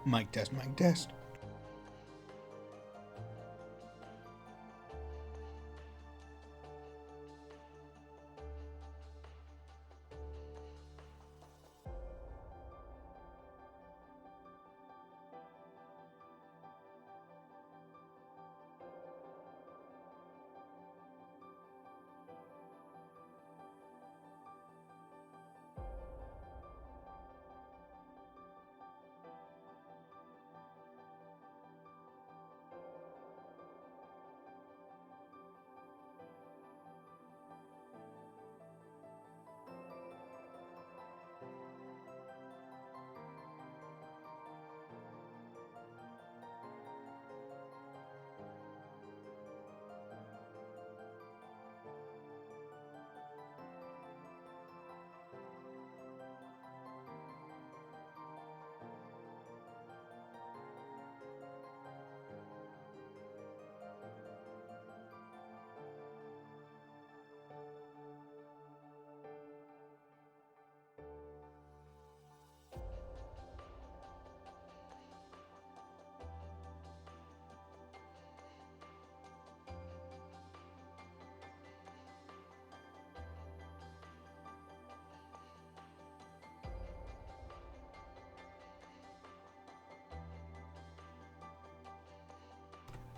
Mic test, mic test.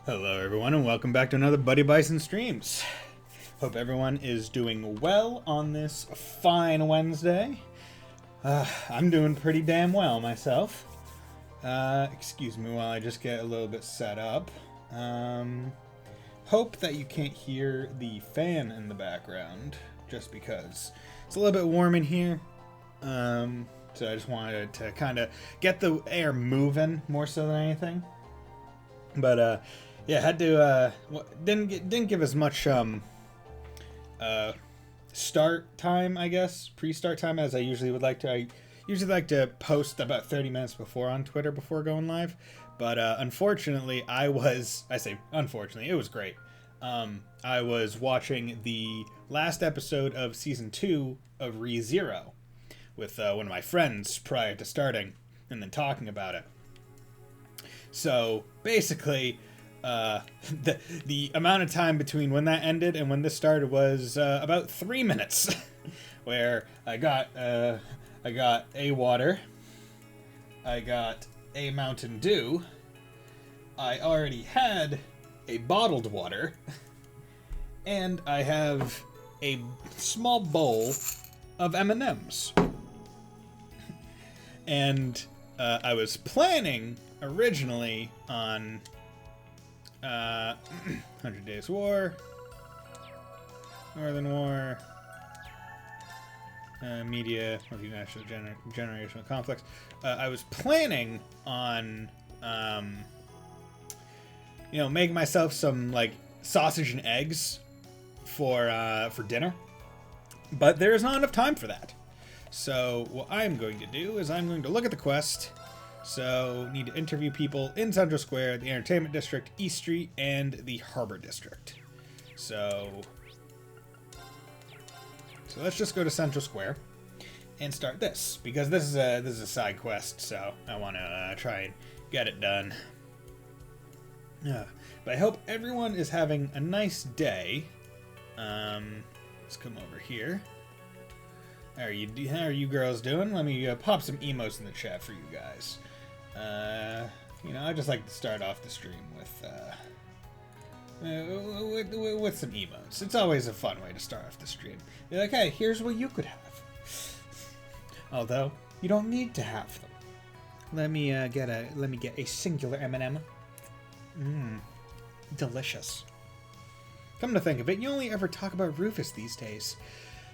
Hello everyone and welcome back to another Buddy Bison Streams. Hope everyone is doing well on this fine Wednesday. I'm doing pretty damn well myself. Excuse me while I just get a little bit set up. Hope that you can't hear the fan in the background, just because it's a little bit warm in here. So I just wanted to kind of get the air moving more so than anything. But yeah, had to didn't give as much start time, I guess, pre-start time as I usually would like to. I usually like to post about 30 minutes before on Twitter before going live, but unfortunately, unfortunately, it was great. I was watching the last episode of season 2 of ReZero with one of my friends prior to starting, and then talking about it. So basically, the amount of time between when that ended and when this started was about 3 minutes, where I got a water, I got a Mountain Dew, I already had a bottled water, and I have a small bowl of M&Ms. And I was planning originally on 100 Days War, Northern War, media, multinational generational conflicts. I was planning on, making myself some like sausage and eggs for dinner, but there's not enough time for that. So what I'm going to do is I'm going to look at the quest. So, need to interview people in Central Square, the Entertainment District, East Street, and the Harbor District. So let's just go to Central Square and start this, because this is a side quest, so I want to try and get it done. But I hope everyone is having a nice day. Let's come over here. How are you girls doing? Let me pop some emotes in the chat for you guys. I just like to start off the stream with some emotes. It's always a fun way to start off the stream. Be like, hey, here's what you could have. Although you don't need to have them. Let me get a singular M&M. Delicious. Come to think of it, you only ever talk about Rufus these days.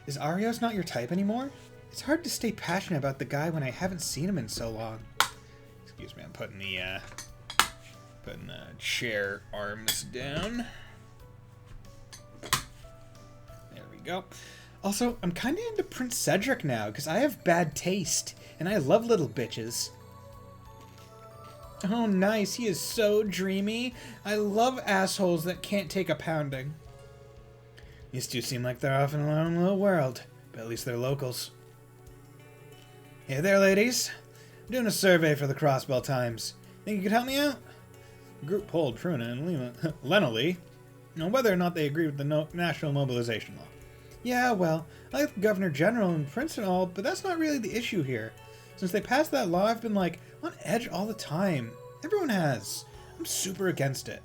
Is Arios not your type anymore? It's hard to stay passionate about the guy when I haven't seen him in so long. Excuse me, I'm putting the chair arms down. There we go. Also, I'm kind of into Prince Cedric now, because I have bad taste, and I love little bitches. Oh, nice. He is so dreamy. I love assholes that can't take a pounding. These two seem like they're off in their own little world, but at least they're locals. Hey there, ladies. I'm doing a survey for the Crossbell Times. Think you could help me out? The group polled Truna and Lenolee on whether or not they agreed with the national mobilization law. Yeah, well, I like the Governor General and Prince and all, but that's not really the issue here. Since they passed that law, I've been, like, on edge all the time. Everyone has. I'm super against it.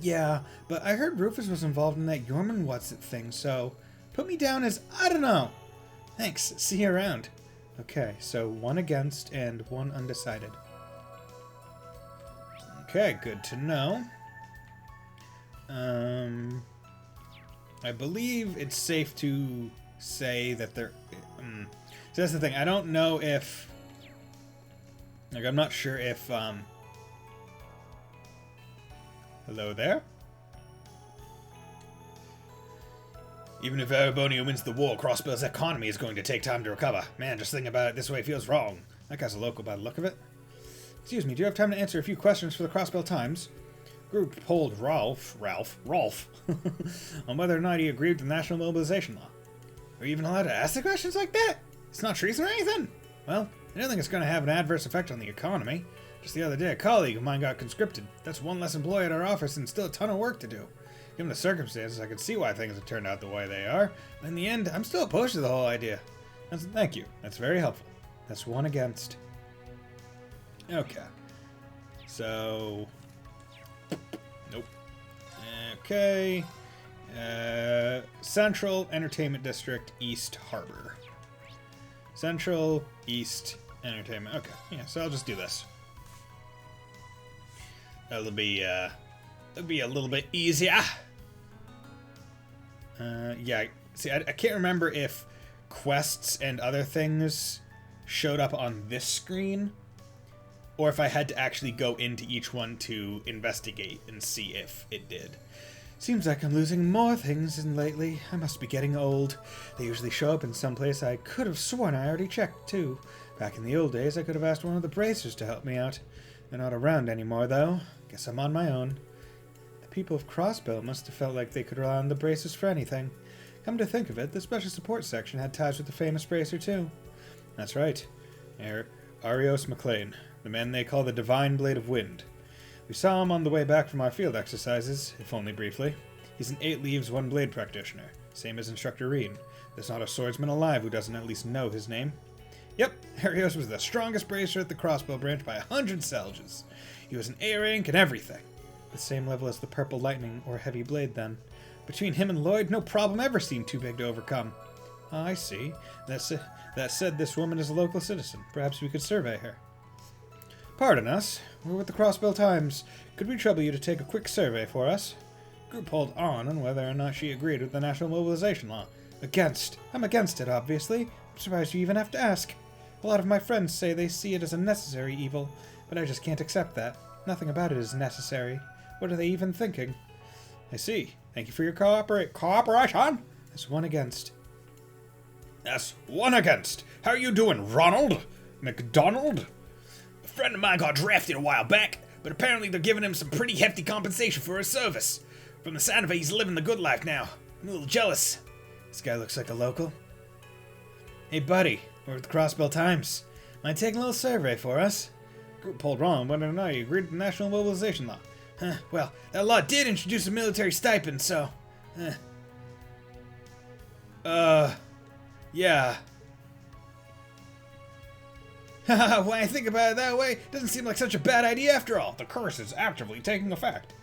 Yeah, but I heard Rufus was involved in that Yorman What's-It thing, so put me down as, I don't know. Thanks. See you around. Okay, so 1 against and 1 undecided. Okay, good to know. I believe it's safe to say that they're... so that's the thing. I don't know if... Like, I'm not sure if... Hello there? Even if Erebonia wins the war, Crossbell's economy is going to take time to recover. Man, just thinking about it this way feels wrong. That guy's a local by the look of it. Excuse me, do you have time to answer a few questions for the Crossbell Times? Group polled Rolf, on whether or not he agreed with the national mobilization law. Are you even allowed to ask the questions like that? It's not treason or anything. Well, I don't think it's going to have an adverse effect on the economy. Just the other day, a colleague of mine got conscripted. That's 1 less employee at our office and still a ton of work to do. Given the circumstances, I can see why things have turned out the way they are. But in the end, I'm still opposed to the whole idea. Thank you. That's very helpful. That's 1 against. Okay. So... Nope. Okay. Central Entertainment District, East Harbor. Central, East Entertainment. Okay. Yeah, so I'll just do this. It'll be a little bit easier. Yeah, see, I can't remember if quests and other things showed up on this screen, or if I had to actually go into each one to investigate and see if it did. Seems like I'm losing more things than lately. I must be getting old. They usually show up in some place I could have sworn I already checked, too. Back in the old days, I could have asked one of the bracers to help me out. They're not around anymore, though. Guess I'm on my own. The people of Crossbell must have felt like they could rely on the bracers for anything. Come to think of it, the special support section had ties with the famous bracer, too. That's right. Arios McLean, the man they call the Divine Blade of Wind. We saw him on the way back from our field exercises, if only briefly. He's an 8 leaves, 1 blade practitioner, same as Instructor Reed. There's not a swordsman alive who doesn't at least know his name. Yep, Arios was the strongest bracer at the Crossbow branch by 100 selges. He was an A rank and everything. The same level as the Purple Lightning or Heavy Blade, then. Between him and Lloyd, no problem ever seemed too big to overcome. I see. That said, this woman is a local citizen. Perhaps we could survey her. Pardon us. We're with the Crossbell Times. Could we trouble you to take a quick survey for us? Group polled on whether or not she agreed with the national mobilization law. Against. I'm against it, obviously. I'm surprised you even have to ask. A lot of my friends say they see it as a necessary evil, but I just can't accept that. Nothing about it is necessary. What are they even thinking? I see. Thank you for your cooperation. That's 1 against. That's 1 against. How you doing, Ronald? McDonald? A friend of mine got drafted a while back, but apparently they're giving him some pretty hefty compensation for his service. From the sound of it, he's living the good life now. I'm a little jealous. This guy looks like a local. Hey, buddy. We're with the Crossbell Times. Mind taking a little survey for us? Group polled wrong whether or not you agreed with the national mobilization law. Well, that law did introduce a military stipend, so... yeah. When I think about it that way, it doesn't seem like such a bad idea after all. The curse is actively taking effect.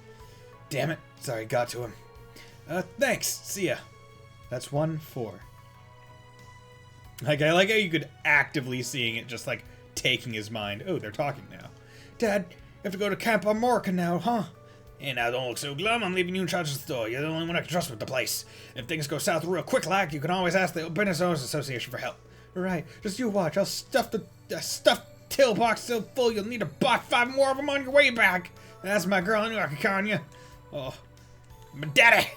Damn it. Sorry, got to him. Thanks. See ya. That's 1-4. Like, I like how you could actively seeing it just, like, taking his mind. Oh, they're talking now. Dad, you have to go to Camp Amorca now, huh? Hey, now don't look so glum. I'm leaving you in charge of the store. You're the only one I can trust with the place. If things go south real quick like, you can always ask the Business Owners Association for help. Right. Just you watch. I'll stuff the stuffed till box so full you'll need to buy 5 more of them on your way back. That's my girl. I knew I could count on you. Oh. But Daddy!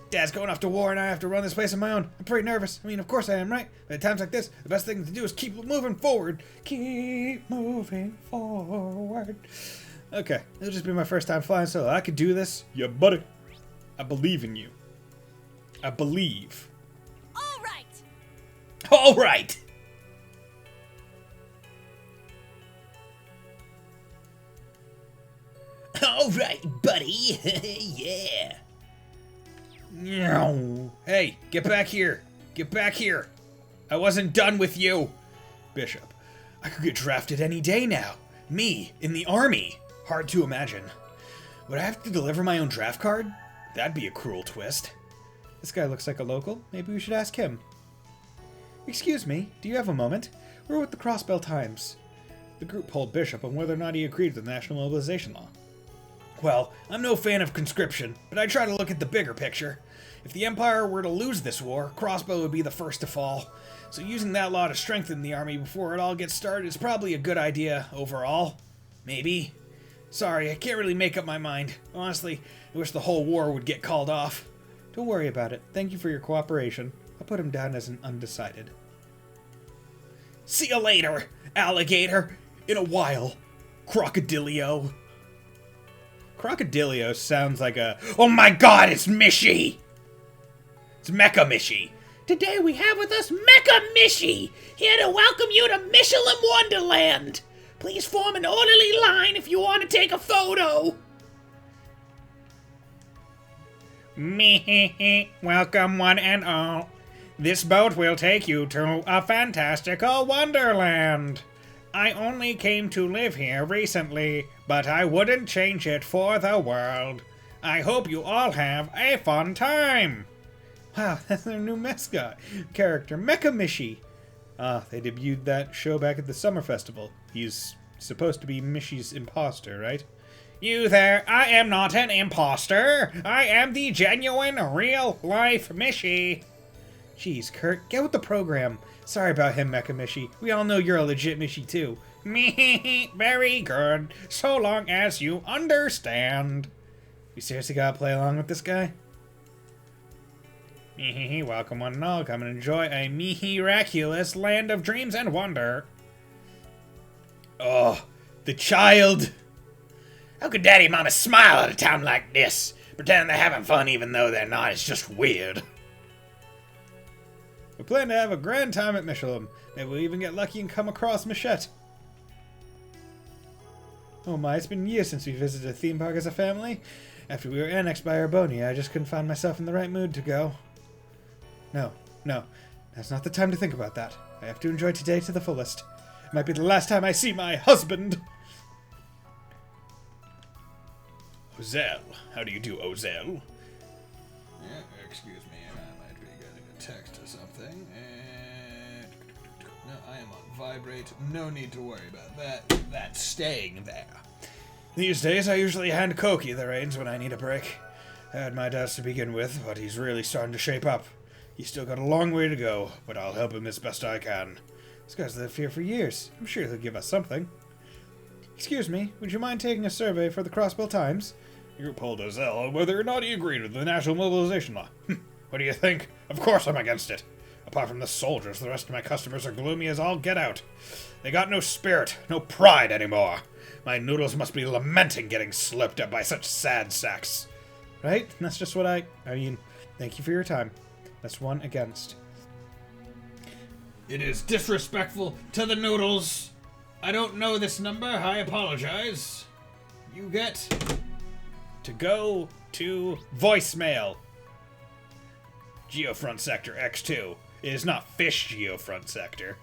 Dad's going off to war and I have to run this place on my own. I'm pretty nervous. I mean, of course I am, right? But at times like this, the best thing to do is keep moving forward. Keep moving forward. Okay, it'll just be my first time flying solo. I could do this. Yeah, buddy. I believe in you. I believe. All right. Alright, buddy. Yeah. Hey, get back here. Get back here. I wasn't done with you. Bishop, I could get drafted any day now. Me, in the army. Hard to imagine. Would I have to deliver my own draft card? That'd be a cruel twist. This guy looks like a local. Maybe we should ask him. Excuse me, do you have a moment? We're with the Crossbell Times. The group polled Bishop on whether or not he agreed with the national mobilization law. Well, I'm no fan of conscription, but I try to look at the bigger picture. If the Empire were to lose this war, Crossbow would be the first to fall. So using that law to strengthen the army before it all gets started is probably a good idea overall. Maybe. Sorry, I can't really make up my mind. Honestly, I wish the whole war would get called off. Don't worry about it. Thank you for your cooperation. I'll put him down as an undecided. See you later, alligator. In a while. Crocodilio. Crocodilio sounds like a... Oh my god, it's Mishy! It's Mecha Mishy. Today we have with us Mecha Mishy, here to welcome you to Michelin Wonderland. Please form an orderly line if you want to take a photo. Welcome one and all. This boat will take you to a fantastical wonderland. I only came to live here recently, but I wouldn't change it for the world. I hope you all have a fun time. Wow, that's their new mascot character, Mecha Mishy. They debuted that show back at the Summer Festival. He's supposed to be Mishy's imposter, right? You there, I am not an imposter. I am the genuine, real-life Mishy. Jeez, Kurt, get with the program. Sorry about him, Mecha Mishy. We all know you're a legit Mishy, too. Me, very good. So long as you understand. You seriously gotta play along with this guy? Welcome one and all. Come and enjoy a miraculous land of dreams and wonder. Oh, the child. How could Daddy and Mama smile at a time like this? Pretend they're having fun even though they're not. It's just weird. We plan to have a grand time at Michelin. Maybe we'll even get lucky and come across Michette. Oh my, it's been years since we visited a theme park as a family. After we were annexed by Arbonia, I just couldn't find myself in the right mood to go. No, that's not the time to think about that. I have to enjoy today to the fullest. It might be the last time I see my husband. Ozel, how do you do, Ozel? Excuse me, I might be getting a text or something. No, I am on vibrate. No need to worry about that. That's staying there. These days, I usually hand Koki the reins when I need a break. I had my doubts to begin with, but he's really starting to shape up. He's still got a long way to go, but I'll help him as best I can. This guy's lived here for years. I'm sure he'll give us something. Excuse me, would you mind taking a survey for the Crossbell Times? The group polled Ozel on whether or not he agreed with the national mobilization law. What do you think? Of course I'm against it. Apart from the soldiers, the rest of my customers are gloomy as all get out. They got no spirit, no pride anymore. My noodles must be lamenting getting slurped up by such sad sacks. Right? That's just what I mean, thank you for your time. That's one against. It is disrespectful to the noodles. I don't know this number. I apologize. You get to go to voicemail. Geofront Sector X2. It is not Fish Geofront Sector.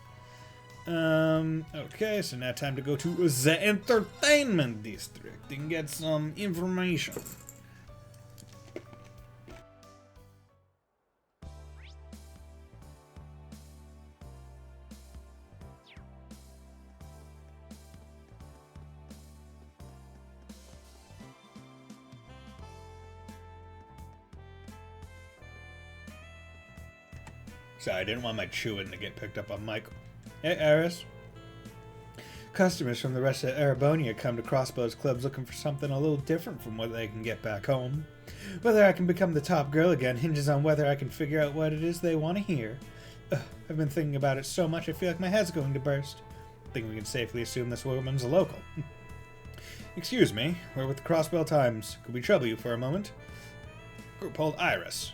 Okay, so now time to go to the Entertainment District and get some information. Sorry, I didn't want my chewing to get picked up on mic. Hey, Eris. Customers from the rest of Arabonia come to Crossbow's clubs looking for something a little different from what they can get back home. Whether I can become the top girl again hinges on whether I can figure out what it is they want to hear. I've been thinking about it so much I feel like my head's going to burst. I think we can safely assume this woman's a local. Excuse me, we're with the Crossbell Times. Could we trouble you for a moment? Group called Iris.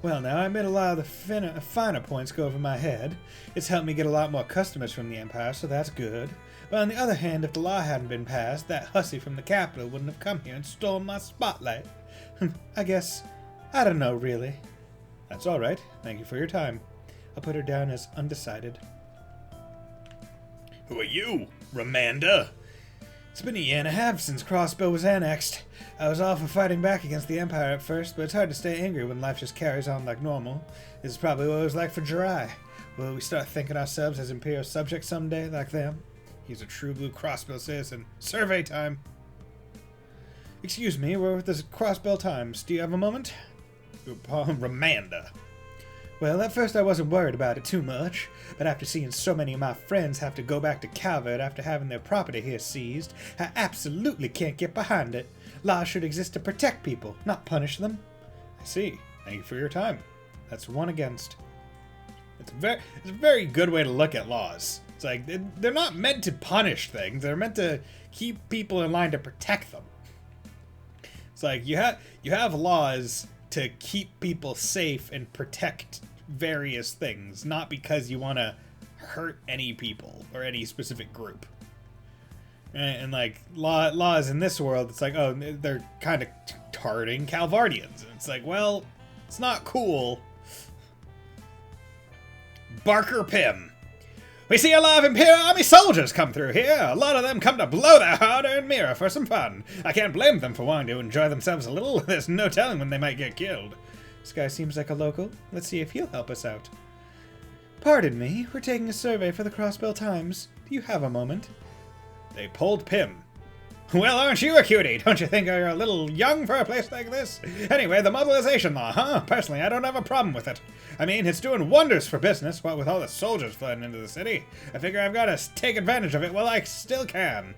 Well, now I made a lot of the finer points go over my head. It's helped me get a lot more customers from the Empire, so that's good. But on the other hand, if the law hadn't been passed, that hussy from the capital wouldn't have come here and stolen my spotlight. I guess, I don't know, really. That's all right. Thank you for your time. I'll put her down as undecided. Who are you, Ramanda? It's been a year and a half since Crossbow was annexed. I was all for fighting back against the Empire at first, but it's hard to stay angry when life just carries on like normal. This is probably what it was like for Jirai. Will we start thinking ourselves as Imperial subjects someday, like them? He's a true blue Crossbow citizen. Survey time! Excuse me, we're with the Crossbow Times. Do you have a moment? Ramanda. Well, at first I wasn't worried about it too much, but after seeing so many of my friends have to go back to Calvert after having their property here seized, I absolutely can't get behind it. Laws should exist to protect people, not punish them. I see. Thank you for your time. That's 1 against. It's a very good way to look at laws. It's like, they're not meant to punish things, they're meant to keep people in line to protect them. It's like, you have laws to keep people safe and protect various things, not because you want to hurt any people or any specific group. And like laws in this world, it's like, oh, they're kind of targeting Calvardians. It's like, well, it's not cool. Barker Pym. We see a lot of Imperial Army soldiers come through here. A lot of them come to blow their hard-earned mirror for some fun. I can't blame them for wanting to enjoy themselves a little. There's no telling when they might get killed. This guy seems like a local. Let's see if he'll help us out. Pardon me, we're taking a survey for the Crossbell Times. Do you have a moment? They pulled Pym. Well, aren't you a cutie? Don't you think you're a little young for a place like this? Anyway, the mobilization law, huh? Personally, I don't have a problem with it. I mean, it's doing wonders for business, what with all the soldiers flooding into the city. I figure I've got to take advantage of it while I still can.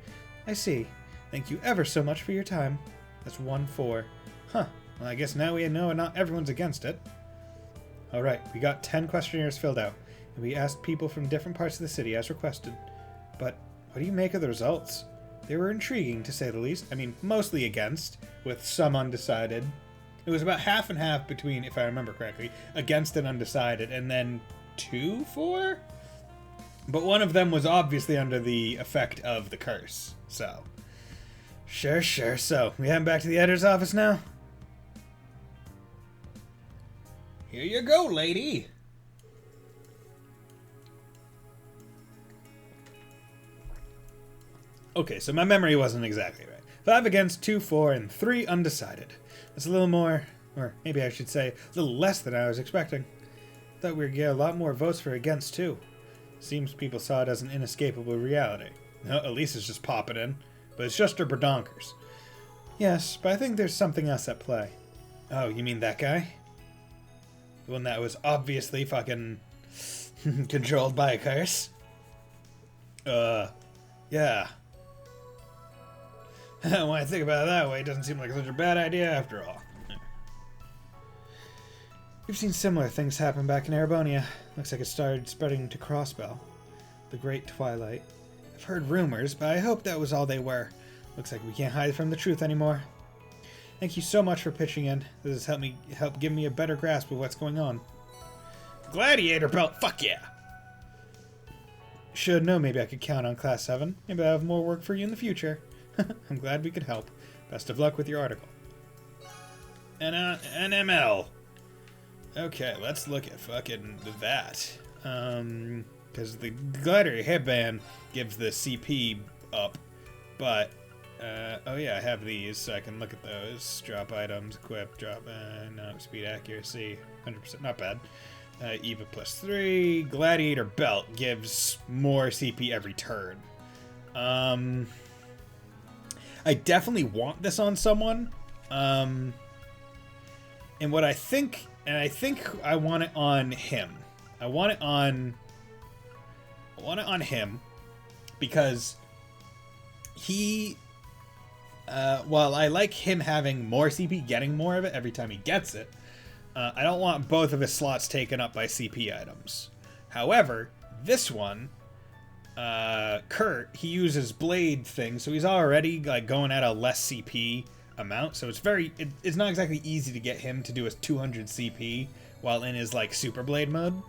I see. Thank you ever so much for your time. That's 1-4. Huh. Well, I guess now we know not everyone's against it. Alright, we got 10 questionnaires filled out, and we asked people from different parts of the city as requested. But what do you make of the results? They were intriguing, to say the least. I mean, mostly against, with some undecided. It was about half and half between, if I remember correctly, against and undecided, and then 2 for? But one of them was obviously under the effect of the curse, so. Sure. So, we heading back to the editor's office now? Here you go, lady. Okay, so my memory wasn't exactly right. 5 against, 2 for, and 3 undecided. That's a little more, or maybe I should say, a little less than I was expecting. Thought we'd get a lot more votes for against, too. Seems people saw it as an inescapable reality. No, Elisa's just popping in, but it's just her badonkers. Yes, but I think there's something else at play. Oh, you mean that guy? The one that was obviously fucking controlled by a curse? Yeah. When I think about it that way, it doesn't seem like such a bad idea after all. We've seen similar things happen back in Erebonia. Looks like it started spreading to Crossbell, the Great Twilight. I've heard rumors, but I hope that was all they were. Looks like we can't hide from the truth anymore. Thank you so much for pitching in. This has helped give me a better grasp of what's going on. Gladiator belt, fuck yeah! Should know maybe I could count on Class 7. Maybe I'll have more work for you in the future. I'm glad we could help. Best of luck with your article. NML. Okay, let's look at fucking that. Because the Gladiator headband gives the CP up, but, oh yeah, I have these, so I can look at those. Drop items, equip, drop, no, speed accuracy, 100%, not bad. Eva +3, Gladiator belt gives more CP every turn. I definitely want this on someone. And what I think, I want it on him. I want it on him because he, while I like him having more CP, getting more of it every time he gets it, I don't want both of his slots taken up by CP items. However, this one, Kurt, he uses blade things, so he's already like going at a less CP amount, so it's not exactly easy to get him to do his 200 CP while in his like Super Blade mode.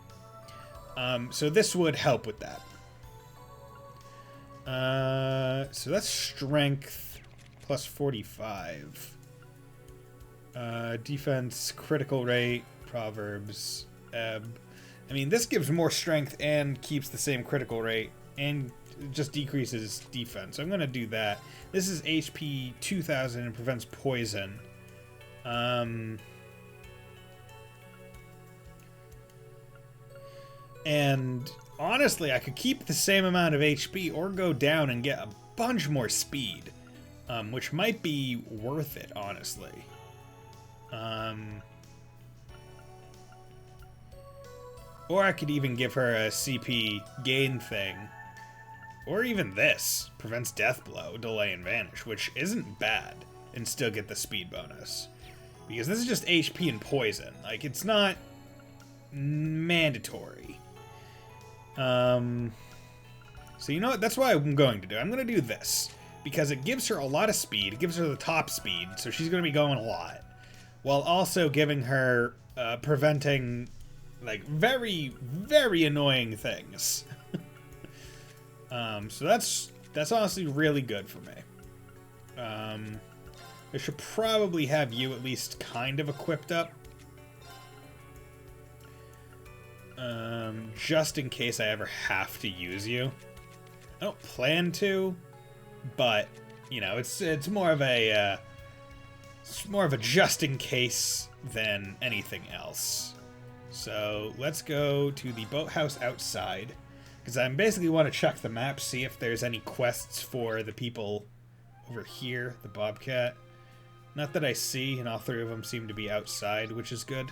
So this would help with that. So that's strength plus 45. Defense, critical rate, proverbs, ebb. I mean, this gives more strength and keeps the same critical rate and just decreases defense. So I'm going to do that. This is HP 2000 and prevents poison. And honestly, I could keep the same amount of HP or go down and get a bunch more speed, which might be worth it, honestly. Or I could even give her a CP gain thing. Or even this. Prevents death blow, delay, and vanish, which isn't bad, and still get the speed bonus. Because this is just HP and poison. Like, it's not mandatory. So you know what? That's what I'm going to do. I'm going to do this. Because it gives her a lot of speed. It gives her the top speed, so she's going to be going a lot. While also giving her, preventing, like, very, very annoying things. So that's honestly really good for me. I should probably have you at least kind of equipped up. Just in case I ever have to use you. I don't plan to, but, you know, it's more of a, just in case than anything else. So let's go to the boathouse outside. Because I basically want to check the map, see if there's any quests for the people over here, the Bobcat. Not that I see, and all three of them seem to be outside, which is good.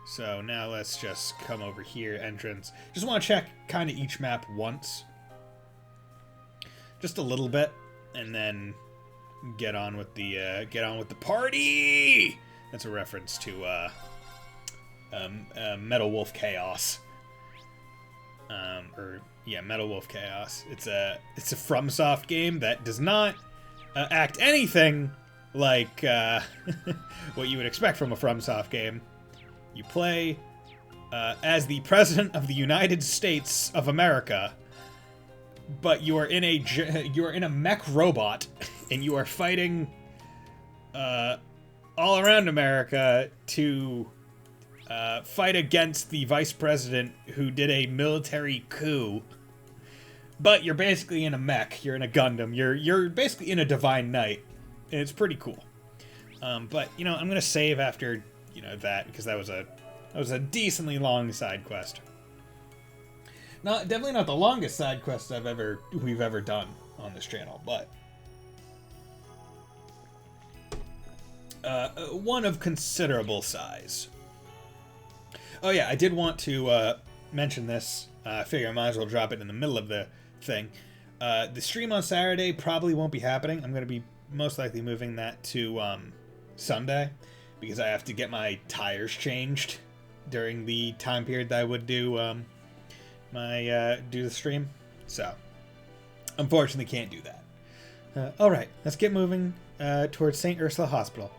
So now let's just come over here, entrance. Just want to check kind of each map once. Just a little bit, and then get on with the party! That's a reference to Metal Wolf Chaos. Metal Wolf Chaos. It's a FromSoft game that does not act anything like what you would expect from a FromSoft game. You play as the President of the United States of America, but you are in a mech robot, and you are fighting all around America to fight against the vice president who did a military coup. But you're basically in a mech. You're in a Gundam. You're basically in a Divine Knight, and it's pretty cool. But you know, I'm gonna save after that because that was a decently long side quest. Definitely not the longest side quest we've ever done on this channel, but one of considerable size. Oh yeah, I did want to mention this. I figure I might as well drop it in the middle of the thing. The stream on Saturday probably won't be happening. I'm going to be most likely moving that to Sunday because I have to get my tires changed during the time period that I would do do the stream. So, unfortunately, can't do that. All right, let's get moving towards St. Ursula Hospital.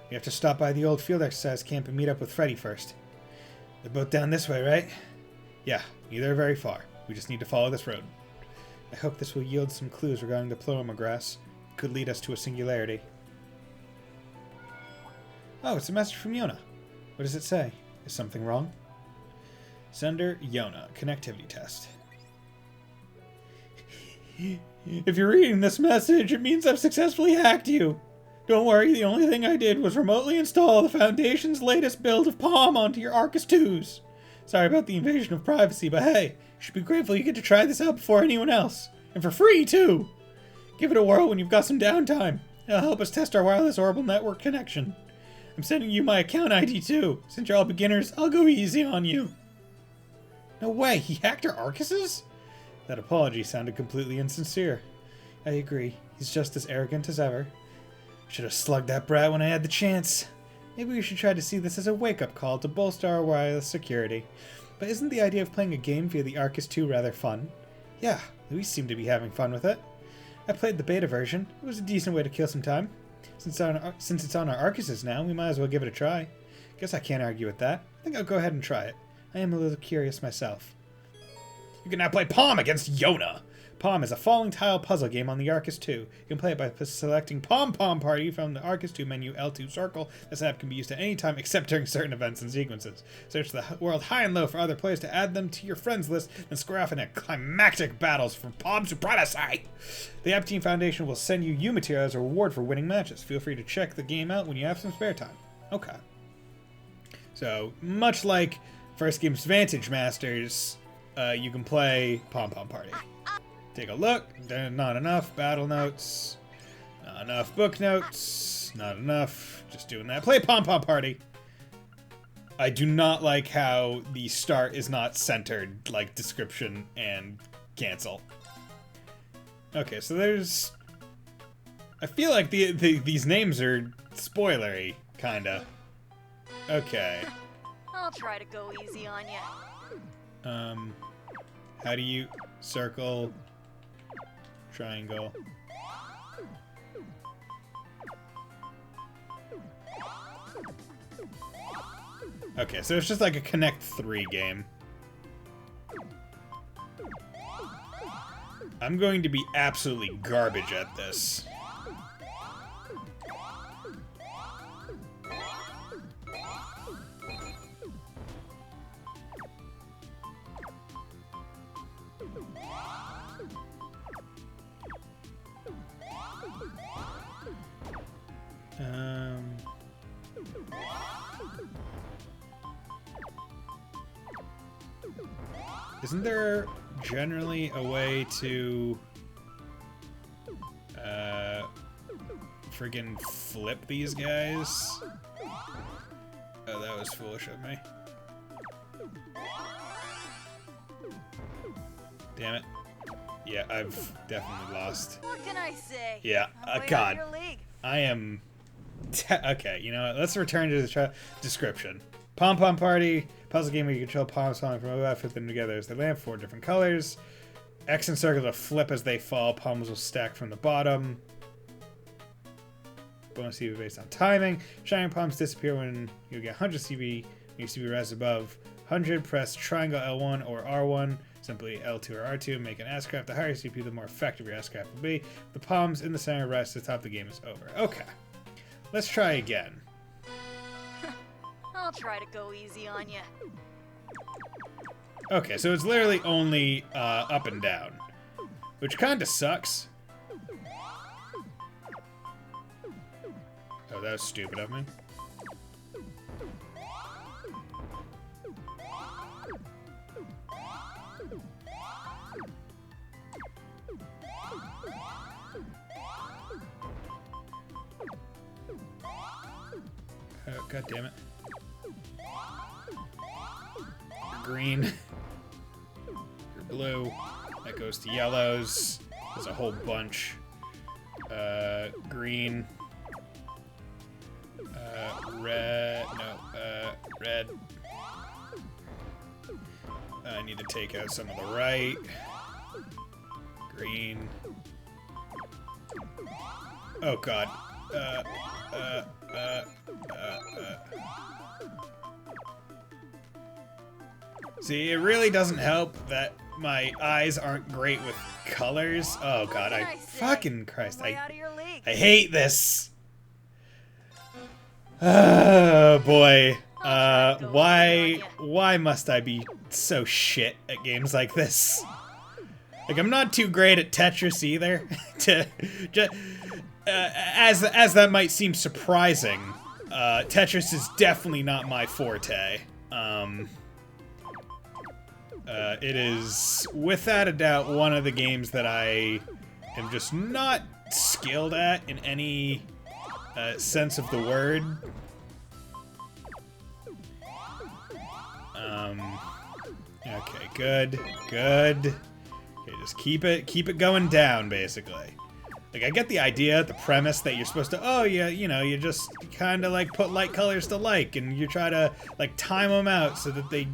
We have to stop by the old field exercise camp and meet up with Freddy first. They're both down this way, right? Yeah, neither are very far. We just need to follow this road. I hope this will yield some clues regarding the Ploema grass. It could lead us to a singularity. Oh, it's a message from Yona. What does it say? Is something wrong? Sender Yona. Connectivity test. If you're reading this message, it means I've successfully hacked you. Don't worry, the only thing I did was remotely install the Foundation's latest build of Palm onto your Arcus 2s. Sorry about the invasion of privacy, but hey, you should be grateful you get to try this out before anyone else. And for free, too! Give it a whirl when you've got some downtime. It'll help us test our wireless orbital network connection. I'm sending you my account ID, too. Since you're all beginners, I'll go easy on you. No way, he hacked our Arcuses? That apology sounded completely insincere. I agree, he's just as arrogant as ever. Should have slugged that brat when I had the chance. Maybe we should try to see this as a wake-up call to bolster our wireless security. But isn't the idea of playing a game via the Arcus 2 rather fun? Yeah, we seem to be having fun with it. I played the beta version. It was a decent way to kill some time. Since it's on our Arcuses now, we might as well give it a try. Guess I can't argue with that. I think I'll go ahead and try it. I am a little curious myself. You can now play Palm against Yona. Palm is a falling tile puzzle game on the Arcus 2. You can play it by selecting Palm Party from the Arcus 2 menu L2 circle. This app can be used at any time except during certain events and sequences. Search the world high and low for other players to add them to your friends list and square off in a climactic battles for Palm supremacy. The App Team Foundation will send you U-Material as a reward for winning matches. Feel free to check the game out when you have some spare time. Okay. So, much like First Game's Vantage Masters, you can play Palm Party. Take a look. Not enough battle notes. Not enough book notes. Not enough. Just doing that. Play Palm Party. I do not like how the start is not centered, like description and cancel. Okay, so there's... I feel like these names are spoilery, kinda. Okay. I'll try to go easy on you. How do you circle... triangle. Okay, so it's just like a Connect 3 game. I'm going to be absolutely garbage at this. Isn't there generally a way to friggin' flip these guys? Oh, that was foolish of me. Damn it. Yeah, I've definitely lost. What can I say? Yeah, I'm way out of God. your league. I am... okay, you know what? Let's return to the description. Pom Party, puzzle game where you control palms falling from above, fit them together as they land, 4 different colors. X and circles will flip as they fall, palms will stack from the bottom. Bonus CV based on timing. Shining palms disappear when you get 100 CV. When your CV rises above 100, press triangle L1 or R1. Simply L2 or R2. Make an S-craft. The higher CP, the more effective your S-craft will be. The palms in the center rise to the top. The game is over. Okay. Let's try again. I'll try to go easy on you. Okay, so it's literally only up and down, which kind of sucks. Oh, that was stupid of me. Oh, God damn it. Green. You're blue. That goes to yellows. There's a whole bunch. Green. Red. No, red. I need to take out some of the right. Green. Oh, God. See, it really doesn't help that my eyes aren't great with colors. Oh God, I fucking Christ, I hate this. Oh boy, why must I be so shit at games like this? Like, I'm not too great at Tetris either. As that might seem surprising, Tetris is definitely not my forte. It is, without a doubt, one of the games that I am just not skilled at in any sense of the word. Okay, good. Okay, just keep it going down, basically. Like, I get the idea, the premise that you're supposed to, oh, yeah, you know, you just kind of, like, put light colors to like, and you try to, like, time them out so that they,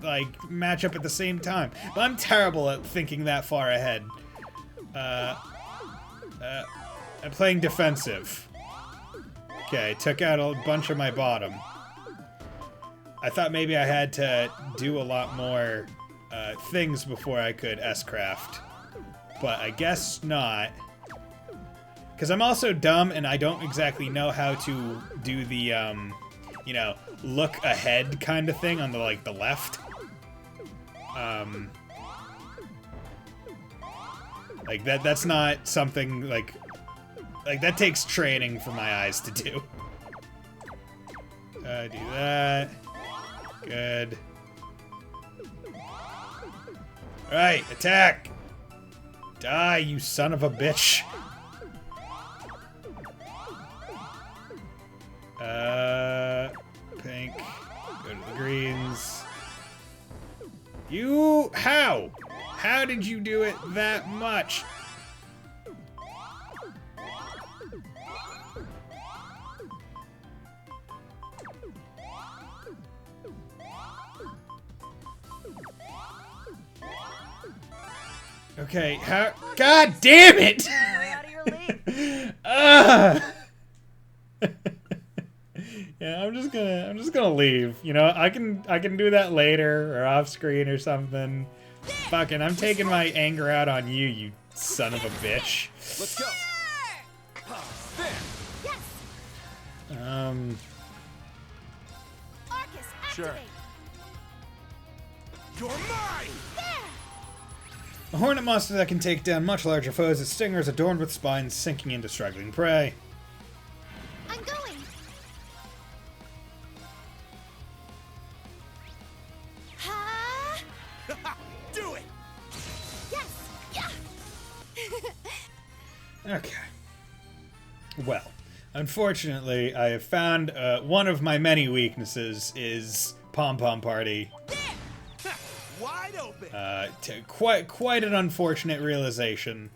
like, match up at the same time. But I'm terrible at thinking that far ahead. I'm playing defensive. Okay, took out a bunch of my bottom. I thought maybe I had to do a lot more things before I could S-craft. But I guess not. Because I'm also dumb and I don't exactly know how to do the, you know, look ahead kind of thing on the, like, the left. Like, that's not something, like, that takes training for my eyes to do. Do that. Good. Alright, attack! Die, you son of a bitch! Pink. Go to the greens. You... How? How did you do it that much? Okay, how... God damn it! Way out of your league. Yeah, I'm just gonna leave. You know, I can do that later or off screen or something. Fucking, I'm taking my anger out on you, you son of a bitch. Let's go. There. Yes. Arcus, activate. Sure. You're mine. A hornet monster that can take down much larger foes. Its stinger is adorned with spines sinking into struggling prey. I'm going. Ha! Do it. Yes. Yeah. Okay. Well, unfortunately, I have found one of my many weaknesses is Pom Pom Party. Wide open. Quite an unfortunate realization,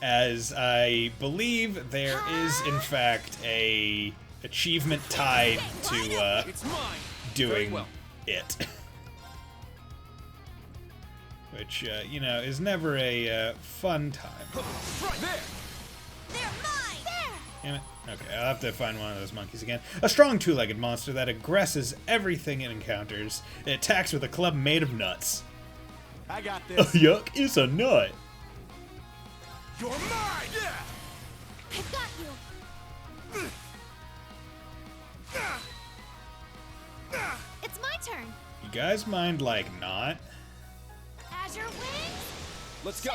as I believe there is in fact a achievement tied to It's mine. doing Very well. it, which you know, is never a fun time. Right there. They're mine. There. Damn it. Okay, I'll have to find one of those monkeys again. A strong two-legged monster that aggresses everything it encounters. It attacks with a club made of nuts. I got Oh, this. yuck, it's a nut. You're mine. Yeah. I've got you. It's my turn. You guys mind, like, not? Azure wings. Let's go.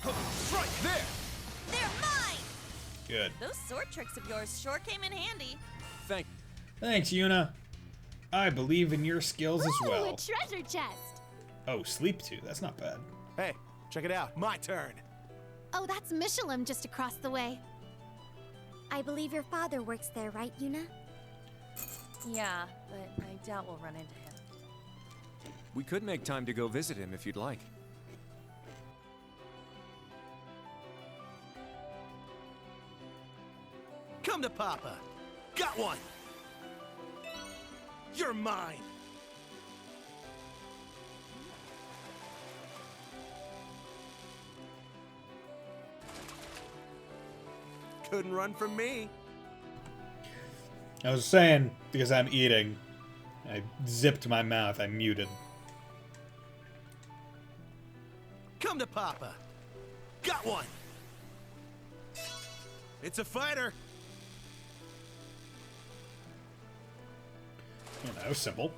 Shoot. Right there. They're mine. Good. Those sword tricks of yours sure came in handy. Thank. Thanks, Yuna. I believe in your skills as Ooh, well. a treasure chest. Oh, sleep too. That's not bad. Hey, check it out. My turn. Oh, that's Michelin just across the way. I believe your father works there, right, Yuna? Yeah, but I doubt we'll run into him. We could make time to go visit him if you'd like. Come to Papa. Got one. You're mine. Couldn't run from me. I was saying, because I'm eating, I zipped my mouth. I muted. Come to Papa. Got one. It's a fighter. Well, that was simple.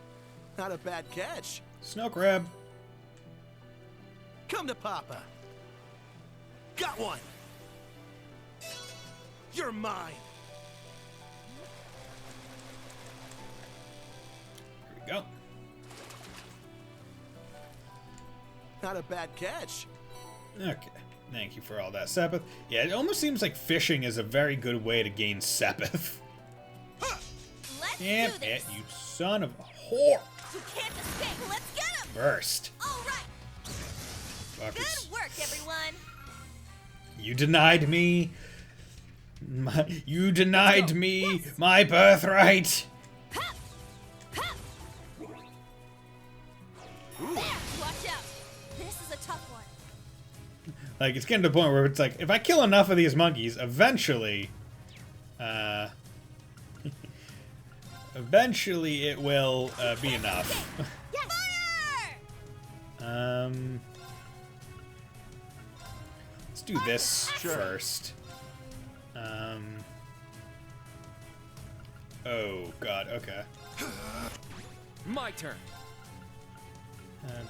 Not a bad catch. Snow crab. Come to Papa. Got one. You're mine. Here we go. Not a bad catch. Okay. Thank you for all that, Sepith. Yeah, it almost seems like fishing is a very good way to gain Sepith. Let's Damn do it, this. you son of a whore! You can't escape. Let's get him. Burst. All right. Fuckers. Good work, everyone. You denied me. You denied me my birthright. Ha! Ha! There. Watch out. This is a tough one. Like, it's getting to the point where it's like, if I kill enough of these monkeys, eventually, Eventually, it will be enough. Fire! Let's do this first. Oh god, okay. My turn.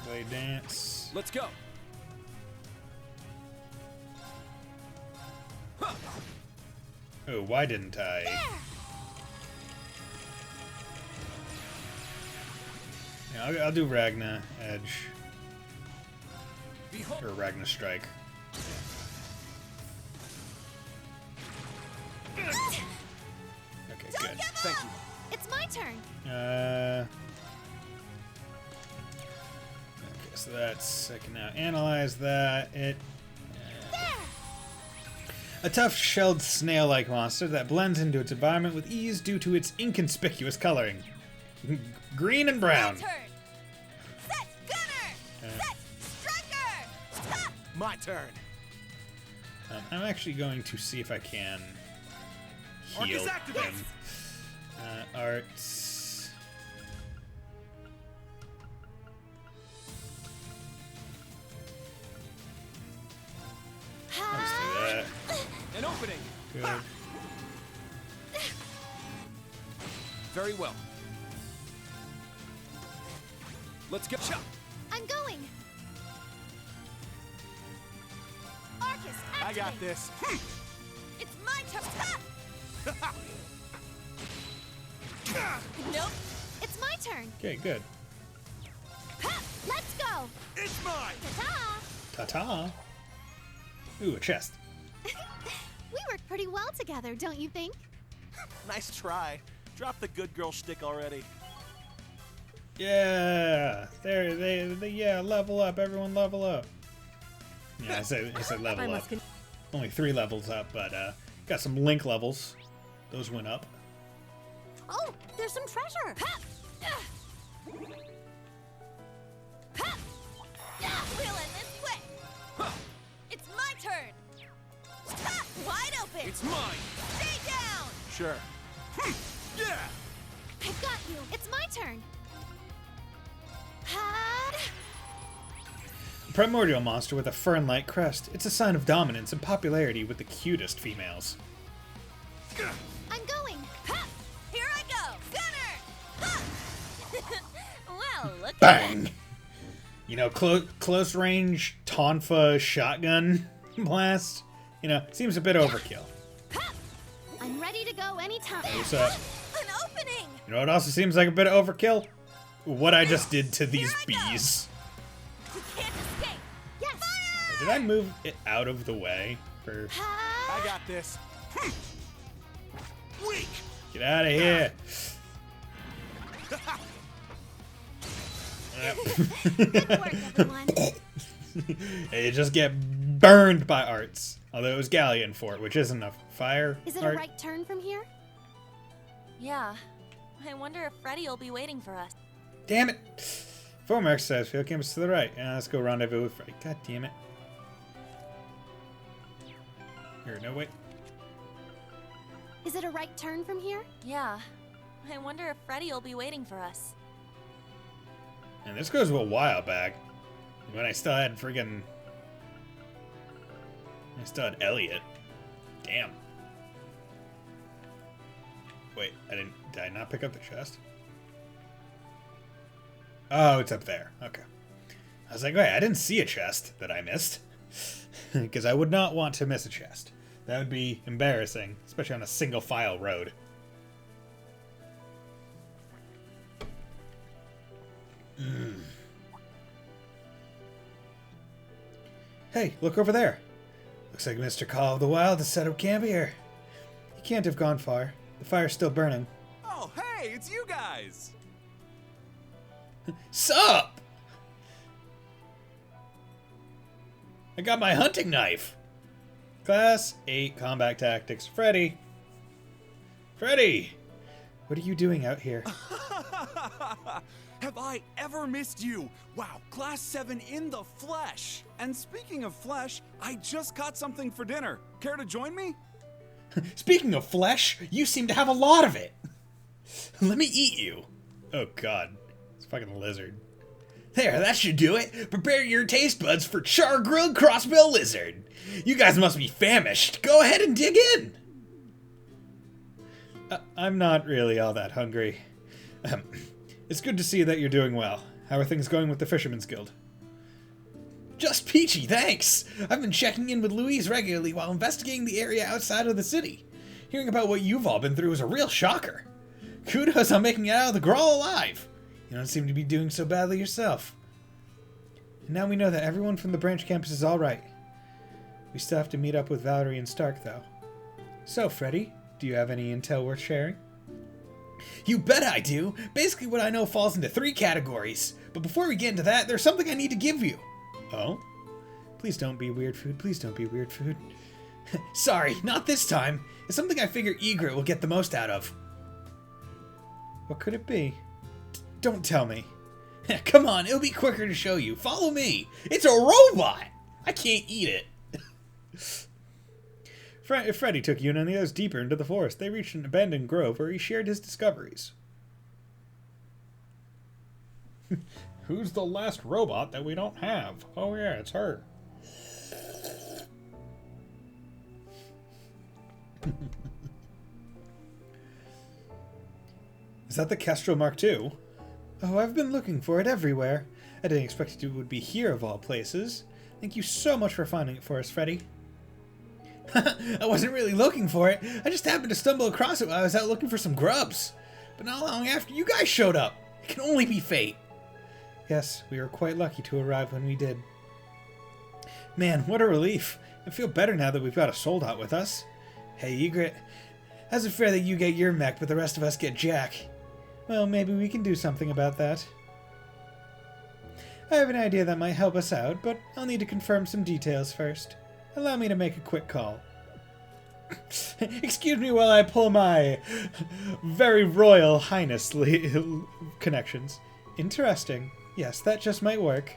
Play dance. Let's go. Oh, why didn't I? Yeah, I'll do Ragna Edge. Behold. Or Ragna Strike. Okay, good. Thank you. It's my turn. Okay, so that's, I can now analyze that. A tough shelled snail-like monster that blends into its environment with ease due to its inconspicuous coloring. Green and brown. Turn. Set gunner. Set striker. Stop. My turn. I'm actually going to see if I can Arc heal is activated. him. Arts. Let's do that. An opening. Good. Very well. Let's go. Chop. I'm going. Arcus, I got activate. this. It's my turn. Nope. It's my turn. Okay, good. Ha! Let's go. It's mine. Ta-ta. Ta-ta. Ooh, a chest. We work pretty well together, don't you think? Nice try. Drop the good girl shtick already. Yeah, they yeah, level up, everyone level up. Yeah, I said level up. Only 3 levels up, but got some link levels. Those went up. Oh, there's some treasure. Ha! Ha! We'll end this quick. It's my turn. Ha! Wide open. It's mine. Stay down. Sure. Yeah. I've got you. It's my turn. Ha! A primordial monster with a fern-like crest. It's a sign of dominance and popularity with the cutest females. I'm going. Ha! Here I go. Gunner. Ha! Well, look at Bang! You know, close range Tonfa shotgun blast. You know, seems a bit overkill. Ha! I'm ready to go anytime. What's up? An opening. You know what also seems like a bit of overkill? What I just did to these Here I go. bees. You can't escape. Yes. Fire! Did I move it out of the way? For Ha! I got this. Weak. get out of here. Good work, everyone. You just get burned by arts. Although it was Galleon Fort, which isn't a fire Is it art. a right turn from here? Yeah. I wonder if Freddy will be waiting for us. Damn it! Former exercise field campus to the right. Let's go rendezvous with Freddy. God damn it. Here, no, wait. Is it a right turn from here? Yeah. I wonder if Freddy will be waiting for us. And this goes a while back. When I still had friggin'... I still had Elliot. Damn. Wait, did I not pick up the chest? Oh, it's up there. Okay. I was like, wait, I didn't see a chest that I missed. Because I would not want to miss a chest. That would be embarrassing, especially on a single file road. Hey, look over there. Looks like Mr. Call of the Wild has set up camp here. He can't have gone far. The fire's still burning. Oh, hey, it's you guys! Sup? I got my hunting knife. Class 8 Combat Tactics. Freddy! Freddy! What are you doing out here? Have I ever missed you? Wow, Class 7 in the flesh! And speaking of flesh, I just caught something for dinner. Care to join me? Speaking of flesh, you seem to have a lot of it. Let me eat you. Oh god. It's a fucking lizard. There, that should do it. Prepare your taste buds for char-grilled crossbill lizard. You guys must be famished. Go ahead and dig in. I'm not really all that hungry. It's good to see that you're doing well. How are things going with the Fisherman's Guild? Just peachy, thanks. I've been checking in with Louise regularly while investigating the area outside of the city. Hearing about what you've all been through is a real shocker. Kudos on making it out of the Grawl alive. You don't seem to be doing so badly yourself. And now we know that everyone from the branch campus is alright. We still have to meet up with Valerie and Stark, though. So, Freddy, do you have any intel worth sharing? You bet I do. Basically what I know falls into 3 categories. But before we get into that, there's something I need to give you. Oh? Please don't be weird food. Please don't be weird food. Sorry, not this time. It's something I figure Egret will get the most out of. What could it be? Don't tell me. Come on, it'll be quicker to show you. Follow me. It's a robot. I can't eat it. Freddy took you and the others deeper into the forest. They reached an abandoned grove where he shared his discoveries. Who's the last robot that we don't have? Oh yeah, it's her. Is that the Kestrel Mark II? Oh, I've been looking for it everywhere. I didn't expect it would be here of all places. Thank you so much for finding it for us, Freddy. I wasn't really looking for it. I just happened to stumble across it while I was out looking for some grubs. But not long after you guys showed up. It can only be fate. Yes, we were quite lucky to arrive when we did. Man, what a relief. I feel better now that we've got a soldat with us. Hey, Egret, how's it fair that you get your mech but the rest of us get Jack? Well, maybe we can do something about that. I have an idea that might help us out, but I'll need to confirm some details first. Allow me to make a quick call. Excuse me while I pull my very royal highness connections. Interesting. Yes, that just might work.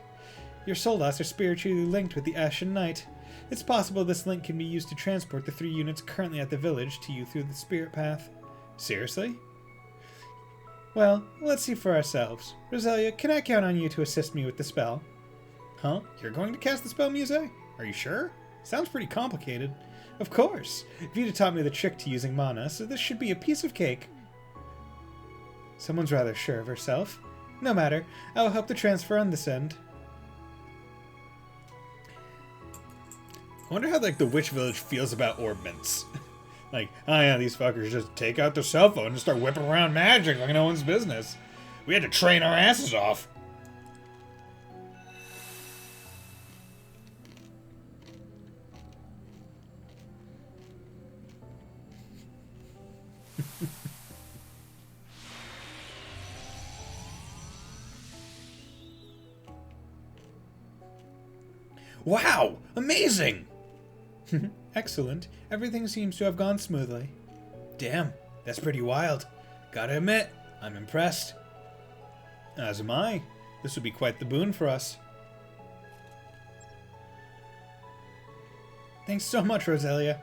Your soldats are spiritually linked with the Ashen Knight. It's possible this link can be used to transport the 3 units currently at the village to you through the spirit path. Seriously? Well, let's see for ourselves. Roselia, can I count on you to assist me with the spell? Huh? You're going to cast the spell, Muse? Are you sure? Sounds pretty complicated. Of course. Vita taught me the trick to using mana, so this should be a piece of cake. Someone's rather sure of herself. No matter. I will help the transfer on this end. I wonder how, like, the Witch Village feels about orb mints. Like, oh yeah, these fuckers just take out their cell phone and start whipping around magic like no one's business. We had to train our asses off. Wow! Amazing! Excellent. Everything seems to have gone smoothly. Damn, that's pretty wild. Gotta admit, I'm impressed. As am I. This would be quite the boon for us. Thanks so much, Roselia.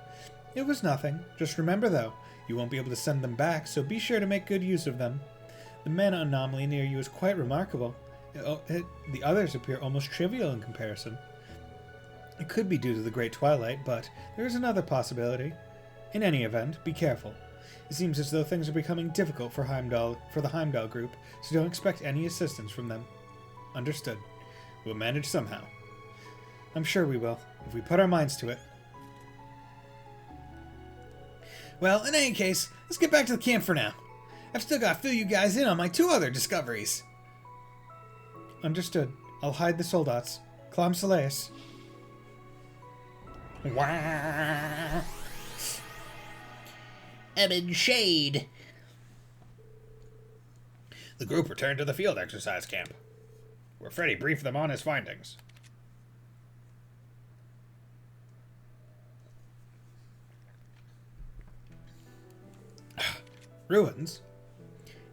It was nothing. Just remember, though, you won't be able to send them back, so be sure to make good use of them. The mana anomaly near you is quite remarkable. The others appear almost trivial in comparison. It could be due to the Great Twilight, but there is another possibility. In any event, be careful. It seems as though things are becoming difficult for the Heimdall group, so don't expect any assistance from them. Understood. We'll manage somehow. I'm sure we will, if we put our minds to it. Well, in any case, let's get back to the camp for now. I've still got to fill you guys in on my 2 other discoveries. Understood. I'll hide the soldats. Clam Saleus. I'm in shade. The group returned to the field exercise camp, where Freddy briefed them on his findings. Ruins?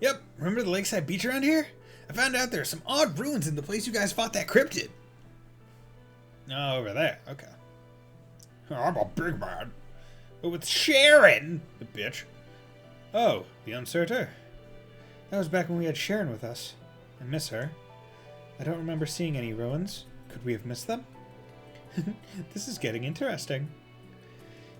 Yep, remember the lakeside beach around here? I found out there are some odd ruins in the place you guys fought that cryptid. Oh, over there. Okay. I'm a big man. But with Sharon, The bitch. Oh, the Uncerter. That was back when we had Sharon with us. I miss her. I don't remember seeing any ruins. Could we have missed them? This is getting interesting.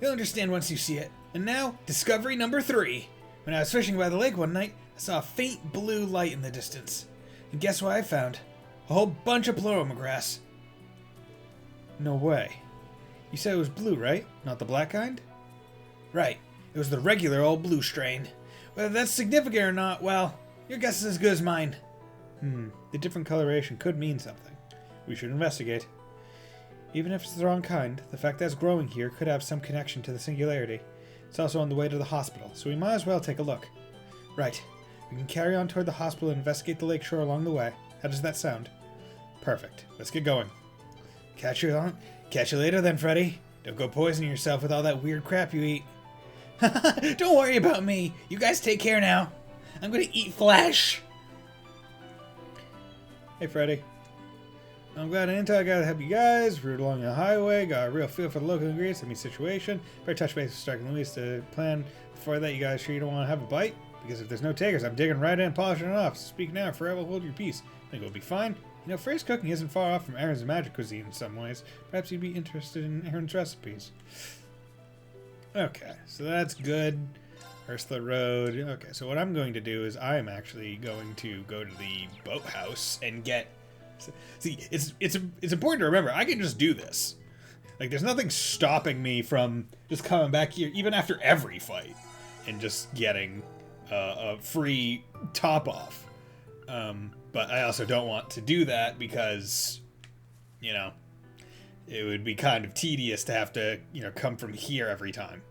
You'll understand once you see it. And now, discovery number 3. When I was fishing by the lake one night, I saw a faint blue light in the distance. And guess what I found? A whole bunch of pleurograss. No way. You said it was blue, right? Not the black kind? Right. It was the regular old blue strain. Whether that's significant or not, well, your guess is as good as mine. The different coloration could mean something. We should investigate. Even if it's the wrong kind, the fact that it's growing here could have some connection to the singularity. It's also on the way to the hospital, so we might as well take a look. Right. We can carry on toward the hospital and investigate the lakeshore along the way. How does that sound? Perfect. Let's get going. Catch you later then, Freddy. Don't go poisoning yourself with all that weird crap you eat. Don't worry about me. You guys take care now. I'm gonna eat flesh. Hey, Freddy. I'm glad I gotta help you guys. Route along the highway. Got a real feel for the local ingredients and me situation. Better touch base with Stark and Louise to plan. Before that, you guys sure you don't want to have a bite? Because if there's no takers, I'm digging right in and polishing it off. So speak now, forever hold your peace. I think it'll be fine. You know, Frey's cooking isn't far off from Aaron's magic cuisine in some ways. Perhaps you'd be interested in Aaron's recipes. Okay, so that's good. Ursula Road. Okay, so what I'm going to do is I'm actually going to go to the boathouse and get... See, it's important to remember, I can just do this. Like, there's nothing stopping me from just coming back here, even after every fight, and just getting a free top-off. But I also don't want to do that because, you know, it would be kind of tedious to have to, you know, come from here every time.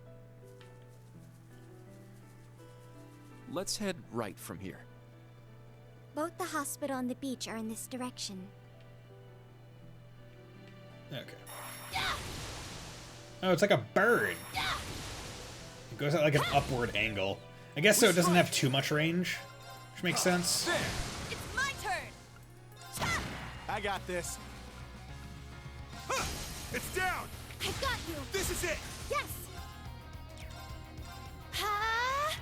Let's head right from here. Both the hospital and the beach are in this direction. Okay. Oh, it's like a bird. It goes at like an upward angle. I guess so it doesn't have too much range, which makes sense. It's my turn. I got this. Huh! It's down! I've got you. This is it! Yes. Ha!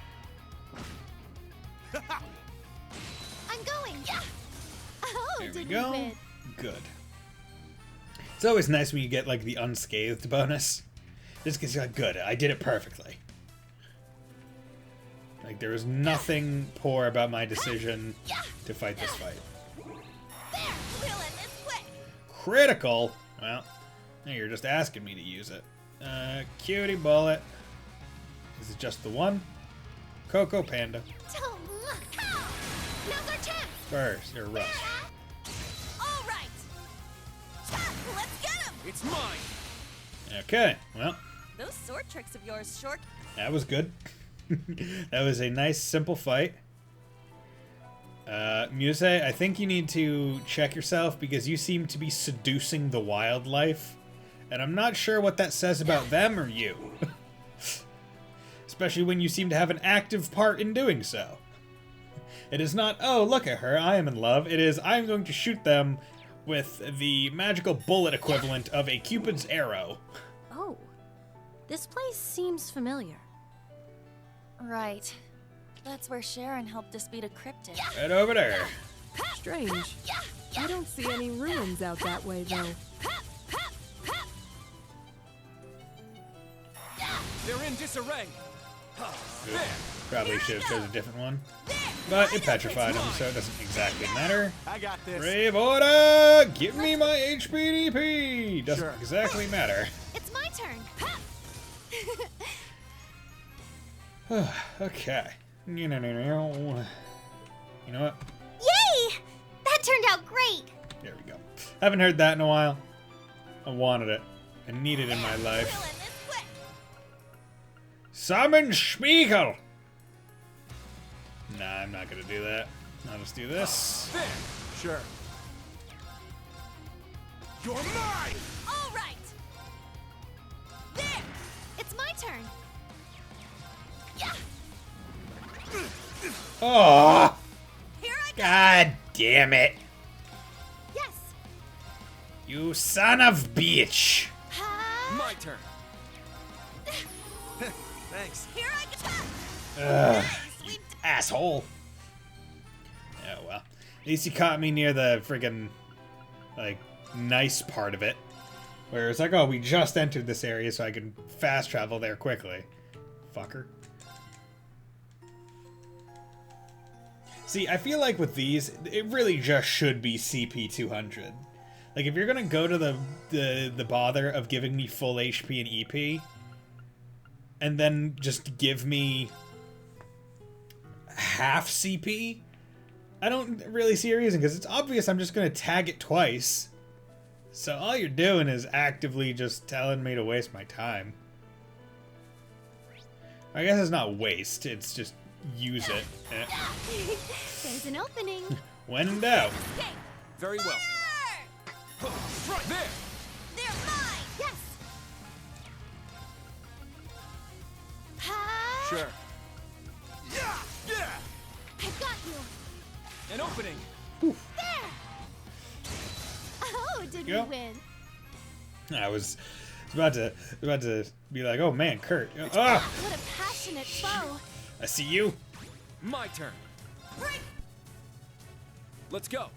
I'm going. Yeah. Oh, There we did go. win? Good. It's always nice when you get like the unscathed bonus. Just because you're like, good, I did it perfectly. Like there was nothing poor about my decision to fight this fight. There, we'll end this quick. Critical? Well, now you're just asking me to use it. Cutie bullet. Is it just the one? Coco Panda. Don't look. Now's our chance. First, or rush. All right. Let's get him. It's mine! Okay, well, Those sword tricks of yours sure. that was good. That was a nice, simple fight. Muse, I think you need to check yourself because you seem to be seducing the wildlife. And I'm not sure what that says about them or you. Especially when you seem to have an active part in doing so. It is not, oh, look at her, I am in love. It is, I'm going to shoot them with the magical bullet equivalent of a Cupid's arrow. Oh, this place seems familiar. Right. That's where Sharon helped us beat a cryptid. Right over there. Strange. I don't see any ruins out that way, though. They're in disarray. There. Probably should have chosen a different one. But it petrified him, so it doesn't exactly matter. I got this. Brave order! Give me my HPDP! Doesn't Sure. exactly matter. It's my turn. Okay. You know what? Yay! That turned out great. There we go. Haven't heard that in a while. I wanted it. I need it in my We'll life. end this quick. Summon Spiegel! Nah, I'm not gonna do that. I'll just do this. There. Sure. You're mine! All right. There. It's my turn. Oh! Here I go. God damn it! Yes. You son of bitch! Ha! My turn. Thanks. Here I go. Ugh, Nice. We asshole. At least he caught me near the friggin', like, nice part of it. Where it's like, oh, we just entered this area so I can fast travel there quickly. Fucker. See, I feel like with these, it really just should be CP 200. Like, if you're gonna go to the bother of giving me full HP and EP, and then just give me half CP, I don't really see a reason, because it's obvious I'm just gonna tag it twice. So all you're doing is actively just telling me to waste my time. I guess it's not waste, it's just use it. There's an opening. When in doubt. Very well. Right there! They're mine! Yes. Ha! Sure. Yeah! Yeah! I got you. An opening. There. Oh, did we Yeah. win? I was about to be like, oh man, Kurt. Ah! What a passionate foe. I see you. My turn. Break! Let's go.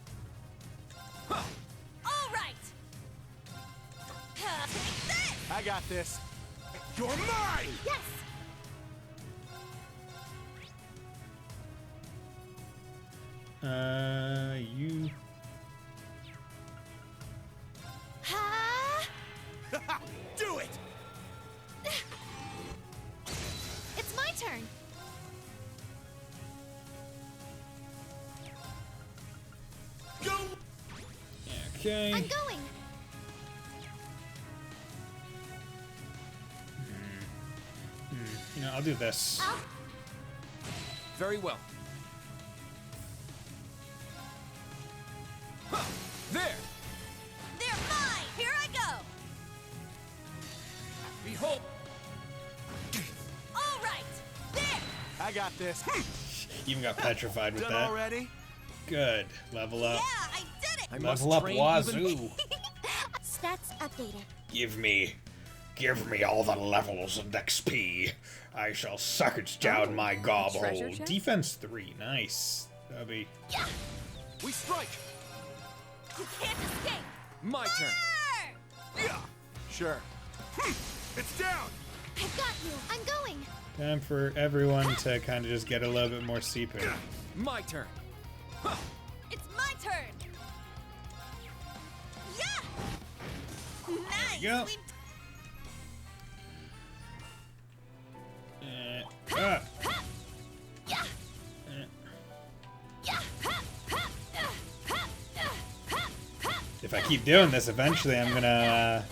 All right! Take this! I got this. You're mine! Yes. You. Ha! Do it! It's my turn. Go! Okay. I'm going. You know, I'll do this. Very well. Huh. There. They're mine! Here I go! Behold. All right! There! I got this. Even got petrified with Done that. already? Good. Level up. Yeah, I did it! I must Level up train wazoo. even- Stats updated. Give me all the levels and XP. I shall suck it down my treasure gobble. chest? Defense 3. Nice. That'll be. We strike! You can't escape! My turn. Fire! Yeah! Sure. It's down! I got you. I'm going. Time for everyone to kind of just get a little bit more CP. My turn. It's my turn! Yeah! Nice! go. We Ah. Yeah! Yeah! If I keep doing this, eventually I'm gonna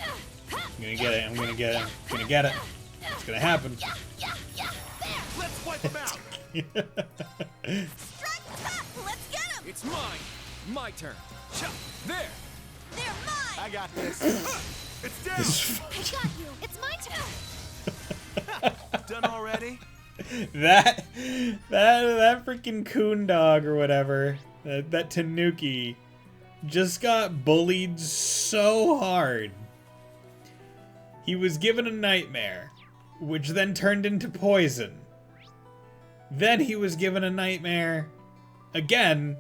get it. I'm gonna get it. I'm gonna get it. It's gonna happen. Let's wipe them out! Strike top! Let's get him! It's mine. My turn. There. They're mine! I got this. It's down! I got you. It's my turn. Done already? that freaking coon dog or whatever, that Tanuki, just got bullied so hard. He was given a nightmare, which then turned into poison. Then he was given a nightmare again,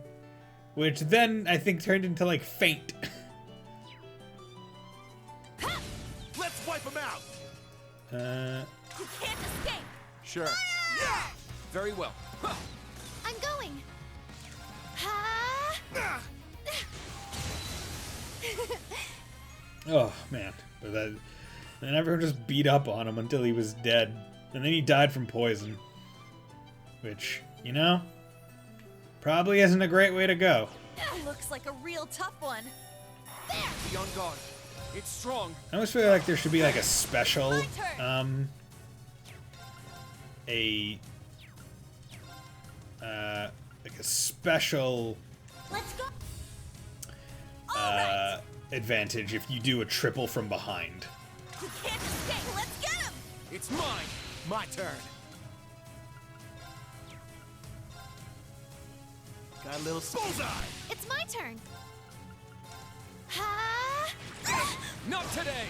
which then I think turned into like faint. Let's wipe them out! You can't escape! Sure. Yeah! Very well. I'm going. Ha! Oh man, but that, and everyone just beat up on him until he was dead, and then he died from poison. Which, you know, probably isn't a great way to go. Looks like a real tough one. Be on guard. It's strong. I almost feel like there should be like a special, My turn. like a special Let's go! Alright! advantage if you do a triple from behind. You can't escape! Let's get him! It's mine. My turn. Got a little Bullseye! It's my turn. Ha! Not today.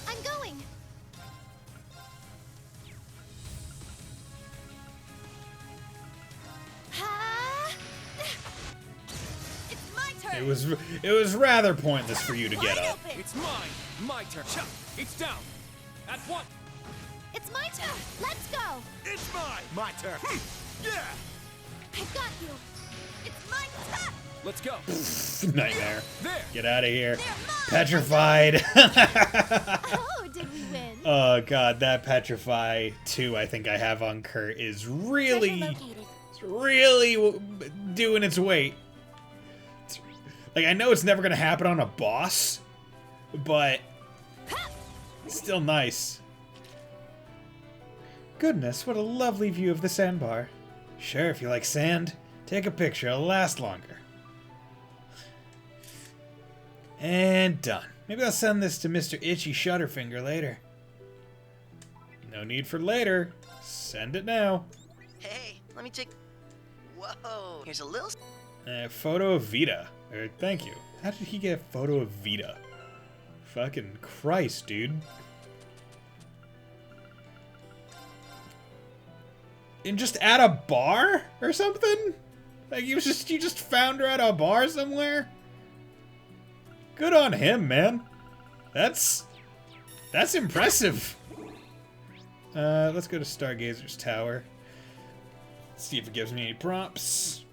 I'm going. Ha! It was rather pointless for you to get up. It's mine. My turn. Chop. It's down. At one. It's my turn. Let's go. It's mine. My turn. Yeah. I got you. It's my turn. Let's go. Nightmare. There. Get out of here. They're mine. Petrified. Oh, did we win? Oh god, that Petrify 2 I think I have on Kurt is really, Treasure located. it's really doing its weight. Like, I know it's never gonna happen on a boss, but it's still nice. Goodness, what a lovely view of the sandbar. Sure, if you like sand, take a picture, it'll last longer. And done. Maybe I'll send this to Mr. Itchy Shutterfinger later. No need for later. Send it now. Hey, let me take... Whoa, here's a little... Photo of Vita. Thank you. How did he get a photo of Vita? Fucking Christ, dude. And just at a bar or something? Like you just found her at a bar somewhere? Good on him, man. That's impressive. Let's go to Stargazer's Tower. See if it gives me any prompts.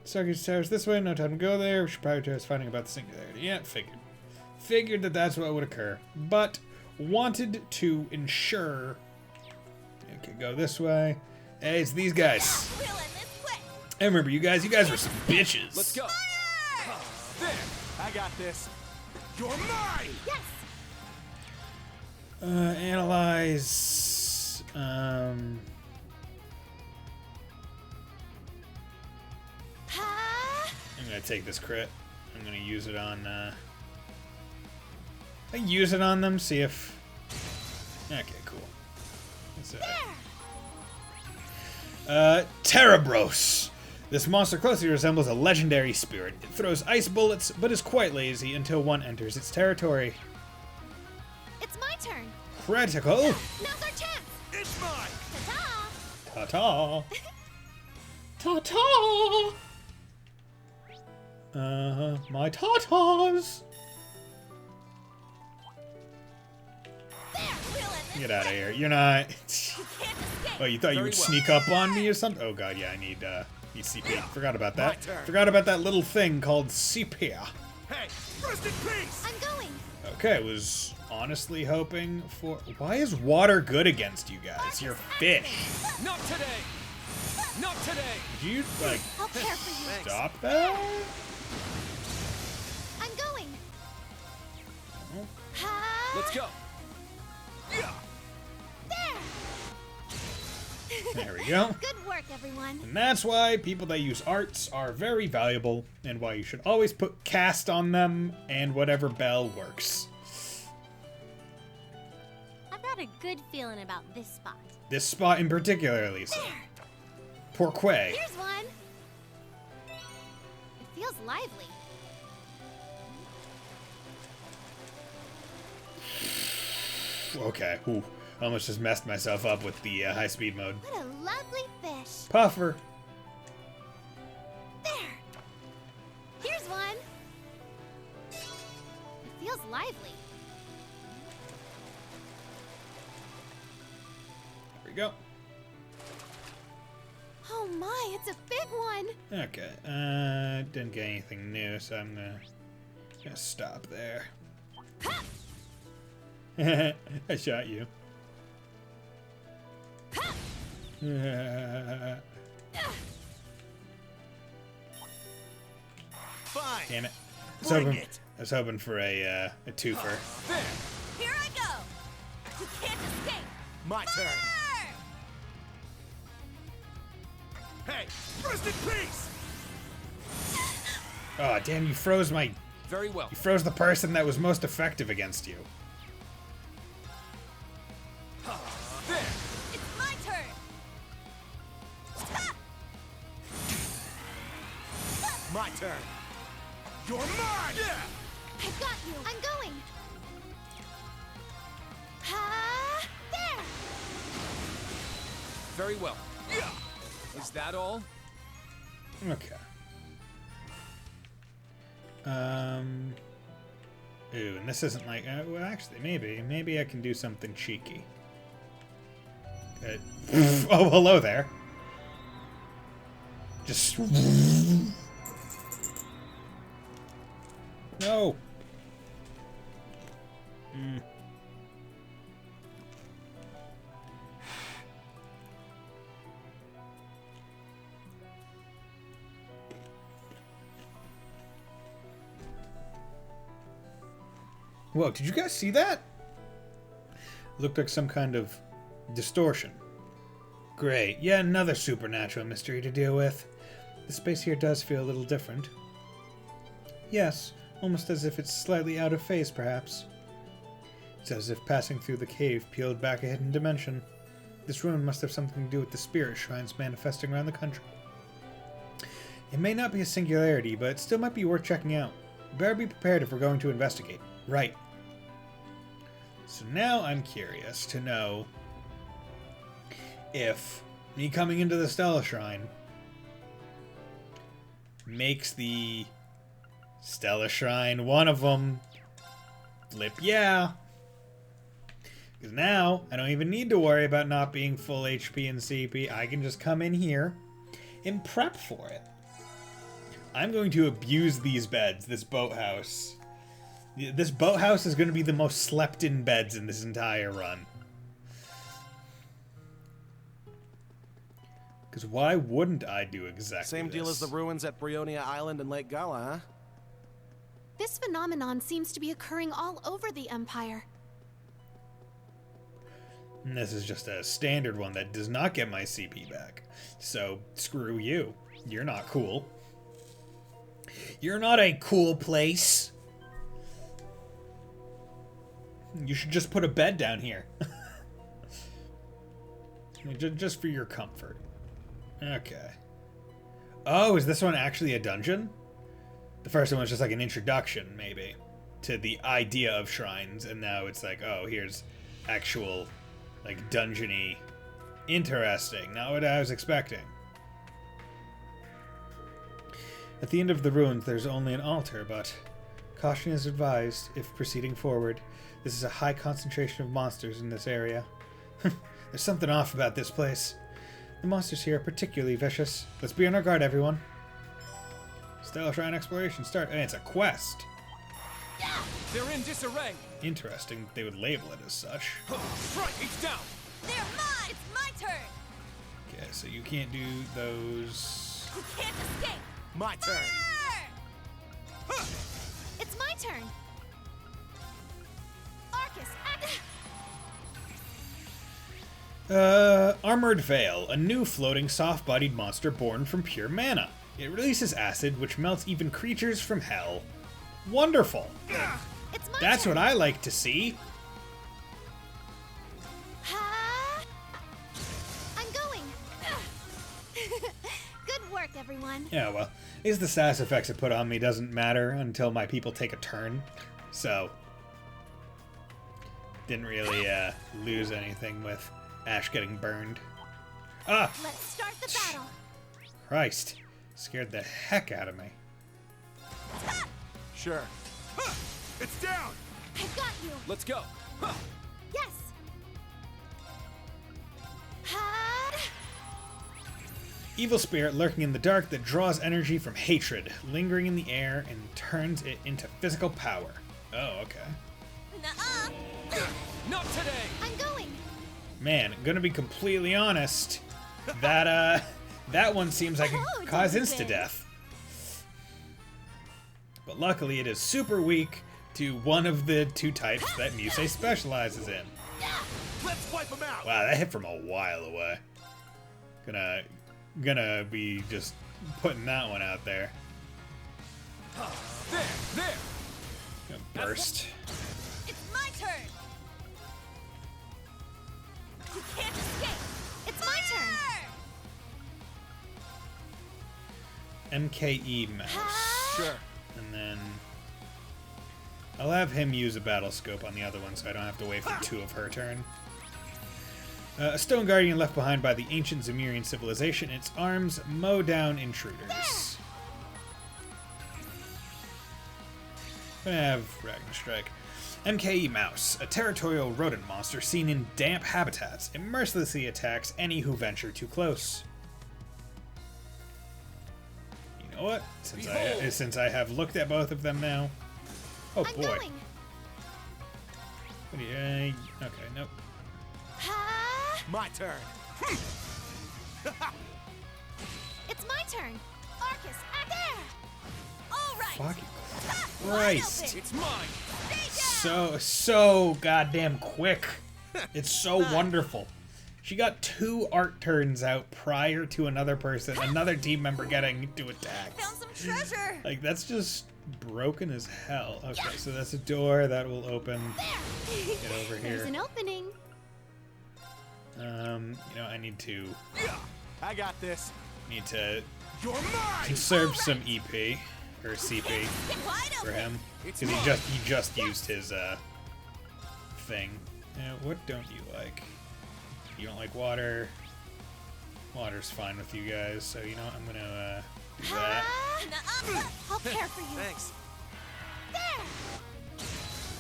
Stargazer's Tower's this way, no time to go there. We should prioritize finding about the singularity. Yeah, figured that that's what would occur. But wanted to ensure... Okay, go this way. Hey, it's these guys. We'll end this quick. I remember you guys. You guys were some bitches. Let's go. There. I got this. You're mine. Yes. Analyze. I'm gonna take this crit. I'm gonna use it on. I use it on them. See if. Okay, cool. That's it. Terabros. This monster closely resembles a legendary spirit. It throws ice bullets, but is quite lazy until one enters its territory. It's my turn. Critical. Now's our chance. It's mine. Ta-ta. Ta-ta. Ta-ta. My tatas. There. We'll end this Get out of here. You're not. You can't escape. Oh, you thought you would sneak up on me or something? Oh god, yeah, I need CP. Forgot about that. My turn. Forgot about that little thing called CP. Hey, rest in peace. I'm going. Okay, was honestly hoping for... Why is water good against you guys? You're fish. Not today. Not today. Did you, like, I'll care for you. stop that? I'm going. Oh. Ha. Let's go. Yeah. There we go. Good work, everyone. And that's why people that use arts are very valuable, and why you should always put cast on them, and whatever bell works. I've got a good feeling about this spot. This spot in particular, Lisa. Pourquoi? Here's one. It feels lively. Okay, ooh. Almost just messed myself up with the high speed mode. What a lovely fish. Puffer. There. Here's one. It feels lively. There we go. Oh my, it's a big one. Okay, didn't get anything new, so I'm gonna stop there. I shot you. Fine. Damn it. Bring it. I was hoping for a twofer. There. Here I go. You can't escape. My turn. Fire! Hey, rest in peace. Oh, damn, you froze Very well. you froze the person that was most effective against you. There. It's my turn. Ha! My turn. You're mine. Yeah. I got you. I'm going. Ha! There. Very well. Yeah. Is that all? Okay. Ooh, and this isn't like... well, actually, maybe I can do something cheeky. Oh, hello there. Just... No! Whoa, did you guys see that? Looked like some kind of distortion. Great, yet another supernatural mystery to deal with. The space here does feel a little different. Yes, almost as if it's slightly out of phase, perhaps. It's as if passing through the cave peeled back a hidden dimension. This ruin must have something to do with the spirit shrines manifesting around the country. It may not be a singularity, but it still might be worth checking out. Better be prepared if we're going to investigate. Right. So now I'm curious to know if me coming into the Stella Shrine makes the Stella Shrine one of them. Flip yeah. Because now I don't even need to worry about not being full HP and CP. I can just come in here and prep for it. I'm going to abuse these beds, this boathouse. This boathouse is going to be the most slept in beds in this entire run. Because why wouldn't I do exactly Same deal as the ruins at Brionia Island and Lake Gala, huh? This phenomenon seems to be occurring all over the Empire. And this is just a standard one that does not get my CP back. So, screw you. You're not cool. You're not a cool place. You should just put a bed down here. Just for your comfort. Okay. Oh, is this one actually a dungeon? The first one was just like an introduction, maybe, to the idea of shrines, and now it's like, oh, here's actual, like, dungeony. Interesting. Not what I was expecting. At the end of the ruins, there's only an altar, but caution is advised if proceeding forward. This is a high concentration of monsters in this area. There's something off about this place. The monsters here are particularly vicious. Let's be on our guard, everyone. Stella Shrine exploration start. And it's a quest. They're in disarray. Interesting. They would label it as such. Strike, he's down. They're mine! It's my turn! Okay, so you can't do those. You can't escape! My turn. Fire! It's my turn. Arcus, act. Armored Veil, a new floating soft-bodied monster born from pure mana. It releases acid, which melts even creatures from hell. Wonderful! It's my That's turn. what I like to see. Ha! I'm going. Good work, everyone. Yeah, well, at least the sass effects it put on me doesn't matter until my people take a turn. So, didn't really lose anything with Ash getting burned. Ah! Let's start the battle. Christ. Scared the heck out of me. Sure. It's down! I've got you. Let's go. Yes. Ha! Evil spirit lurking in the dark that draws energy from hatred, lingering in the air and turns it into physical power. Oh, okay. Nuh-uh! Not today. I'm going. Man, gonna be completely honest, that that one seems like it Oh, could cause don't say. insta-death. But luckily it is super weak to one of the two types that Musei specializes in. Let's wipe them out. Wow, that hit from a while away. Gonna be just putting that one out there. There. Gonna burst. It's my turn! You can't escape! It's my turn. Fire! MKE mouse. Sure. And then I'll have him use a battle scope on the other one so I don't have to wait for two of her turn. A stone guardian left behind by the ancient Zemirian civilization. Its arms mow down intruders. gonna have Ragnar Strike. MKE Mouse, a territorial rodent monster seen in damp habitats. It mercilessly attacks any who venture too close. You know what? Since I have looked at both of them now. Oh I'm boy. going. What do you, okay, nope. Ha! My turn. It's my turn. Arcus, act there. All right. Fucking Christ. It's mine. So goddamn quick. It's so wonderful. She got 2 art turns out prior to another team member getting to attack. Found some treasure. Like, that's just broken as hell. Okay, so that's a door that will open. Get over There's here. an opening. You know, I need to I got this. You're mine! conserve some EP or CP Wide for open. him It's because mine. he just used his thing. What don't you like? You don't like water. Water's fine with you guys, so you know what? I'm gonna do that. Nuh-uh. I'll care for you. Thanks. There.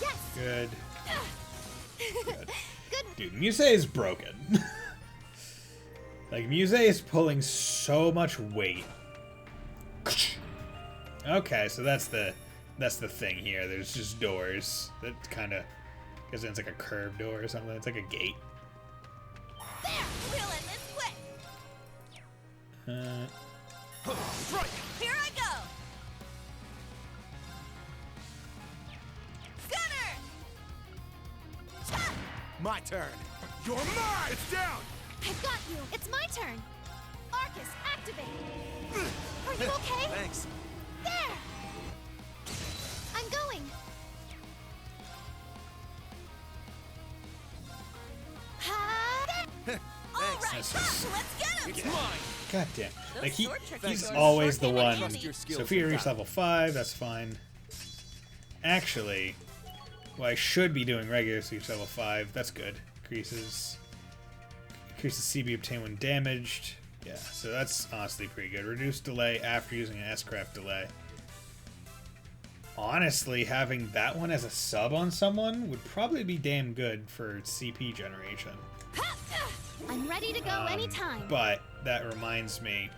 Yes. Good. Good. Dude, Muse is broken. Like, Muse is pulling so much weight. Okay, so that's the thing here. There's just doors that kind of, because it's like a curved door or something. It's like a gate. There. We'll end this quick. Strike! Here I go. Gunner. My turn. You're mine! It's down! I've got you. It's my turn. Arcus, activate. Are you okay? Thanks. There. I'm going. Ha! There. All right. That's just- Let's get him. It's mine! God damn. Those Like, short tricks he's are always short the and one. funny. Your skills Sophia with reached that. level 5, that's fine. Actually, what I should be doing regular reach level 5, that's good. Increases CB obtained when damaged. Yeah, so that's honestly pretty good. Reduced delay after using an S-Craft delay. Honestly, having that one as a sub on someone would probably be damn good for CP generation. I'm ready to go anytime. But that reminds me,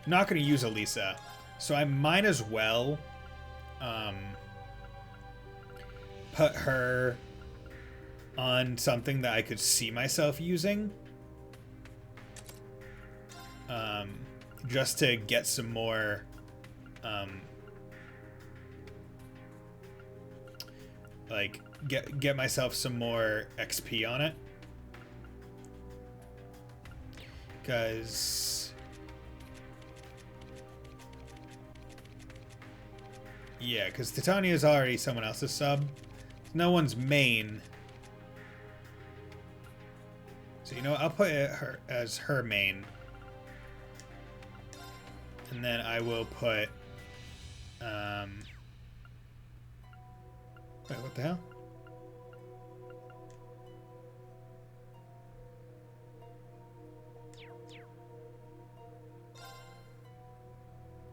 I'm not going to use Elisa, so I might as well put her on something that I could see myself using, just to get some more like get myself some more XP on it. Because Titania is already someone else's sub. No one's main. So you know what? I'll put her as her main. And then I will put wait, what the hell?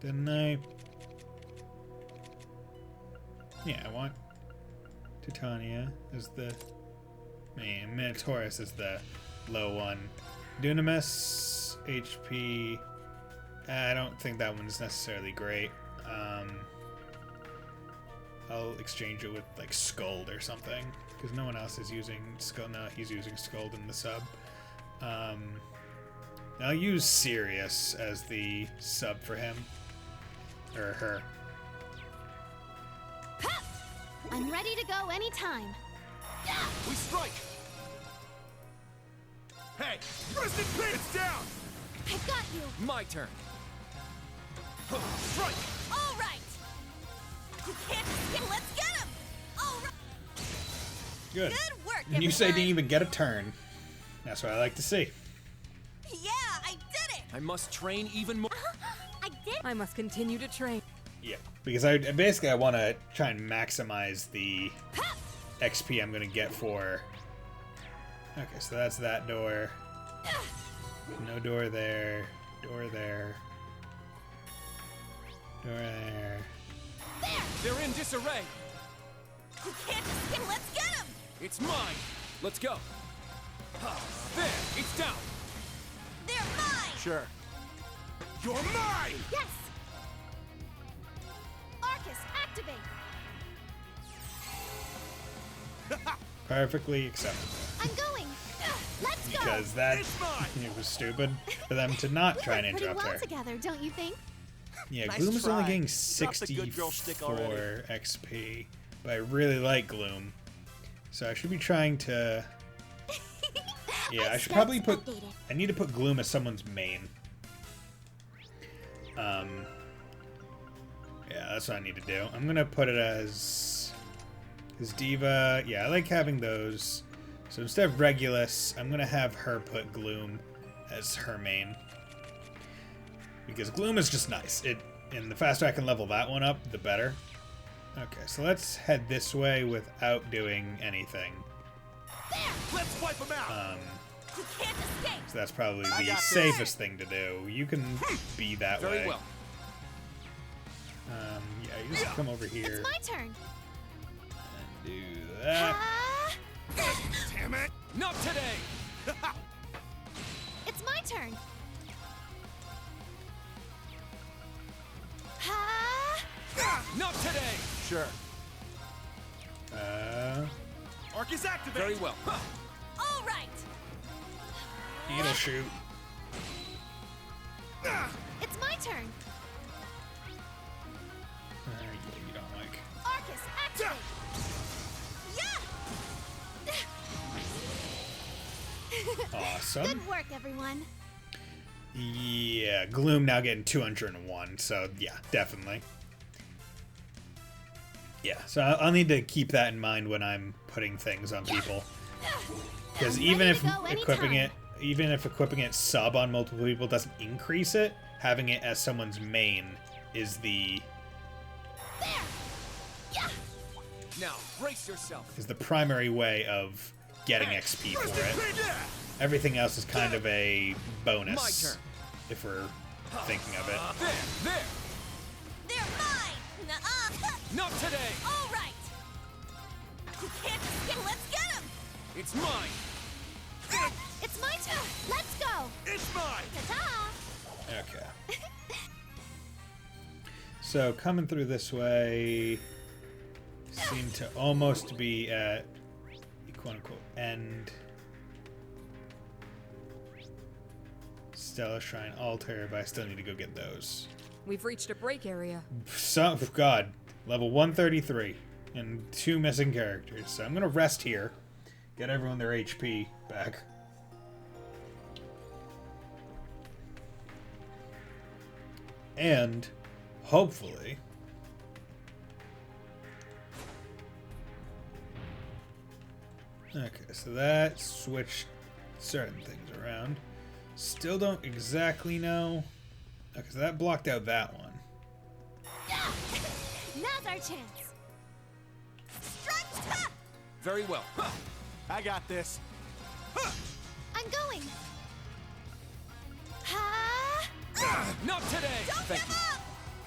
Didn't I? Yeah, I want Titania as the main. Minotaurus is the low one. Dunamis, HP. I don't think that one's necessarily great. I'll exchange it with like Scold or something, because no one else is using Scold. No, he's using Scold in the sub. I'll use Sirius as the sub for him. Or her. I'm ready to go anytime. We strike! Hey! Twisted Pit! It's down! I've got you. My turn. Strike! All right. You can't escape. Let's get him. All right. Good. Good work, And you say didn't everyone. even get a turn. That's what I like to see. Yeah, I did it. I must train even more. I did. I must continue to train. Yeah, because I want to try and maximize the XP I'm gonna get for. Okay, so that's that door. No door there. Door there. Door there. There. They're in disarray. You can't escape. Let's get him! It's mine. Let's go. There, it's down. They're mine! Sure. You're mine! Yes! Arcus, activate! Perfectly acceptable. I'm going! Let's go! Because that It's mine! it was stupid for them to not We try and work pretty interrupt well her. together, don't you think? Yeah, Nice Gloom is only try. getting Drop the good girl shtick 64 already. XP, but I really like Gloom, so I should be trying to. Yeah, I should probably put. I need to put Gloom as someone's main. Yeah, that's what I need to do. I'm gonna put it as Diva. Yeah, I like having those. So instead of Regulus, I'm gonna have her put Gloom as her main. Because Gloom is just nice. And the faster I can level that one up, the better. Okay, so let's head this way without doing anything. Let's wipe them out! You can't escape! So that's probably I the got this. safest thing to do. You can be that Very way. well. Yeah, you just come over here It's my turn! and do that. Ah! Damn it! Not today. It's my turn! Ha! Not today. Sure. Arcus, activate! Very well. All right! It'll shoot. It's my turn! Yeah, you don't like. Arcus, activate! Yeah! Awesome. Good work, everyone. Yeah, Gloom now getting 201, so yeah, definitely. Yeah, so I'll need to keep that in mind when I'm putting things on people. Because I'm even ready if to go equipping it sub on multiple people doesn't increase it, having it as someone's main is the Now, brace yourself. primary way of getting XP for it. Everything else is kind of a bonus. My turn. If we're thinking of it. There. They're mine! Nuh-uh! Not today. All right! You can't escape! Let's get him! It's mine. It's my turn! Let's go! It's mine! Ta-ta! Okay. So coming through this way seem to almost be at quote unquote end. Stella Shrine Altar, but I still need to go get those. We've reached a break area. So, God, level 133 and 2 missing characters. So I'm gonna rest here, get everyone their HP back. And hopefully okay, so that switched certain things around. Still don't exactly know. Okay, so that blocked out that one. Now's our chance! Stretch! Very well. I got this. I'm going! Ha! Not today. Don't Thank give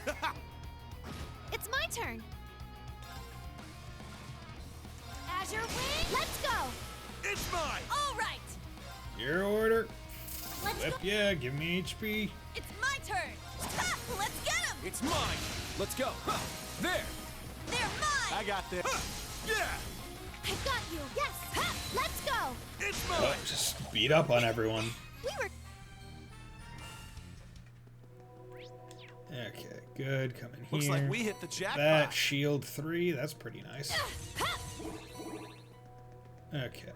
you. up! It's my turn! Azure Wing, let's go! It's mine! All right! Your order. Let's Yep, go! yeah, give me HP. It's my turn! Ha! Let's get him! It's mine. Let's go. There. They're mine! I got this. Yeah! I got you! Yes! Ha! Let's go! It's Oh, mine! just beat up on everyone. We were... Okay, good. Coming here. Looks like we hit the jackpot. That shield 3, that's pretty nice. Okay.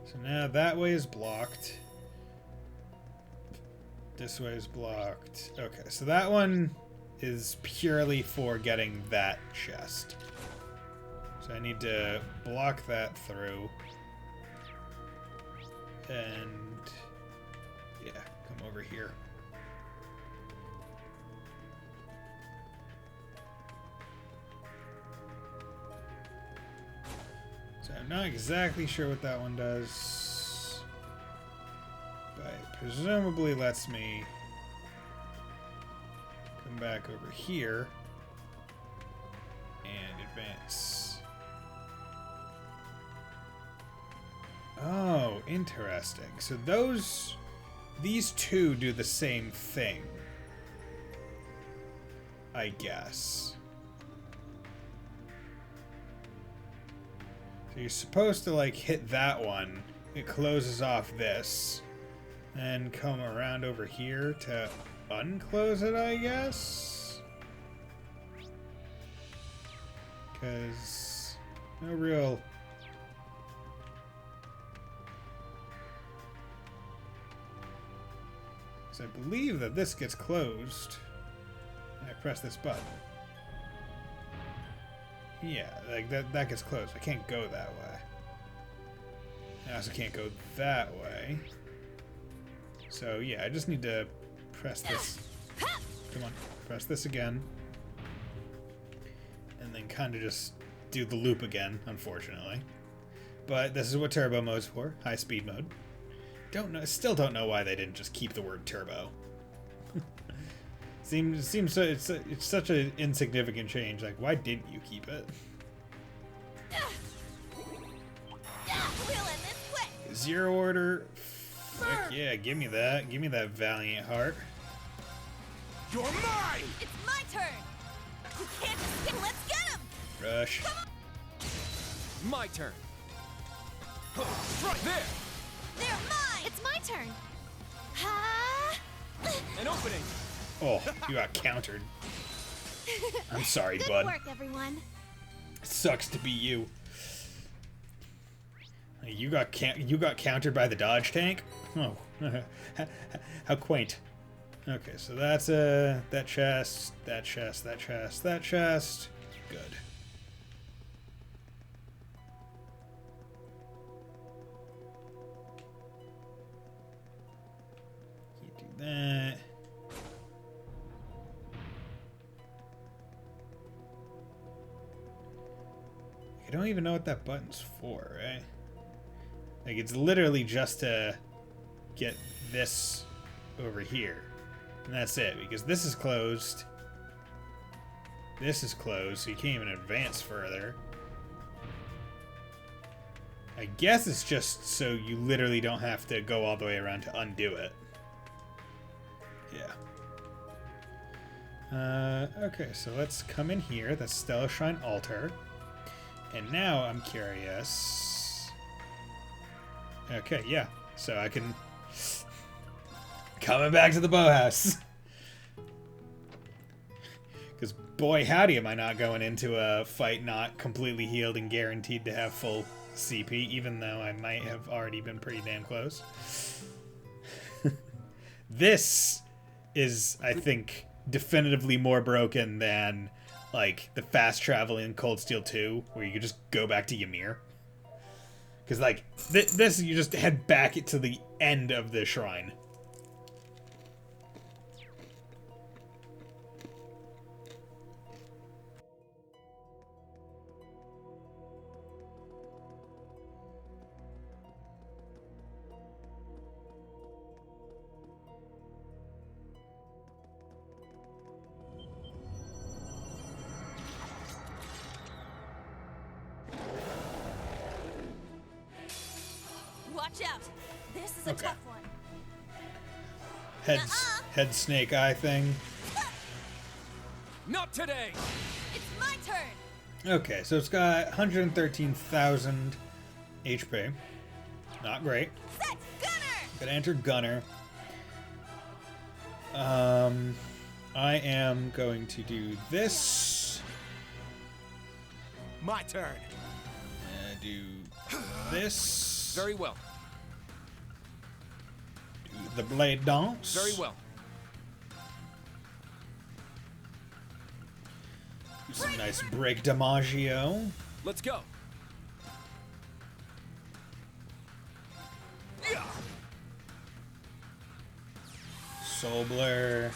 So now that way is blocked. This way is blocked. Okay, so that one is purely for getting that chest. So I need to block that through. And yeah, come over here. So I'm not exactly sure what that one does, but it presumably lets me come back over here advance. Oh, interesting. So these two do the same thing, I guess. So you're supposed to like hit that one. It closes off this. And come around over here to unclose it, I guess? Because no real... Because I believe that this gets closed. And I press this button. Yeah, like that gets closed. I can't go that way. I also can't go that way. So yeah, I just need to press this. Come on, press this again. And then kind of just do the loop again, unfortunately. But this is what turbo mode's for, high speed mode. Still don't know why they didn't just keep the word turbo. seems so it's such an insignificant change. Like, why didn't you keep it? Zero order. Frick yeah, give me that. Give me that valiant heart. You're mine! It's my turn! You can't escape! Let's get him! Rush. My turn. Right there! They're mine! It's my turn. Ha! An opening! Oh, you got countered. I'm sorry, Good bud. work, everyone. Sucks to be you. You got countered by the dodge tank? Oh, how quaint. Okay, so that's that chest, that chest, that chest, that chest. Good. You do that. I don't even know what that button's for, right? Like, it's literally just to get this over here. And that's it, because this is closed. This is closed, so you can't even advance further. I guess it's just so you literally don't have to go all the way around to undo it. Yeah. Okay, so let's come in here. That's Stellar Shrine Altar. And now I'm curious... Okay, yeah. So I can... Coming back to the boathouse. Because boy howdy am I not going into a fight not completely healed and guaranteed to have full CP, even though I might have already been pretty damn close. This is, I think, definitively more broken than, like, the fast travel in Cold Steel 2, where you could just go back to Ymir. Because, like, this, you just head back to the end of the shrine. Watch out! This is a Okay. tough one. Head snake eye thing. Not today! It's my turn! Okay, so it's got 113,000 HP. Not great. Set! Gunner! Gonna enter Gunner. I am going to do this. My turn. Do this. Very well. Do the blade dance. Very well. Do some nice break DiMaggio. Let's go. Soul Blur.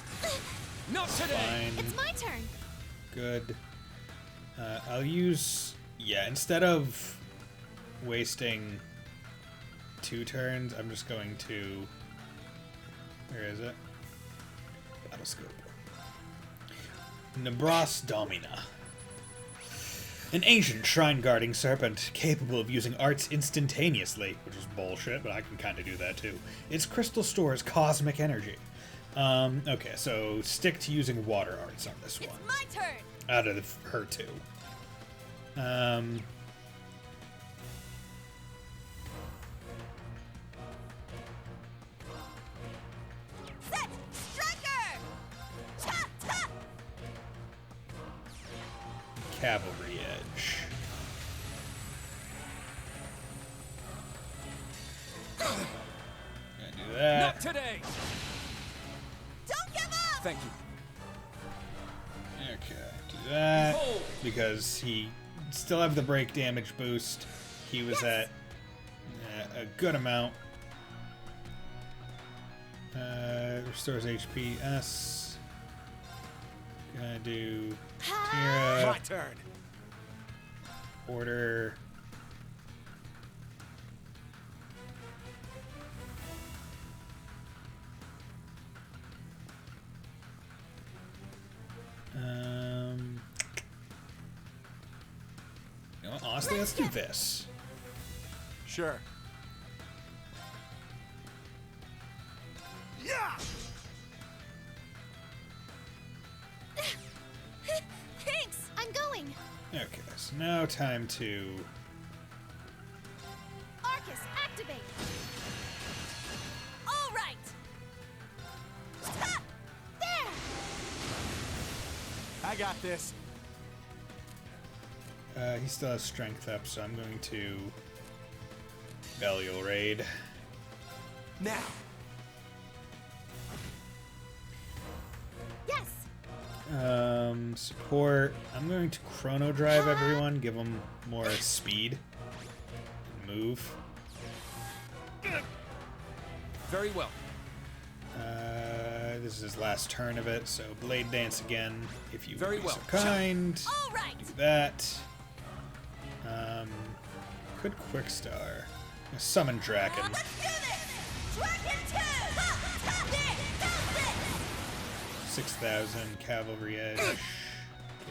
Not today! Fine. It's my turn. Good. I'll use... Yeah, instead of wasting 2 turns, I'm just going to... Where is it? Battlescope. Nebras Domina. An ancient shrine-guarding serpent capable of using arts instantaneously, which is bullshit, but I can kind of do that too. Its crystal stores cosmic energy. Okay, so stick to using water arts on this one. It's my turn. Out of her two. Set! Striker! Cha! Ta! Cavalry edge. Gonna do that. Not today! Don't give up! Thank you. Okay, do that because he still have the break damage boost. He was at a good amount. Restores HP. S. Gonna do Tira. My turn. Order. You know what, honestly, let's do this. Sure. Yeah. Thanks! I'm going! Okay, so now time to Arcus, activate! All right. Ha! There! I got this. he still has strength up, so I'm going to Belial Raid. Now. Yes! Support. I'm going to Chrono Drive everyone, give them more speed and move. Very well. This is his last turn of it, so Blade Dance again, if you Very would be well. so kind. All right. Do that. Could Quickstar. Summon Draken. Let's do this. Dragon 2. Ha! Ta! There! Go! 6,000 Cavalry Edge. Okay,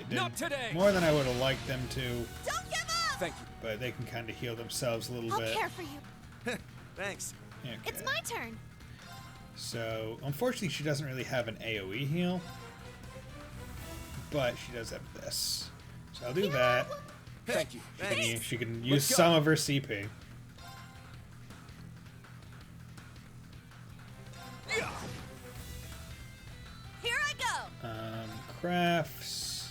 did Not today. more than I would have liked them to, Don't give up. Thank you. but they can kind of heal themselves a little I'll bit. care for you. Thanks. Okay. It's my turn. So, unfortunately, she doesn't really have an AoE heal, but she does have this. So I'll do that. Thank you. Thanks. She can use go. some of her CP. Here I go. Crafts.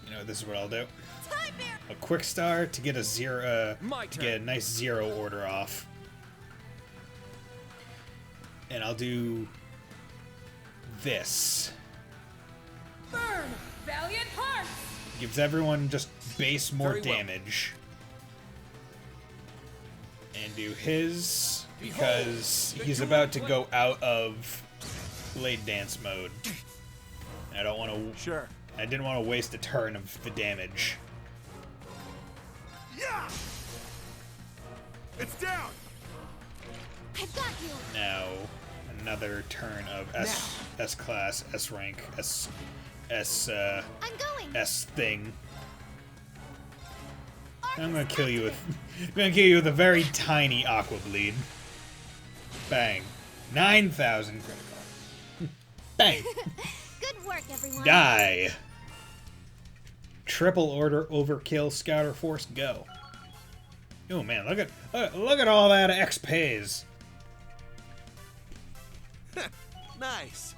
You know, this is what I'll do. Time here. A quick star to get a zero, My to turn. get a nice zero order off. And I'll do this. Burn, valiant hearts. Gives everyone just base more Very well. damage. And do his because the he's dual about to blade. go out of Blade Dance mode. I don't want to. Sure. I didn't want to waste a turn of the damage. Yeah. It's down. I've got you. Now another turn of S class, S rank, S I'm going. S thing. Arcus, I'm gonna kill you with activate. I'm gonna kill you with a very tiny aqua bleed. Bang. 9,000 critical. Bang. Good work, everyone. Die. Triple order overkill scouter force go. Oh man, look at all that XPs. Nice.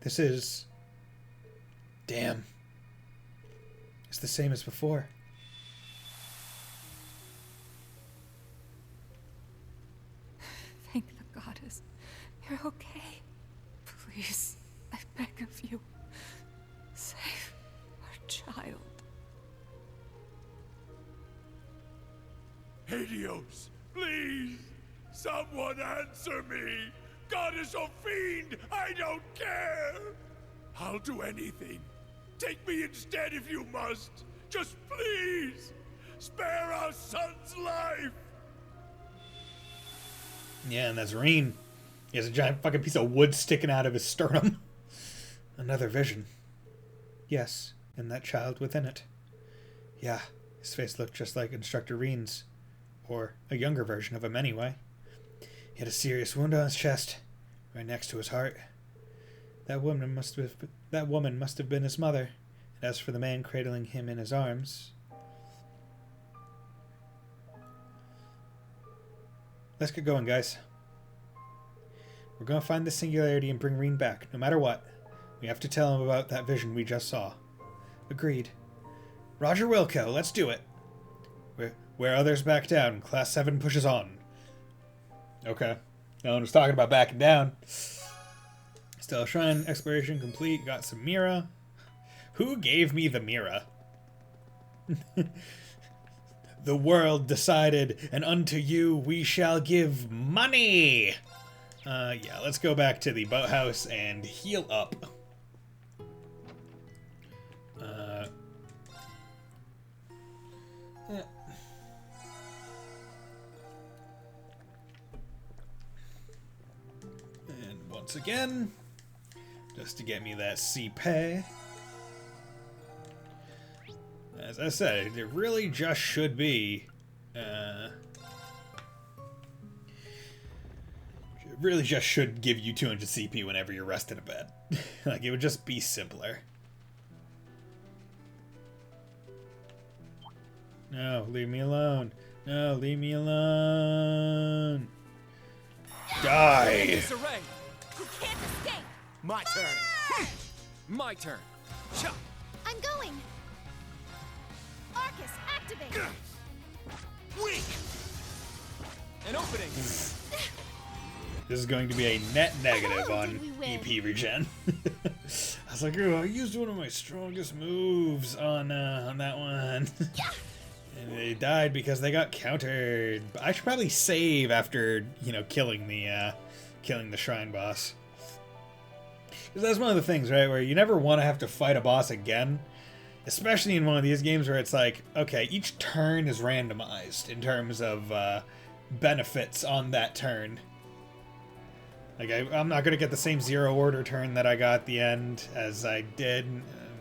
This is... Damn. It's the same as before. Thank the goddess. You're okay. Please, I beg of you. Save our child. Helios, please! Someone answer me! Goddess or fiend, I don't care! I'll do anything. Take me instead if you must. Just please! Spare our son's life! Yeah, and that's Reen. He has a giant fucking piece of wood sticking out of his sternum. Another vision. Yes, and that child within it. Yeah, his face looked just like Instructor Reen's. Or a younger version of him anyway. He had a serious wound on his chest, right next to his heart. That woman must have been his mother. And as for the man cradling him in his arms... Let's get going, guys. We're going to find the singularity and bring Reen back, no matter what. We have to tell him about that vision we just saw. Agreed. Roger Wilco, let's do it. Where others back down, Class 7 pushes on. Okay. No one was talking about backing down. Still Shrine exploration complete. Got some Mira. Who gave me the Mira? The world decided, and unto you we shall give money! Yeah, let's go back to the boathouse and heal up. Yeah. And once again, just to get me that CP. As I said, it really just should be, it really just should give you 200 CP whenever you're rested in bed. Like, it would just be simpler. No, leave me alone. No, leave me alone. Die! Disarray. You can't escape! My turn. My turn. Chop. I'm going. Arcus, activate. Weak. An opening. This is going to be a net negative Oh, on did we win? EP regen. I was like, oh, I used one of my strongest moves on that one. And they died because they got countered. But I should probably save after, killing the shrine boss. Because that's one of the things, right, where you never want to have to fight a boss again. Especially in one of these games where it's like, okay, each turn is randomized in terms of benefits on that turn. Like, I'm not going to get the same zero order turn that I got at the end as I did,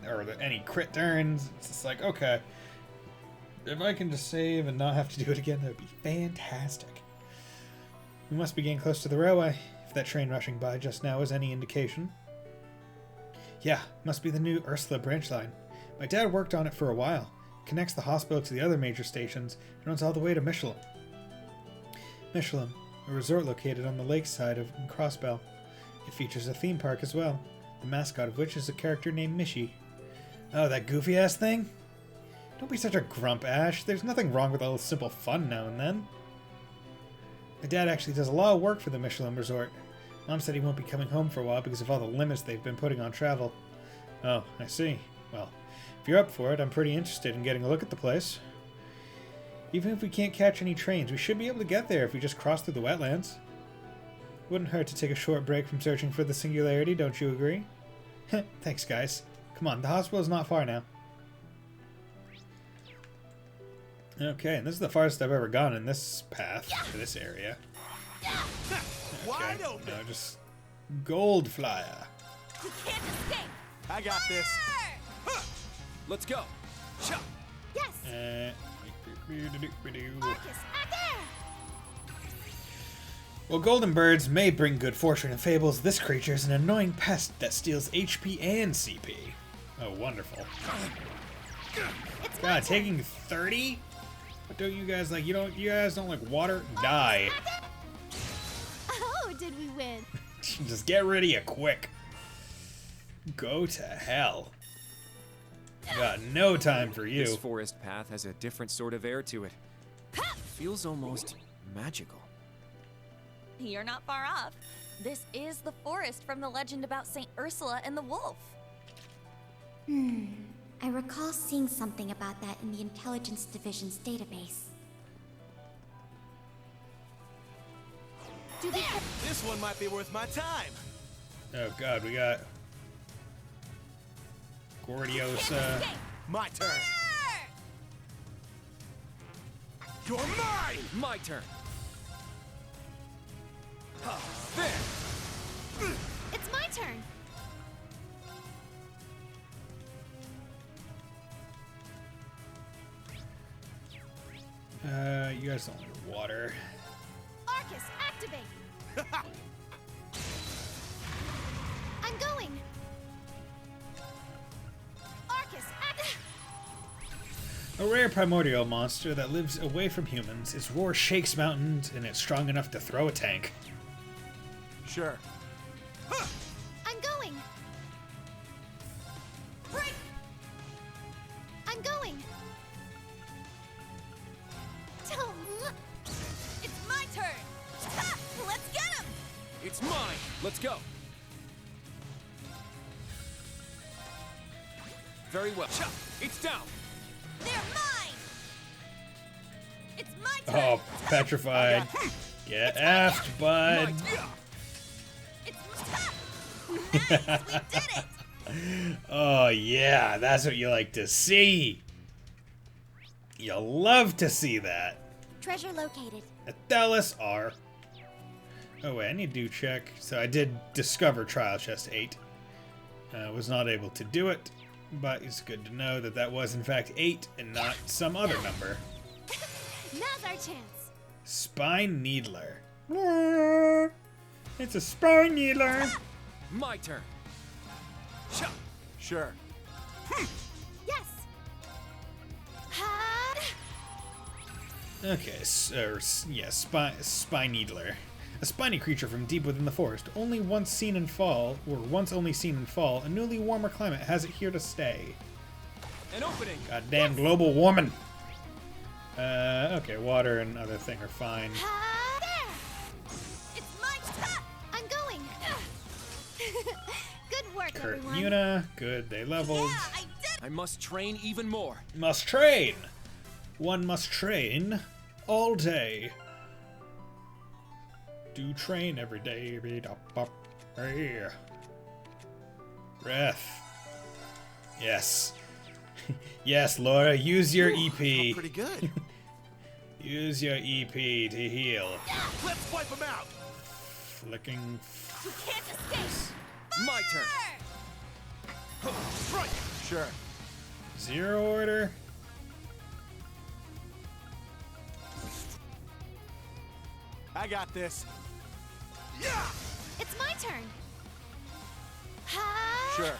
or any crit turns. It's just like, okay, if I can just save and not have to do it again, that would be fantastic. We must be getting close to the railway, if that train rushing by just now is any indication. Yeah, must be the new Ursula branch line. My dad worked on it for a while. It connects the hospital to the other major stations and runs all the way to Michelin. Michelin, a resort located on the lakeside of Crossbell. It features a theme park as well, the mascot of which is a character named Mishi. Oh, that goofy-ass thing? Don't be such a grump, Ash. There's nothing wrong with a little simple fun now and then. My dad actually does a lot of work for the Michelin resort. Mom said he won't be coming home for a while because of all the limits they've been putting on travel. Oh, I see. Well, if you're up for it, I'm pretty interested in getting a look at the place. Even if we can't catch any trains, we should be able to get there if we just cross through the wetlands. Wouldn't hurt to take a short break from searching for the singularity, don't you agree? Thanks, guys. Come on, the hospital is not far now. Okay, and this is the farthest I've ever gone in this path, to this area. Wide open. No, just gold flyer. You can't escape! I got this. Let's go. Chop. Yes. Arcus, act. While golden birds may bring good fortune in fables, this creature is an annoying pest that steals HP and CP. Oh, wonderful. It's God, taking 30? What don't you guys like? You guys don't like water? Die. Oh, did we win? Just get rid of you quick. Go to hell. Got no time for you. This forest path has a different sort of air to it. Feels almost magical. You're not far off. This is the forest from the legend about St. Ursula and the wolf. I recall seeing something about that in the Intelligence Division's database. This one might be worth my time. Oh god, we got Gordiosa. My turn. You're mine! My turn. There! It's my turn. You guys don't need water. Arcus, activate. I'm going. Arcus, activate. A rare primordial monster that lives away from humans. Its roar shakes mountains, and it's strong enough to throw a tank. Sure. I'm going. Break. I'm going. It's my turn. Ha! Let's get him. It's mine! Let's go! Very well. Cha! It's down! They're mine. It's my turn. Oh, petrified. Get effed, bud. It's nice. We did it. Oh, yeah, that's what you like to see. You love to see that. Treasure located. Athelis R. Oh, wait, I need to check. So I did discover Trial Chest 8. Was not able to do it, but it's good to know that that was, in fact, 8 and not some other number. Now's our chance. Spine Needler. It's a Spine Needler. My turn. Cha! Sure. Yes. Ha! Okay, Spine Needler. A spiny creature from deep within the forest, only once seen in fall, a newly warmer climate has it here to stay. An opening! Goddamn global warming! Okay, water and other thing are fine. Ha! There. It's my turn. I'm going. Good work, Kurt everyone. Yuna, good, they leveled. Yeah, I did. I must train even more. Must train! One must train all day. Do train every day. Hey. Breath. Yes. Yes, Laura, use your EP. Pretty good. Use your EP to heal. Let's wipe them out. Flicking. You can't escape. My turn. Strike. Sure. Zero order. I got this. Yeah. It's my turn. Ha! Sure.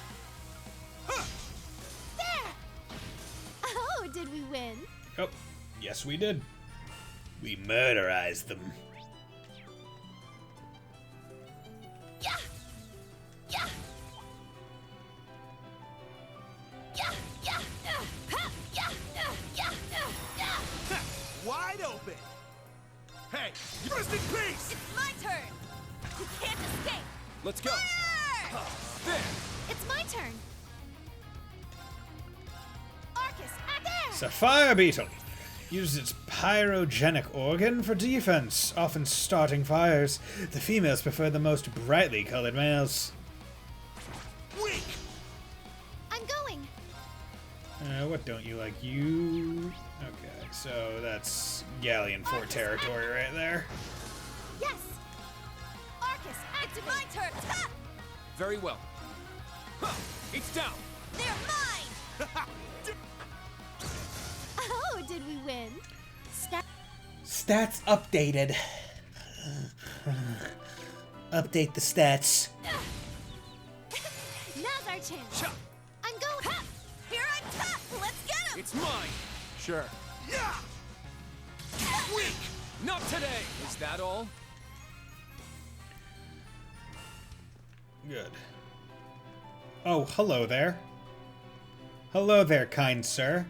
There. Oh, did we win? Oh, yes we did. We murderized them. Yeah. Yeah. Yeah. Yeah. Ha! Yeah. Yeah. Yeah. Wide open. Hey, rest in peace. It's my turn. You can't escape. Let's go! Fire! There! It's my turn. Arcus, act there. Sapphire Beetle uses its pyrogenic organ for defense, often starting fires. The females prefer the most brightly colored males. Weak. I'm going. What don't you like? You... Okay, so that's Galleon Fort territory right there. Yes. Arcus, It's activate. my turn. Ha! Very well. Huh, it's down! They're mine. Oh, did we win? Stats updated. Update the stats. Now's our chance. Cha! I'm going. Ha! Here I come. Let's get him. It's mine! Sure. Yeah. Weak. Not today! Is that all? Good. Oh, hello there. Hello there, kind sir.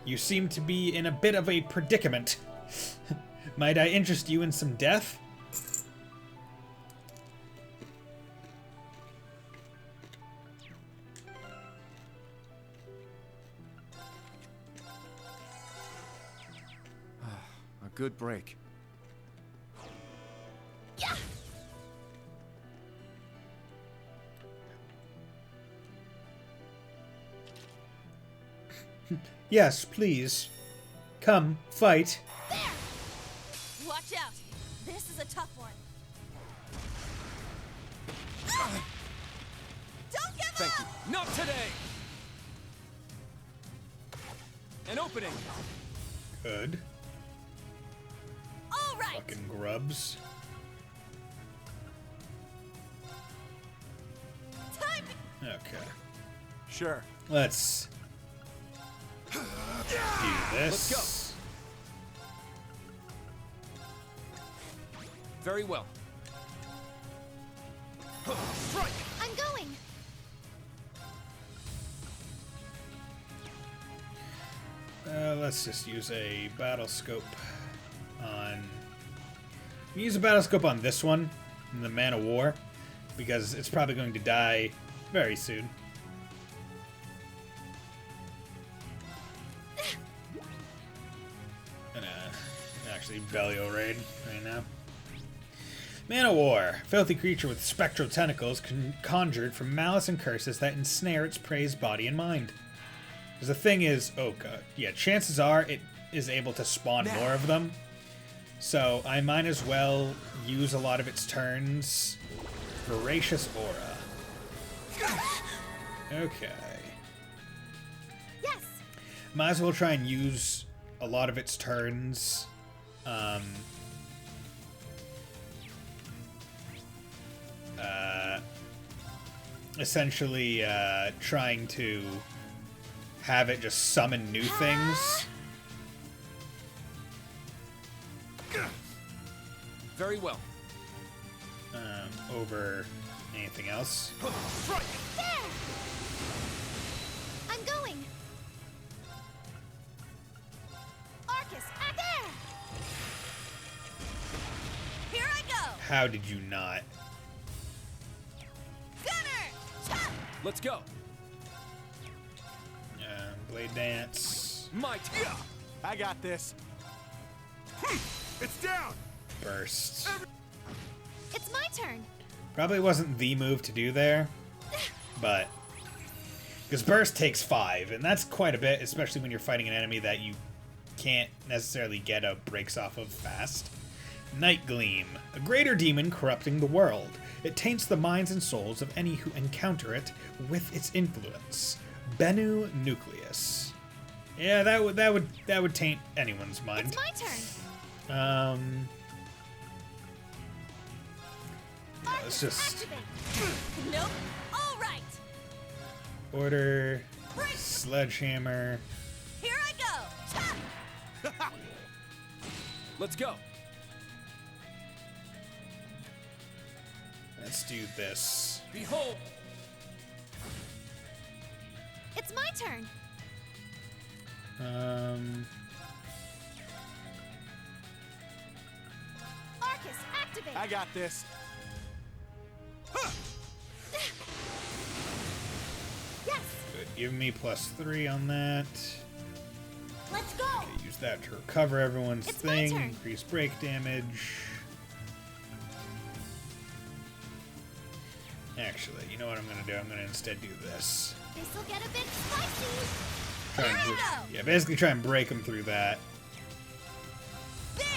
You seem to be in a bit of a predicament. Might I interest you in some death? A good break. Yeah. Yes, please. Come, fight. There! Watch out! This is a tough one. Don't give Thank up! you. Not today! An opening! Good. All right! Fucking grubs. Time! Okay. Sure. Let's do this. Let's Very well. Strike! I'm going! Let's just use a battle scope on... Use a battle scope on this one, the Man of War, because it's probably going to die very soon. And actually Bellio raid right now. Man of War, filthy creature with spectral tentacles conjured from malice and curses that ensnare its prey's body and mind. Because the thing is, oh god, yeah, chances are it is able to spawn more of them. So I might as well use a lot of its turns. Voracious Aura. Okay. Yes! Might as well try and use a lot of its turns. Essentially trying to have it just summon new things. Very well. Over anything else. Strike! There! I'm going! Arcus, act there! Here I go! How did you not? Gunner! Chop! Let's go. Blade Dance. Might. Yeah, I got this. It's down! Burst. It's my turn! Probably wasn't the move to do there, but... Because Burst takes 5, and that's quite a bit, especially when you're fighting an enemy that you can't necessarily get a breaks off of fast. Night Gleam, a greater demon corrupting the world. It taints the minds and souls of any who encounter it with its influence. Bennu Nucleus. Yeah, that would taint anyone's mind. It's my turn! Yeah, let's just Nope. All right. order Sledgehammer. Here I go. Chop. Let's go. Let's do this. Behold. It's my turn. Arcus, activate. I got this. Yes. Good. Give me +3 on that. Let's go. Okay, use that to recover everyone's It's my thing. turn. Increase break damage. Actually, you know what I'm gonna do? I'm gonna instead do this. This'll get a bit spicy. Try and Here I br- go. yeah, basically try and break them through that. There.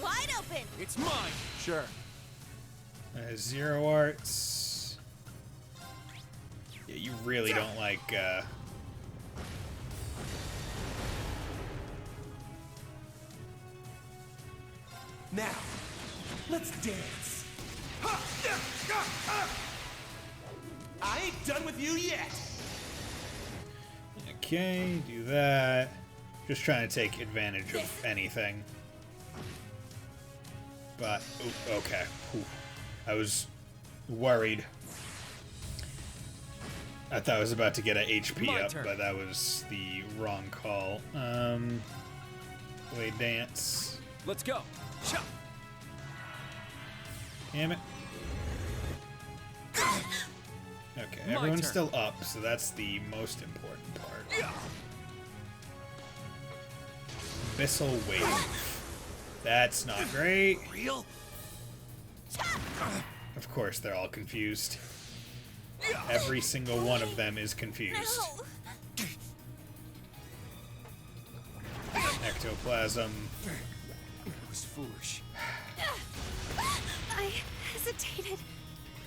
Wide open. It's mine. Sure. 0 arts. Yeah, you really don't like. Now, let's dance. I ain't done with you yet. Okay, do that. Just trying to take advantage of anything. But, ooh, okay. Ooh. I was worried. I thought I was about to get a HP My up, turn. but that was the wrong call. Blade Dance. Let's go. Chop. Damn it. Okay, My everyone's turn. still up, so that's the most important part. Abyssal Wave. That's not great. Real? Of course, they're all confused. Every single one of them is confused. No. ectoplasm. It was foolish. I hesitated.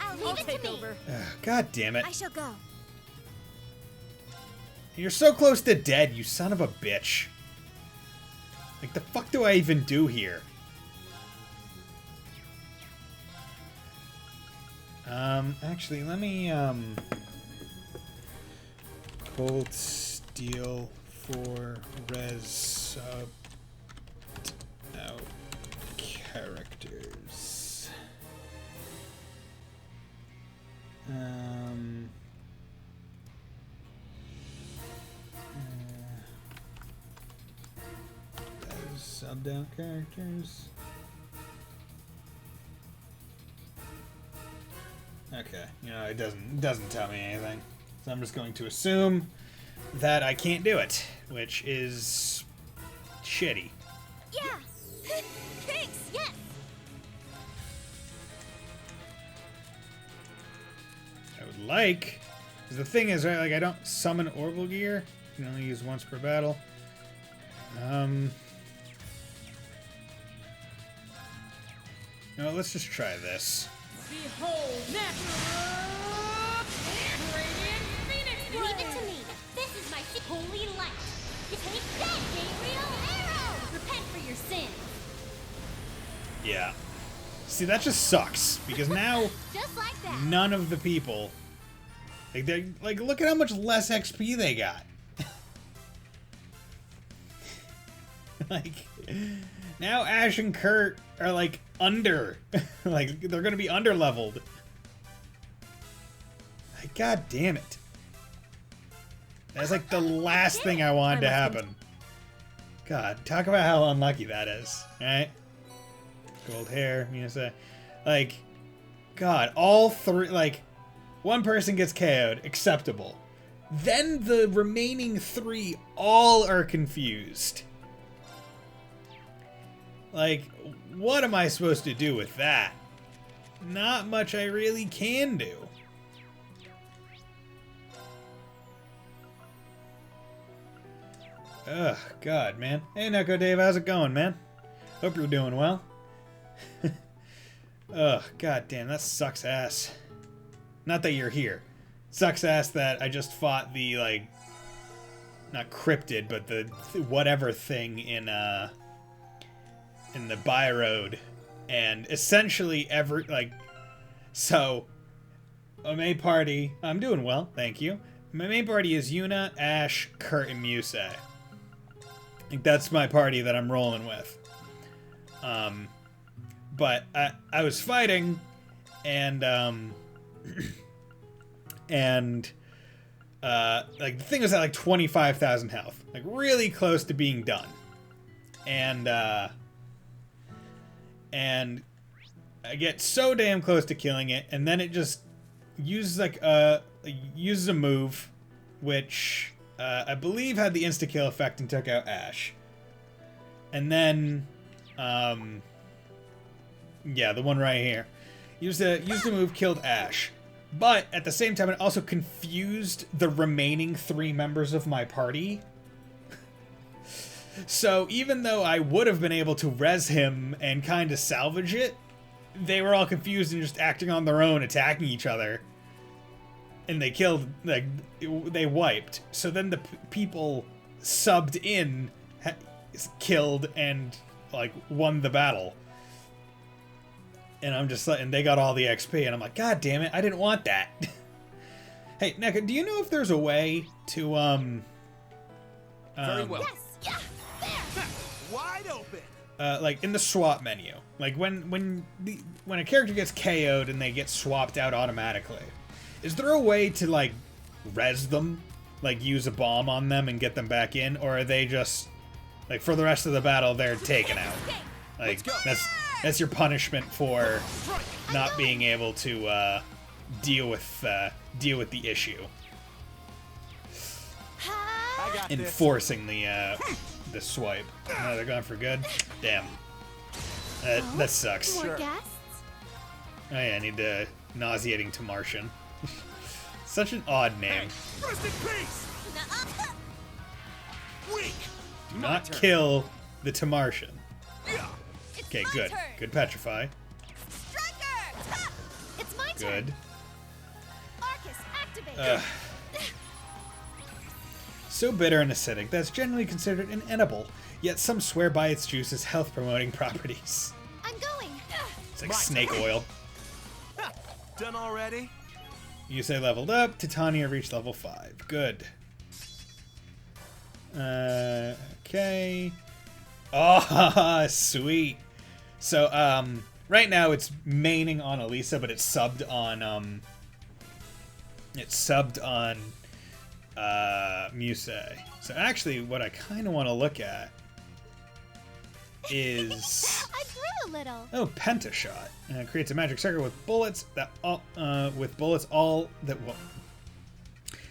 I'll leave it to me. God damn it. I shall go. You're so close to dead, you son of a bitch. Like, the fuck do I even do here? Actually, let me, Cold Steel for res sub out characters. Subbed out characters. Okay, you know, it doesn't tell me anything. So I'm just going to assume that I can't do it, which is shitty. Yeah. Thanks. Yes. I would like, because the thing is, right, like, I don't summon Orbital Gear. You can only use once per battle. No, let's just try this. Behold, natural radiant phoenix. Leave it to me. This is my holy light. You take that, Gabriel arrow. Repent for your sins. Yeah. See, that just sucks because now Just like that. none of the people, like, they like, look at how much less XP they got. Like, now Ash and Kurt are like under, like, they're gonna be under leveled. Like, god damn it. That's like the last thing I wanted to happen. God, talk about how unlucky that is, right? Gold hair, you know, say, like, God, all three, like, one person gets KO'd, acceptable. Then the remaining three all are confused. Like, what am I supposed to do with that? Not much I really can do. Ugh, God, man. Hey, Neko Dave, how's it going, man? Hope you're doing well. Ugh, god damn, that sucks ass. Not that you're here. Sucks ass that I just fought the, like, not cryptid, but the whatever thing in the Byroad. And essentially so, my main party, I'm doing well, thank you. My main party is Yuna, Ash, Kurt, and Musei. I think that's my party that I'm rolling with. But I was fighting, and like, the thing was at like 25,000 health, like really close to being done, and I get so damn close to killing it, and then it just uses uses a move, which I believe had the insta kill effect and took out Ash, and then yeah, the one right here. Used the move, killed Ash. But at the same time, it also confused the remaining three members of my party. So even though I would have been able to res him and kind of salvage it, they were all confused and just acting on their own, attacking each other. And they killed, like, they wiped. So then the people subbed in, killed, and, like, won the battle. And I'm just like, and they got all the XP, and I'm like, God damn it, I didn't want that. Hey, Neko, do you know if there's a way to, Very well. Yes. Yeah. There. Wide open. Like, in the swap menu. Like, when a character gets KO'd and they get swapped out automatically, is there a way to, like, res them? Like, use a bomb on them and get them back in? Or are they just, like, for the rest of the battle, they're taken out? Like, that's your punishment for not being able to deal with the issue. I got this. Enforcing the swipe. Oh, they're gone for good. Damn. That sucks. More guests? Oh yeah, I need to nauseating to Martian. Such an odd name. Rest in peace! Do not kill the Tamartian. It's Okay, my good. turn. Good petrify. Striker! Ha! It's my turn. Good. Arcus, activate. Ugh. So bitter and acidic that's generally considered inedible, yet some swear by its juice's health-promoting properties. I'm going. It's like snake oil. Done already? You say leveled up. Titania reached level 5. Good. Okay. Oh, sweet. So, right now it's maining on Elisa, but it's subbed on, Muse. So actually, what I kind of want to look at is... I grew a little. Oh, Pentashot. Creates a magic circle with bullets that all, all that... Well,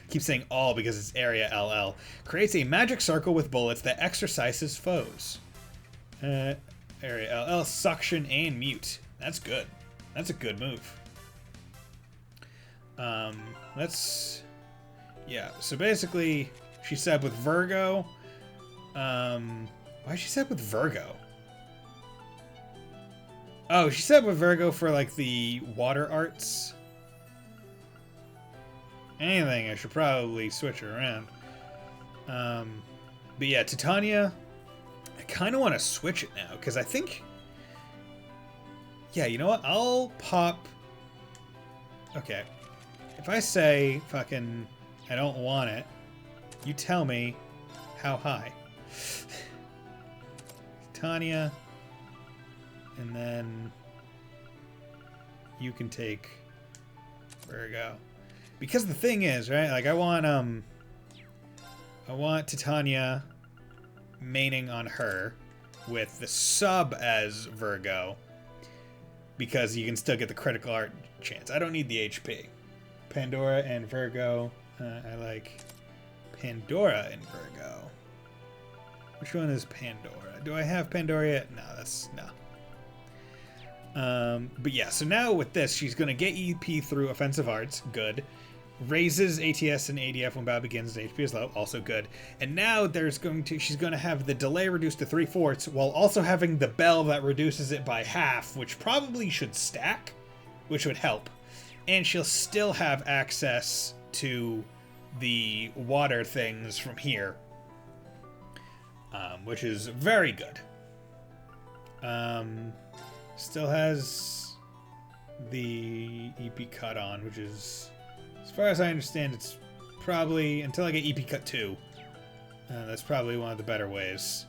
keep saying all because it's area LL. Creates a magic circle with bullets that exorcises foes. Area LL, suction, and mute. That's good. That's a good move. Let's... Yeah, so basically, she said with Virgo... why she said with Virgo? Oh, she said with Virgo for, like, the water arts. Anything, I should probably switch her around. But yeah, Titania, I kind of want to switch it now, because I think... Yeah, you know what? I'll pop... Okay. If I say fucking I don't want it, you tell me how high. Titania, and then you can take Virgo. Because the thing is, right, like I want Titania maining on her with the sub as Virgo, because you can still get the critical art chance. I don't need the HP. Pandora and Virgo. I like Pandora and Virgo. Which one is Pandora? Do I have Pandora yet? No, that's no. But yeah, so now with this, she's going to get EP through offensive arts. Good. Raises ATS and ADF when battle begins and HP is low. Also good. And now she's going to have the delay reduced to 3/4 while also having the bell that reduces it by half, which probably should stack, which would help. And she'll still have access to the water things from here, which is very good. Still has the EP cut on, which is, as far as I understand, it's probably, until I get EP cut 2, that's probably one of the better ways.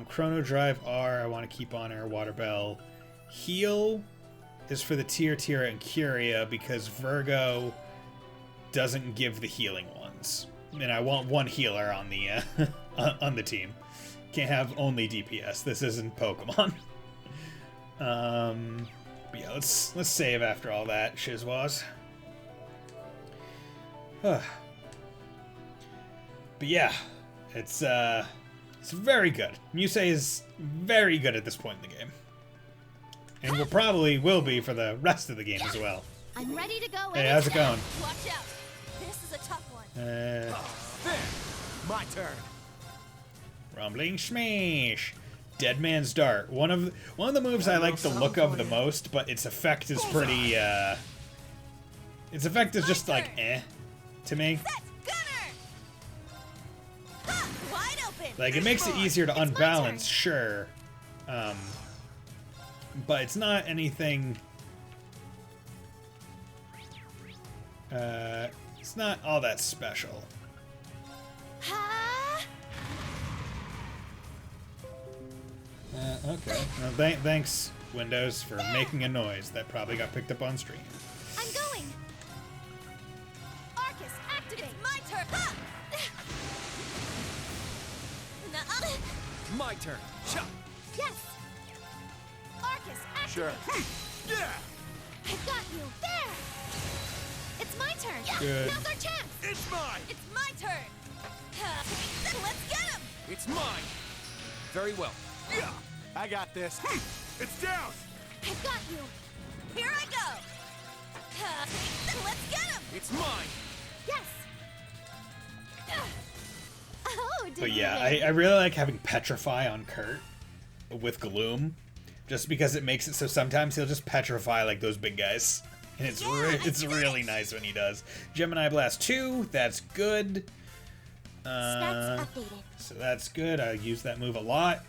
Chrono Drive R, I want to keep on her. Water Bell. Heal is for the Tira and Curia, because Virgo doesn't give the healing ones. And I want one healer on the on the team. Can't have only DPS. This isn't Pokemon. But yeah, let's save after all that shizwaz. But yeah, it's very good. Muse is very good at this point in the game, and will be for the rest of the game as well. I'm ready to go. Hey, how's it going? Watch out. This is a tough one. There. My turn. Rumbling Smash. Dead Man's Dart. One of the moves I like the look of the most, but its effect is pretty its effect is just like to me. Wide open. Like it makes it easier to unbalance, sure. But it's not anything it's not all that special. Okay. Well, thanks, Windows, for making a noise that probably got picked up on stream. I'm going. Arcus, activate. It's my turn. Ha! My turn. Chop. Yes. Arcus, activate. Sure. Yeah. I got you. There. It's my turn. Good. Now's our chance. It's mine. It's my turn. Let's get him. It's mine. Very well. Yeah. I got this. It's down. I got you. Here I go. Let's get him. It's mine. Yes. Oh, did But you yeah, win? I really like having Petrify on Kurt, with Gloom, just because it makes it so sometimes he'll just petrify like those big guys. And it's it's really nice when he does. Gemini Blast 2, that's good. Stats updated. So that's good. I use that move a lot.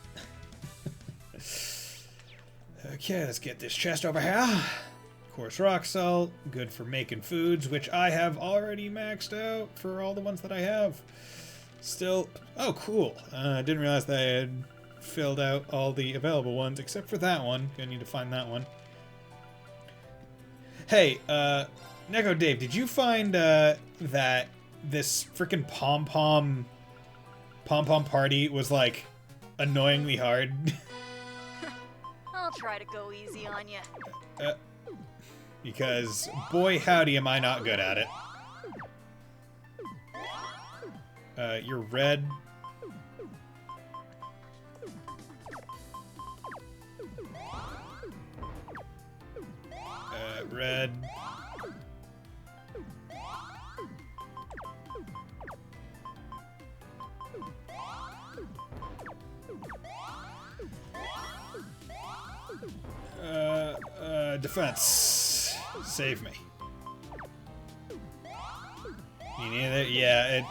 Okay, let's get this chest over here. Of course, rock salt, good for making foods, which I have already maxed out for all the ones that I have. Still, oh cool. I didn't realize that I had filled out all the available ones, except for that one. Gonna need to find that one. Hey, Neko Dave, did you find that this freaking pom-pom party was, like, annoyingly hard? I'll try to go easy on you. Because, boy howdy am I not good at it. You're red. Red. Defense. Save me. You need it? Yeah.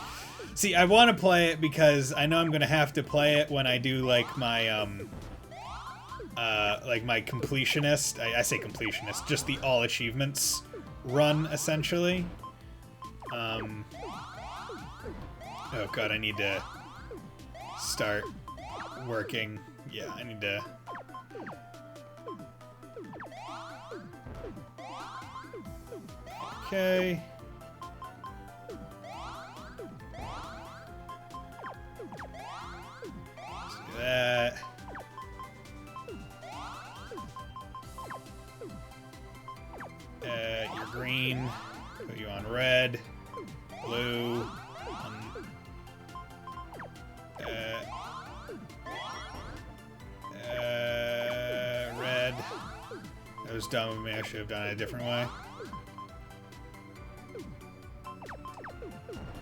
See, I want to play it because I know I'm gonna have to play it when I do like my my completionist. I say completionist, just the all achievements run essentially. Oh god, I need to start working. Yeah, I need to. Okay. Let's do that. You're green. Put you on red. Blue. Red. That was dumb of me. I should have done it a different way.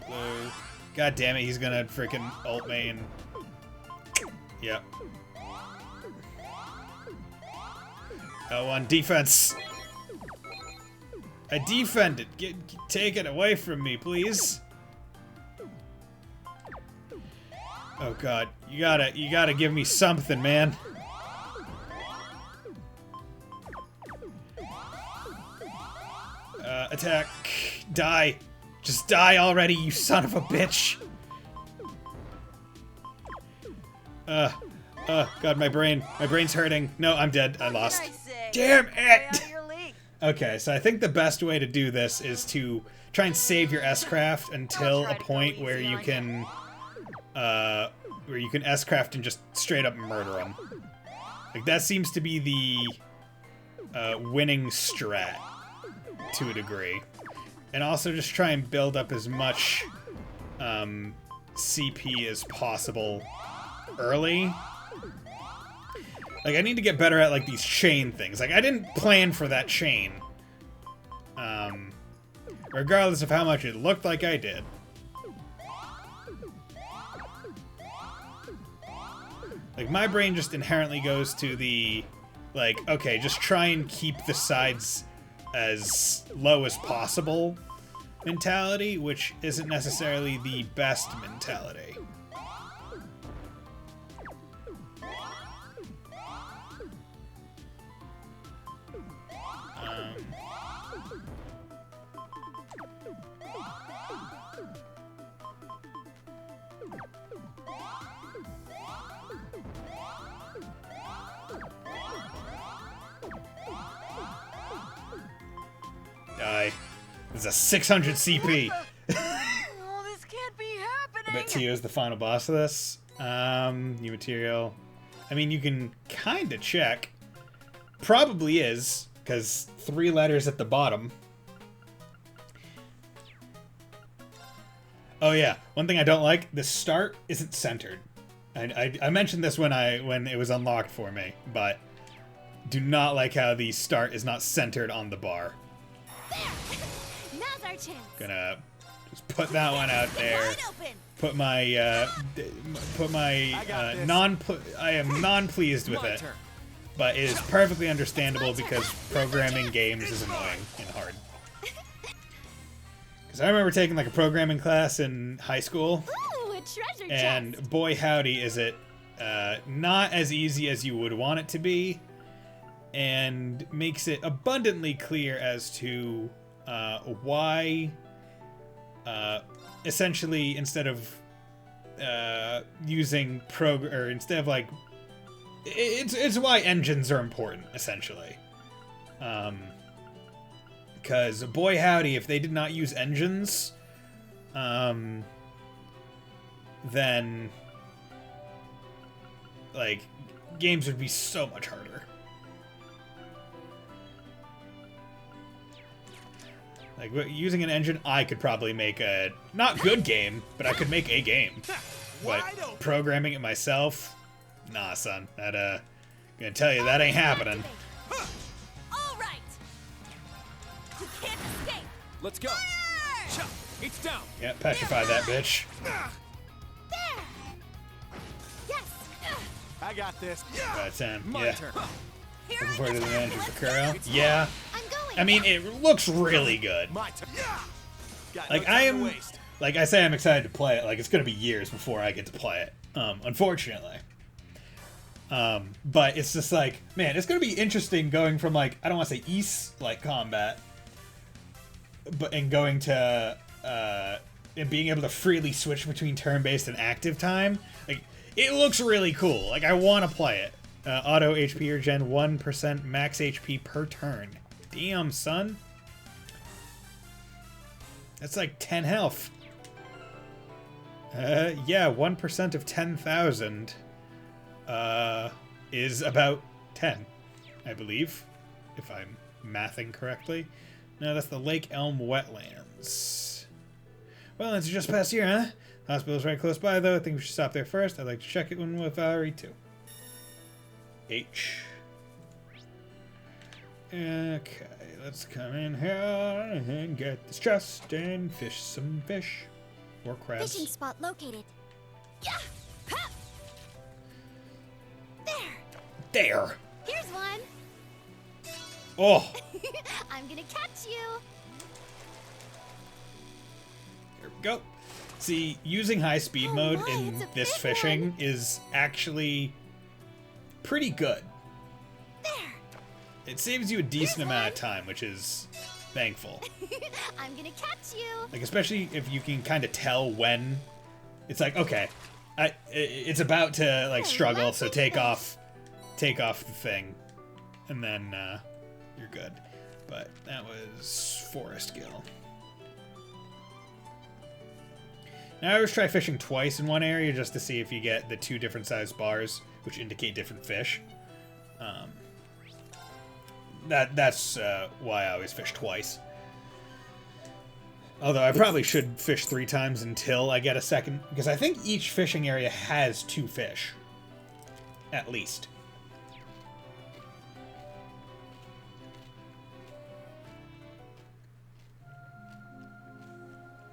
Blue. God damn it, he's gonna freaking ult me and... Yep. L1 defense! I defended! Take it away from me, please! Oh god, you gotta give me something, man. Attack. Die. Just die already, you son of a bitch! God, my brain's hurting. No, I'm dead. I lost. Damn it! Okay, so I think the best way to do this is to try and save your S-Craft until a point where you can S-Craft and just straight up murder them. Like, that seems to be the winning strat to a degree. And also just try and build up as much CP as possible early. Like, I need to get better at, like, these chain things. Like, I didn't plan for that chain. Regardless of how much it looked like I did. Like, my brain just inherently goes to the, like, okay, just try and keep the sides as low as possible mentality, which isn't necessarily the best mentality. Die. This is a 600 CP. Oh, this can't be happening. I bet Tio is the final boss of this. New material. I mean, you can kind of check. Probably is, because 3 letters at the bottom. Oh yeah, one thing I don't like, the start isn't centered. I mentioned this when it was unlocked for me, but do not like how the start is not centered on the bar. There! Now's our chance. Gonna Just put that one out there. Wide open. Put my I am non-pleased with My it, turn. but it is perfectly understandable because programming games is annoying and hard. Because I remember taking like a programming class in high school, Ooh, a treasure and chest. boy howdy is it not as easy as you would want it to be, and makes it abundantly clear as to why essentially instead of using instead of like it's why engines are important essentially, because boy howdy if they did not use engines, then like games would be so much harder. Like, using an engine, I could probably make a not good game, but I could make a game. But programming it myself, nah, son. That gonna tell you that ain't happening. All right. You can't escape. Let's go. Cha! It's down. Yeah, petrify that bitch. There. Yes. I got this. About time. My Yeah. turn. Here Looking I forward to the come. adventures Let's of go. Kuro. Yeah. I'm going. I mean, it looks really good. My turn. Got Like, no time to waste. like I say, I'm excited to play it. Like, it's gonna be years before I get to play it. Unfortunately. But it's just like, man, it's gonna be interesting going from like, I don't want to say East like combat, and going to and being able to freely switch between turn-based and active time. Like, it looks really cool. Like, I want to play it. Auto HP regen 1% max HP per turn. Damn, son. That's like 10 health. Yeah, 1% of 10,000 is about 10, I believe, if I'm mathing correctly. No, that's the Lake Elm Wetlands. Well, it's just past here, huh? Hospital's right close by, though. I think we should stop there first. I'd like to check it in with Valerie, too. H. Okay, let's come in here and get this chest and fish some fish. Or crabs. Fishing spot located. Yeah. Ha! There. There! Here's one. Oh! I'm gonna catch you. Here we go. See, using high speed mode my, in it's a this big fishing one. is actually pretty good. There. It saves you a decent amount of time, which is thankful. I'm gonna catch you. Like, especially if you can kind of tell when it's like, okay, it's about to like struggle, so take off the thing, and then you're good. But that was Forest Gill. Now I always try fishing twice in one area just to see if you get the two different sized bars, which indicate different fish. That's why I always fish twice. Although I probably should fish 3 times until I get a second, because I think each fishing area has 2 fish. At least.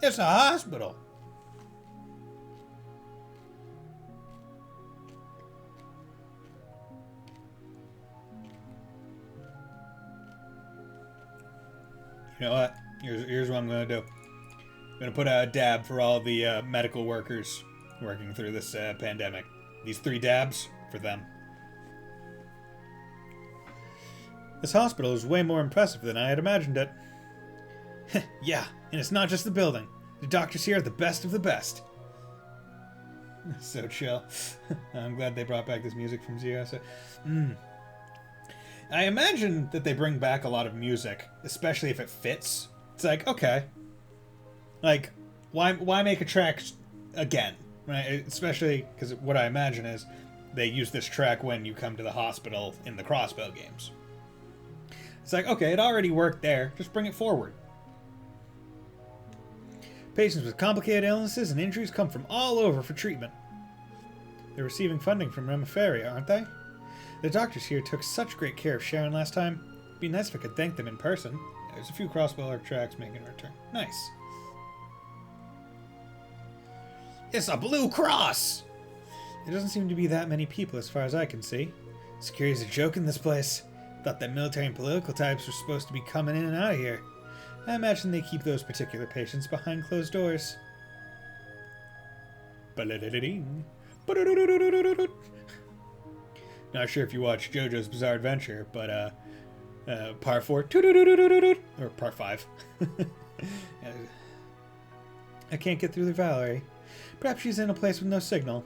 It's a hospital. You know what? Here's what I'm going to do. I'm going to put out a dab for all the medical workers working through this pandemic. These 3 dabs for them. This hospital is way more impressive than I had imagined it. Yeah, and it's not just the building. The doctors here are the best of the best. So chill. I'm glad they brought back this music from Zero. So, I imagine that they bring back a lot of music, especially if it fits. It's like, okay, like, why make a track again, right? Especially because what I imagine is they use this track when you come to the hospital in the Crossbow games. It's like, okay, it already worked there. Just bring it forward. Patients with complicated illnesses and injuries come from all over for treatment. They're receiving funding from Remiferia, aren't they? The doctors here took such great care of Sharon last time. It'd be nice if I could thank them in person. There's a few crossbow tracks making a return. Nice. It's a Blue Cross! There doesn't seem to be that many people as far as I can see. Security's a joke in this place. Thought that military and political types were supposed to be coming in and out of here. I imagine they keep those particular patients behind closed doors. Not sure if you watched JoJo's Bizarre Adventure, but part 4, or part 5. I can't get through to Valerie. Perhaps she's in a place with no signal.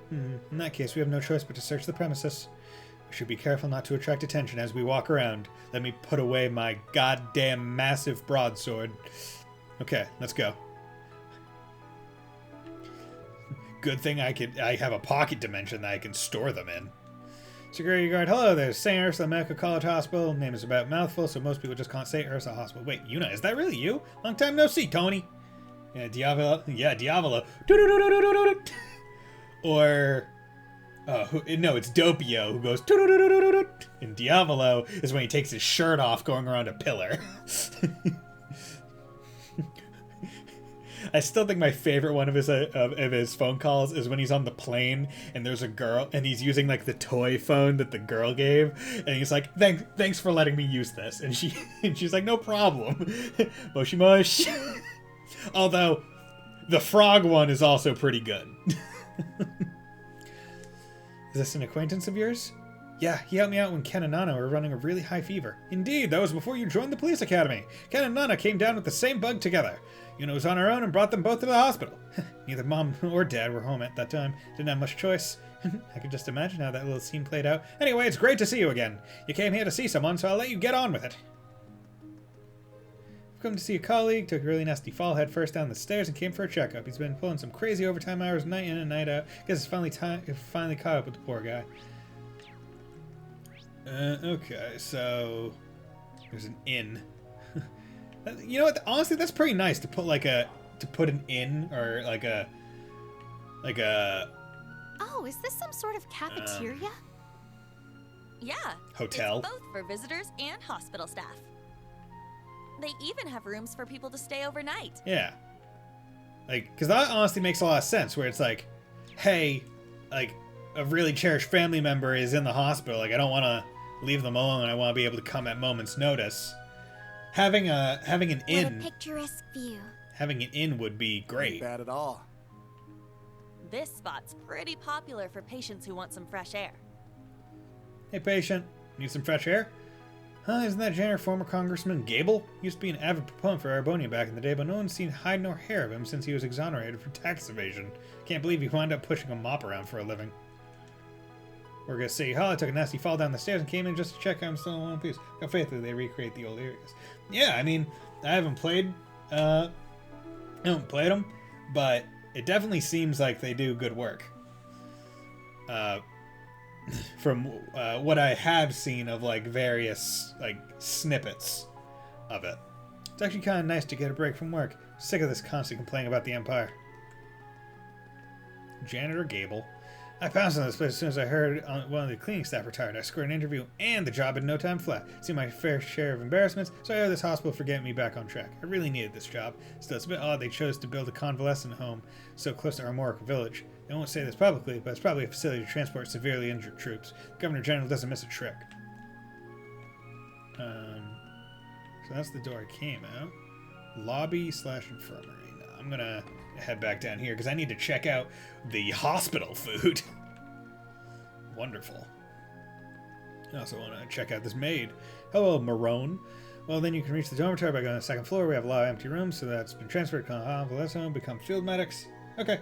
In that case, we have no choice but to search the premises. We should be careful not to attract attention as we walk around. Let me put away my goddamn massive broadsword. Okay, let's go. Good thing I have a pocket dimension that I can store them in. Security guard, hello there, St. Ursula Medical College Hospital. Name is about mouthful, so most people just can't say Ursula Hospital. Wait, Yuna, is that really you? Long time no see, Tony. Yeah, Diavolo. Yeah, Diavolo. Or, no, it's Doppio who goes, and Diavolo is when he takes his shirt off going around a pillar. I still think my favorite one of his phone calls is when he's on the plane and there's a girl and he's using like the toy phone that the girl gave, and he's like, thanks for letting me use this, and she's like, no problem. Moshi mush. Although the frog one is also pretty good. Is this an acquaintance of yours? Yeah, he helped me out when Ken and Nana were running a really high fever. Indeed, that was before you joined the police academy. Ken and Nana came down with the same bug together. Yuna was on her own and brought them both to the hospital. Neither mom or dad were home at that time. Didn't have much choice. I could just imagine how that little scene played out. Anyway, it's great to see you again. You came here to see someone, so I'll let you get on with it. I've come to see a colleague, took a really nasty fall head first down the stairs and came for a checkup. He's been pulling some crazy overtime hours night in and night out. Guess it's finally caught up with the poor guy. Okay, so there's an inn. You know what? Honestly, that's pretty nice to put put an inn or like a. Oh, is this some sort of cafeteria? Yeah. Hotel. It's both for visitors and hospital staff. They even have rooms for people to stay overnight. Yeah. Like, because that honestly makes a lot of sense. Where it's like, hey, like a really cherished family member is in the hospital. Like, I don't want to leave them alone. I want to be able to come at moment's notice. Having an inn. What a picturesque view. Having an inn would be great. Not bad at all. This spot's pretty popular for patients who want some fresh air. Hey, patient. Need some fresh air? Huh, isn't that Jenner former Congressman Gable? He used to be an avid proponent for Arbonia back in the day, but no one's seen hide nor hair of him since he was exonerated for tax evasion. Can't believe he wound up pushing a mop around for a living. We're gonna City Hall. I took a nasty fall down the stairs and came in just to check I'm still in one piece. How faithfully they recreate the old areas. Yeah, I mean, I haven't played them, but it definitely seems like they do good work. From what I have seen of like various like snippets of it. It's actually kind of nice to get a break from work. Sick of this constant complaining about the Empire. Janitor Gable. I pounced on this place as soon as I heard one of the cleaning staff retired. I scored an interview and the job in no time flat. See my fair share of embarrassments, so I owe this hospital for getting me back on track. I really needed this job. Still, it's a bit odd they chose to build a convalescent home so close to Armorica Village. They won't say this publicly, but it's probably a facility to transport severely injured troops. The Governor General doesn't miss a trick. So that's the door I came out. Lobby/infirmary. Now, I'm gonna head back down here because I need to check out the hospital food. Wonderful. I also want to check out this maid. Hello, Marone. Well, then you can reach the dormitory by going to the second floor. We have a lot of empty rooms, so that's been transferred to convalescent home, become field medics. Okay.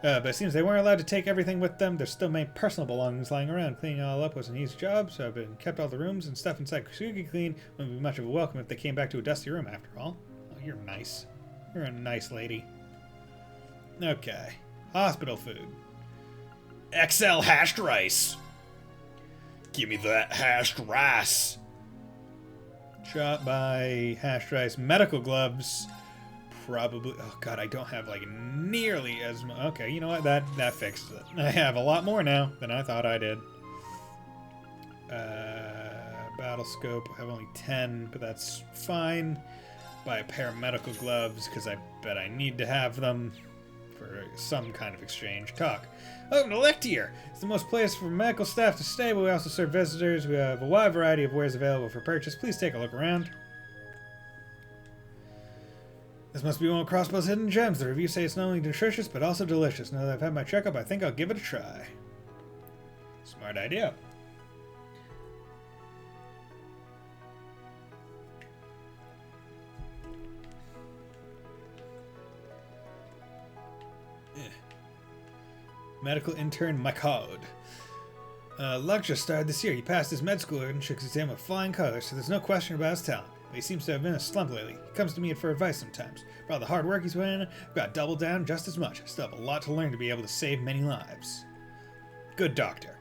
But it seems they weren't allowed to take everything with them. There's still many personal belongings lying around. Cleaning it all up was an easy job, so I've been kept all the rooms and stuff inside Kusugi clean. Wouldn't be much of a welcome if they came back to a dusty room after all. Oh, you're nice. You're a nice lady. Okay. Hospital food. XL hashed rice. Give me that hashed rice. Shot by hashed rice. Medical gloves. Probably. Oh god, I don't have like nearly as much. Okay, you know what? That fixes it. I have a lot more now than I thought I did. Battle scope. I have only 10, but that's fine. Buy a pair of medical gloves because I bet I need to have them. for some kind of exchange. Talk. Welcome to Lectier. It's the most place for medical staff to stay, but we also serve visitors. We have a wide variety of wares available for purchase. Please take a look around. This must be one of Crossbow's hidden gems. The reviews say it's not only nutritious, but also delicious. Now that I've had my checkup, I think I'll give it a try. Smart idea. Medical intern Mycod. Luck just started this year. He passed his med school and shook his exam with flying colors, so there's no question about his talent. But he seems to have been in a slump lately. He comes to me for advice sometimes. For all the hard work he's put in, I've got to double down just as much. I still have a lot to learn to be able to save many lives. Good doctor.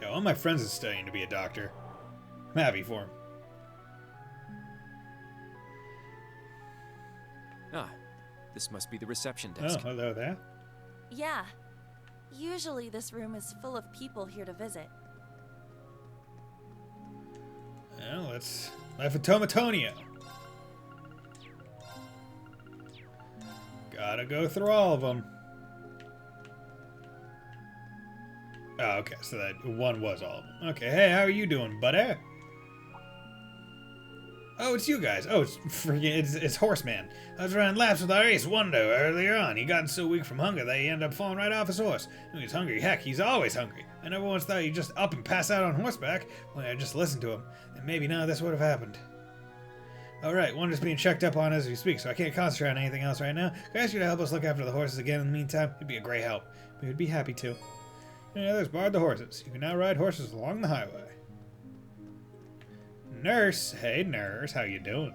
Yeah, one of my friends is studying to be a doctor. I'm happy for him. Ah, this must be the reception desk. Oh, hello there. Yeah. Usually this room is full of people here to visit. Well, let's life at Tomatonio. Gotta go through all of them. Oh, okay, so that one was all of them. Okay, hey, how are you doing, buddy? Oh, it's you guys. Oh, it's Horseman. I was running laps with our ace Wando earlier on. He got so weak from hunger that he ended up falling right off his horse. When he's hungry, heck, he's always hungry. I never once thought he'd just up and pass out on horseback. Well, I just listened to him, and maybe none of this would have happened. Alright, Wanda's being checked up on as we speak, so I can't concentrate on anything else right now. Can I ask you to help us look after the horses again in the meantime? It'd be a great help. We would be happy to. Yeah, there's Bard the horses. You can now ride horses along the highway. Nurse! Hey, nurse, how you doing?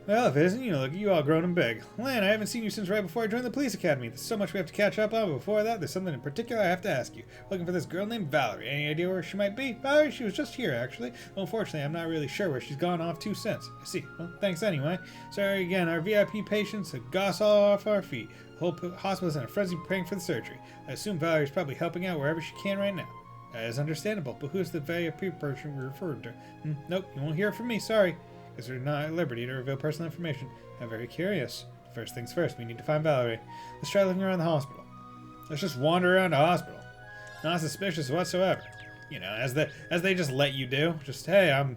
Well, if it isn't you, look at you all grown and big. Lan, I haven't seen you since right before I joined the police academy. There's so much we have to catch up on, but before that, there's something in particular I have to ask you. Looking for this girl named Valerie. Any idea where she might be? Valerie, she was just here, actually. Well, unfortunately, I'm not really sure where she's gone off to since. I see. Well, thanks anyway. Sorry again, our VIP patients have goss all off our feet. The whole hospital's in a frenzy praying for the surgery. I assume Valerie's probably helping out wherever she can right now. That is understandable, but who's the VIP person we're referring to? Nope, you won't hear from me, sorry. Because we're not at liberty to reveal personal information. I'm very curious. First things first, we need to find Valerie. Let's try looking around the hospital. Let's just wander around the hospital. Not suspicious whatsoever. You know, as they just let you do. Just, hey, I'll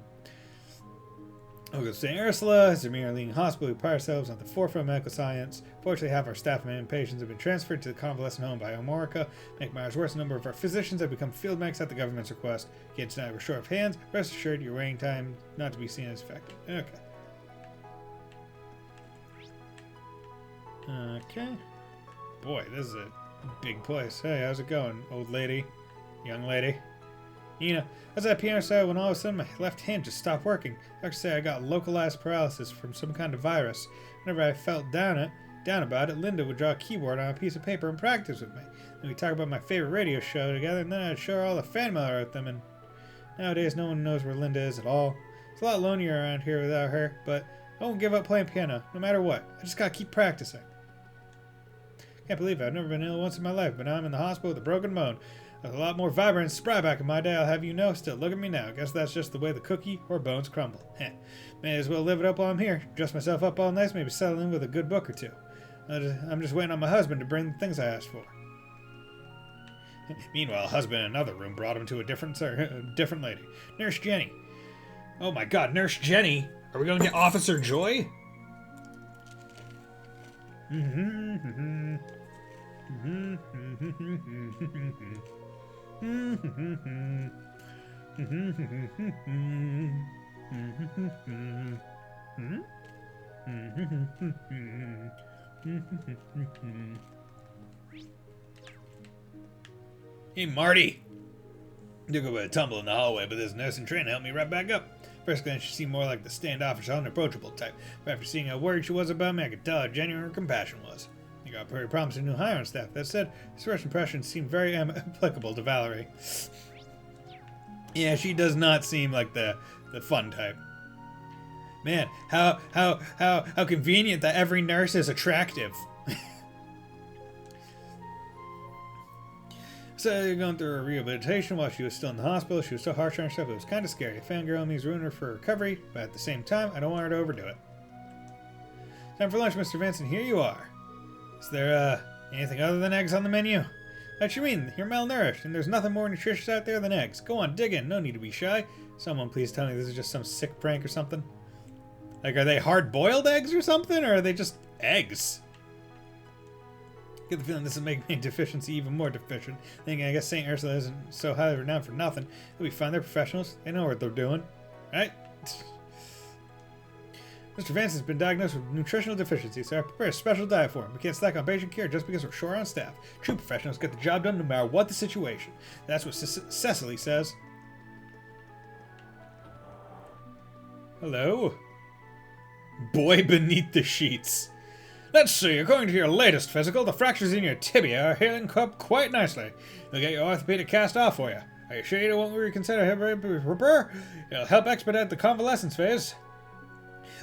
go to St. Ursula. It's a mere leading hospital. We pride ourselves on the forefront of medical science. Fortunately, half our staff and patients have been transferred to the convalescent home by Omorica. Make matters worse, a number of our physicians have become field medics at the government's request. Again, tonight we're short of hands. Rest assured, your waiting time not to be seen as effective. Okay. Okay. Boy, this is a big place. Hey, how's it going, old lady? Young lady? You know, I was at piano side when all of a sudden my left hand just stopped working. Doctors say I got localized paralysis from some kind of virus. Whenever I felt down about it, Linda would draw a keyboard on a piece of paper and practice with me. Then we'd talk about my favorite radio show together, and then I'd show her all the fan mail I wrote them, and nowadays no one knows where Linda is at all. It's a lot lonelier around here without her, but I won't give up playing piano, no matter what. I just gotta keep practicing. Can't believe it. I've never been ill once in my life, but now I'm in the hospital with a broken bone. I was a lot more vibrant and spry back in my day, I'll have you know. Still, look at me now. Guess that's just the way the cookie or bones crumble. Heh. May as well live it up while I'm here. Dress myself up all nice, maybe settle in with a good book or two. I'm just waiting on my husband to bring the things I asked for. Meanwhile, husband in another room brought him to a different lady. Nurse Jenny. Oh my god, Nurse Jenny! Are we going to get Officer Joy? Hey, Marty! Took a bit of tumble in the hallway, but this nursing trainer helped me right back up. First glance, she seemed more like the standoffish, unapproachable type, but after seeing how worried she was about me, I could tell how genuine her compassion was. You got a very promising new hire on staff. That said, this first impression seemed very applicable to Valerie. Yeah, she does not seem like the fun type. Man, how convenient that every nurse is attractive. So you're going through her rehabilitation while she was still in the hospital. She was so harsh on herself, it was kind of scary. A fangirl means ruin her for recovery, but at the same time, I don't want her to overdo it. Time for lunch, Mr. Vincent. Here you are. Is there, anything other than eggs on the menu? What you mean? You're malnourished, and there's nothing more nutritious out there than eggs. Go on, dig in. No need to be shy. Someone please tell me this is just some sick prank or something. Like, are they hard-boiled eggs or something, or are they just eggs? I get the feeling this will make my deficiency even more deficient. Thinking I guess St. Ursula isn't so highly renowned for nothing. They'll be fine. They're professionals. They know what they're doing. Right? Mr. Vance has been diagnosed with nutritional deficiency, so I prepare a special diet for him. We can't slack on patient care just because we're short on staff. True professionals get the job done no matter what the situation. That's what Cecily says. Hello? Boy beneath the sheets. Let's see, according to your latest physical, the fractures in your tibia are healing up quite nicely. We'll get your orthopedic cast off for you. Are you sure you don't want to reconsider repair? It'll help expedite the convalescence phase.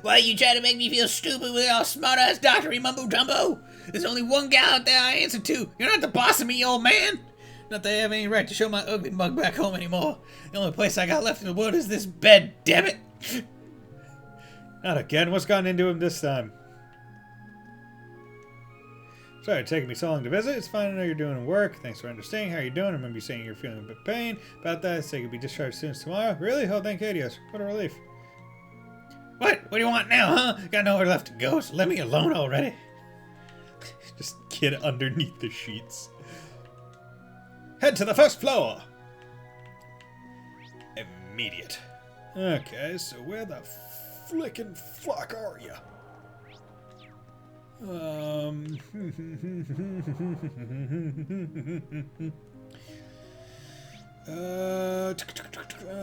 Why you trying to make me feel stupid with all smart-ass doctory mumbo-jumbo? There's only one gal out there I answer to. You're not the boss of me, old man. Not that I have any right to show my ugly mug back home anymore. The only place I got left in the world is this bed, damn it. Not again. What's gotten into him this time? Sorry it's taking me so long to visit. It's fine to know you're doing work. Thanks for understanding. How are you doing? I remember you saying you're feeling a bit of pain. About that, I say you could be discharged soon as tomorrow. Really? Oh, thank Adios. What a relief. What do you want now, huh? Got nowhere left to go, so let me alone already. Just get underneath the sheets. Head to the first floor. Immediate. Okay, so where the flickin' fuck are you?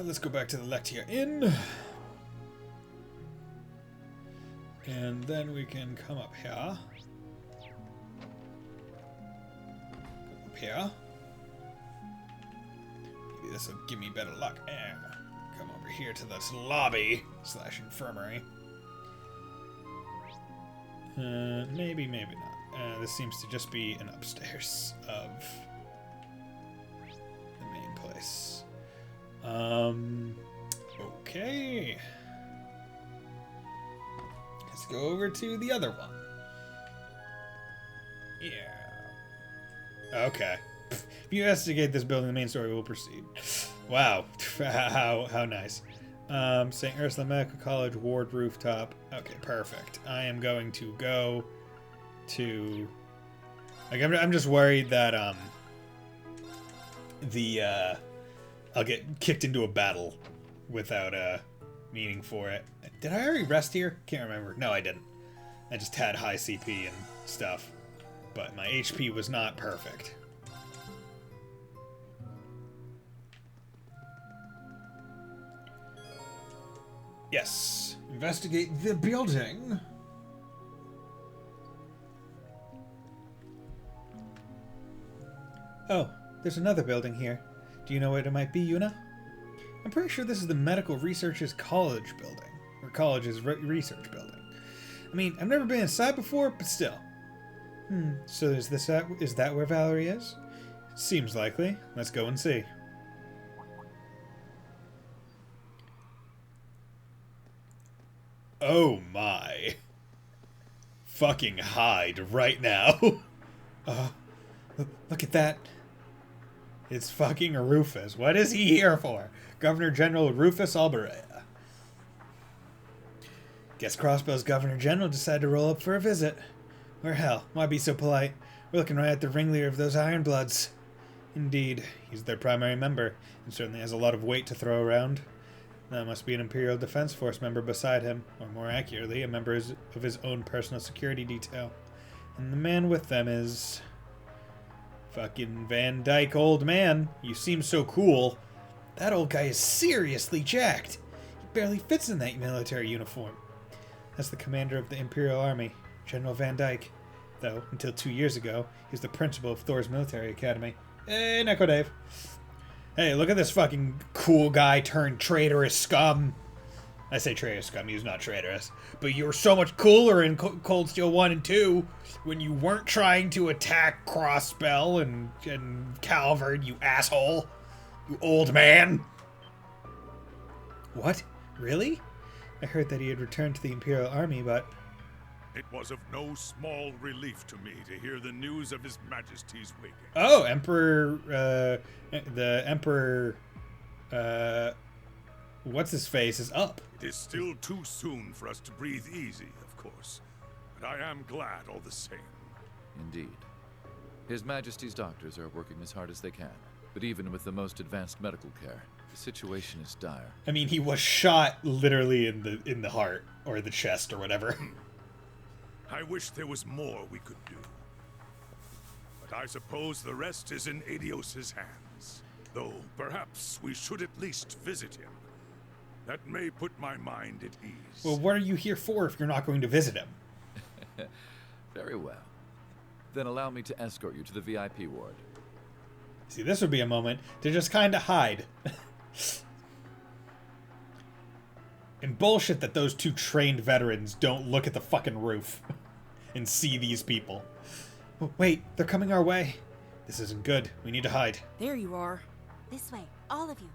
Let's go back to the Lectia Inn. And then we can come up here. Up here. Maybe this will give me better luck. Come over here to this lobby / infirmary. Maybe not. This seems to just be an upstairs of the main place. Okay. Let's go over to the other one. Yeah. Okay. If you investigate this building, the main story will proceed. Wow. How nice. St. Ursula Medical College Ward Rooftop. Okay, perfect. I am going to go to... Like, I'm just worried that, I'll get kicked into a battle without, meaning for it. Did I already rest here? Can't remember. No, I didn't. I just had high CP and stuff. But my HP was not perfect. Yes. Investigate the building. Oh, there's another building here. Do you know what it might be, Yuna? I'm pretty sure this is the Medical Researchers College building. Or college's research building. I mean, I've never been inside before, but still. So is that where Valerie is? Seems likely. Let's go and see. Oh my. Fucking hide right now. Look at that. It's fucking Rufus. What is he here for? Governor General Rufus Alberea. Guess Crossbow's Governor General decided to roll up for a visit. Or hell, why be so polite? We're looking right at the ringleader of those Ironbloods. Indeed, he's their primary member, and certainly has a lot of weight to throw around. That must be an Imperial Defense Force member beside him, or more accurately, a member of his own personal security detail. And the man with them is... fucking Van Dyke, old man. You seem so cool. That old guy is seriously jacked. He barely fits in that military uniform. That's the commander of the Imperial Army, General Van Dyke. Though, until 2 years ago, he was the principal of Thor's military academy. Hey, Neko Dave. Hey, look at this fucking cool guy turned traitorous scum. I say traitorous scum, he was not traitorous. But you were so much cooler in Cold Steel 1 and 2 when you weren't trying to attack Crossbell and Calvard, you asshole. You old man. What? Really? I heard that he had returned to the Imperial Army, but... It was of no small relief to me to hear the news of His Majesty's waking. Oh, the Emperor, what's his face is up. It is still too soon for us to breathe easy, of course, but I am glad all the same. Indeed. His Majesty's doctors are working as hard as they can, but even with the most advanced medical care, the situation is dire. I mean, he was shot literally in the heart or the chest or whatever. I wish there was more we could do. But I suppose the rest is in Adios's hands. Though perhaps we should at least visit him. That may put my mind at ease. Well, what are you here for if you're not going to visit him? Very well. Then allow me to escort you to the VIP ward. See, this would be a moment to just kind of hide. And bullshit that those two trained veterans don't look at the fucking roof and see these people. Oh, wait, they're coming our way. This isn't good. We need to hide. There you are. This way, all of you.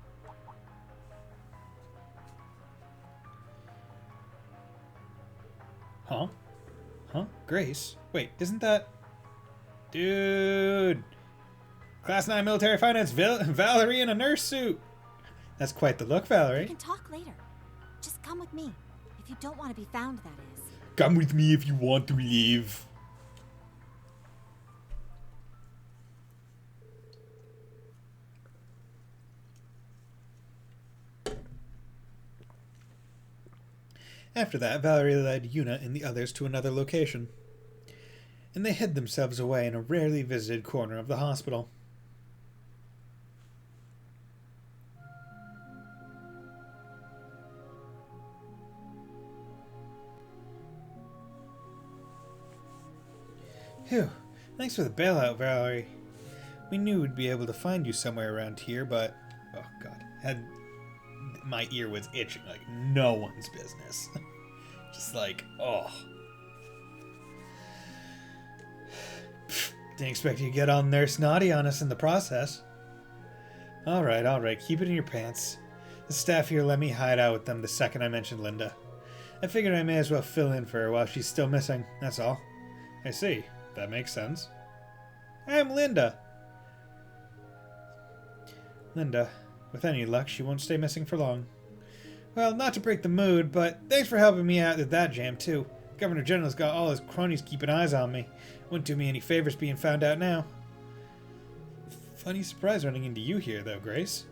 Huh? Huh? Grace? Wait, isn't that... Dude! Class 9 military finance Valerie in a nurse suit! That's quite the look, We Valerie. can talk later. Just come with me. If you don't want to be found, that is. Come with me if you want to leave. After that, Valerie led Yuna and the others to another location, and they hid themselves away in a rarely visited corner of the hospital. Phew. Thanks for the bailout, Valerie. We knew we'd be able to find you somewhere around here, but... Oh, God. My ear was itching like no one's business. Just like, oh. Didn't expect you to get all nurse naughty on us in the process. Alright. Keep it in your pants. The staff here let me hide out with them the second I mentioned Linda. I figured I may as well fill in for her while she's still missing, that's all. I see. That makes sense. I'm Linda. Linda. With any luck, she won't stay missing for long. Well, not to break the mood, but thanks for helping me out with that jam, too. Governor General's got all his cronies keeping eyes on me. Wouldn't do me any favors being found out now. Funny surprise running into you here, though, Grace.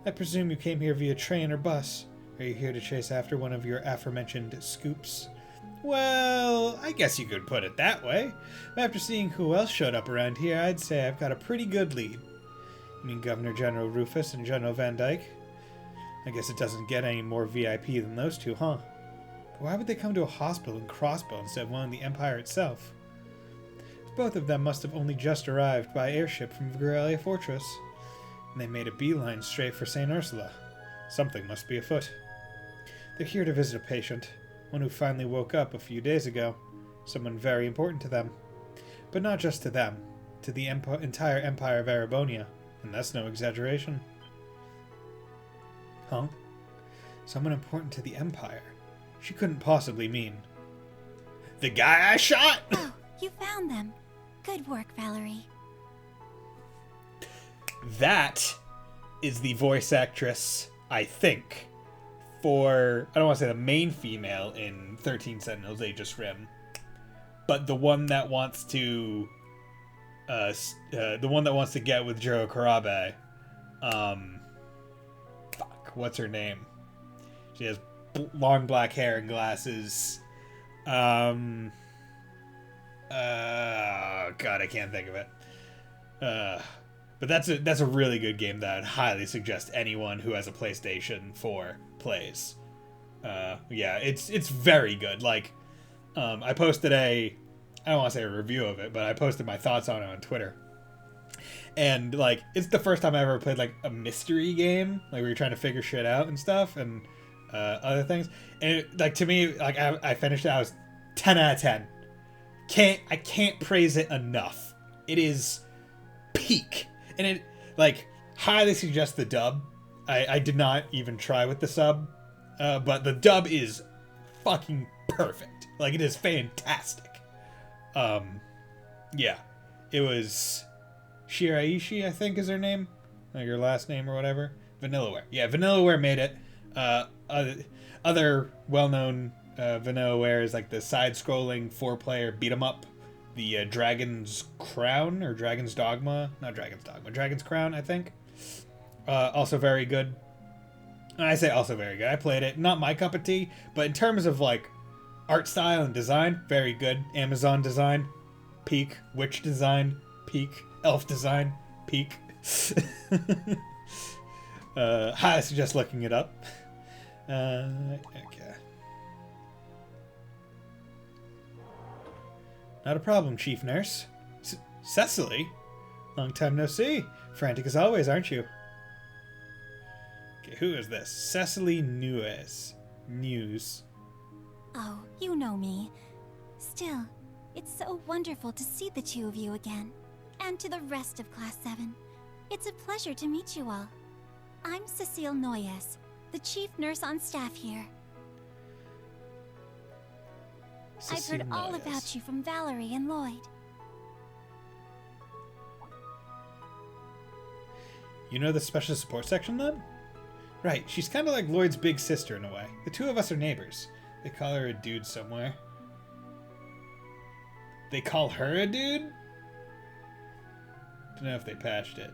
I presume you came here via train or bus. Are you here to chase after one of your aforementioned scoops? Well, I guess you could put it that way. After seeing who else showed up around here, I'd say I've got a pretty good lead. You mean Governor General Rufus and General Van Dyke? I guess it doesn't get any more VIP than those two, huh? But why would they come to a hospital in Crossbow instead of one in the Empire itself? Both of them must have only just arrived by airship from Viralia Fortress, and they made a beeline straight for St. Ursula. Something must be afoot. They're here to visit a patient, one who finally woke up a few days ago, someone very important to them. But not just to them, to the entire Empire of Erebonia. And that's no exaggeration. Huh? Someone important to the Empire? She couldn't possibly mean... The guy I shot?! Oh, you found them. Good work, Valerie. That is the voice actress, I think, for... I don't want to say the main female in 13 Sentinels Aegis Rim, but the one that wants to... the one that wants to get with Jiro Karabe. Fuck, what's her name? She has long black hair and glasses. God, I can't think of it. But that's a really good game that I'd highly suggest anyone who has a PlayStation 4 plays. Yeah, it's very good. Like, I posted I don't want to say a review of it, but I posted my thoughts on it on Twitter. And, like, it's the first time I ever played, like, a mystery game. Like, where you're trying to figure shit out and stuff and other things. And, it, like, to me, like, I finished it, I was 10 out of 10. I can't praise it enough. It is peak. And it, like, highly suggest the dub. I did not even try with the sub. But the dub is fucking perfect. Like, it is fantastic. Yeah. It was Shiraishi, I think is her name. Like her last name or whatever. Vanillaware. Yeah, Vanillaware made it. Other well-known Vanillaware is like the side-scrolling 4-player beat-em-up. The Dragon's Crown, or Dragon's Dogma. Not Dragon's Dogma. Dragon's Crown, I think. Also very good. I say also very good. I played it. Not my cup of tea, but in terms of like art style and design, very good. Amazon design, peak. Witch design, peak. Elf design, peak. I suggest looking it up. Okay. Not a problem, Chief Nurse. Cecily? Long time no see. Frantic as always, aren't you? Okay, who is this? Cecily News. Oh, you know me. Still, it's so wonderful to see the two of you again. And to the rest of Class 7. It's a pleasure to meet you all. I'm Cecile Noyes, the chief nurse on staff here. I've heard all about you from Valerie and Lloyd. You know the special support section then? Right, she's kind of like Lloyd's big sister in a way. The two of us are neighbors. They call her a dude somewhere. They call her a dude? Don't know if they patched it.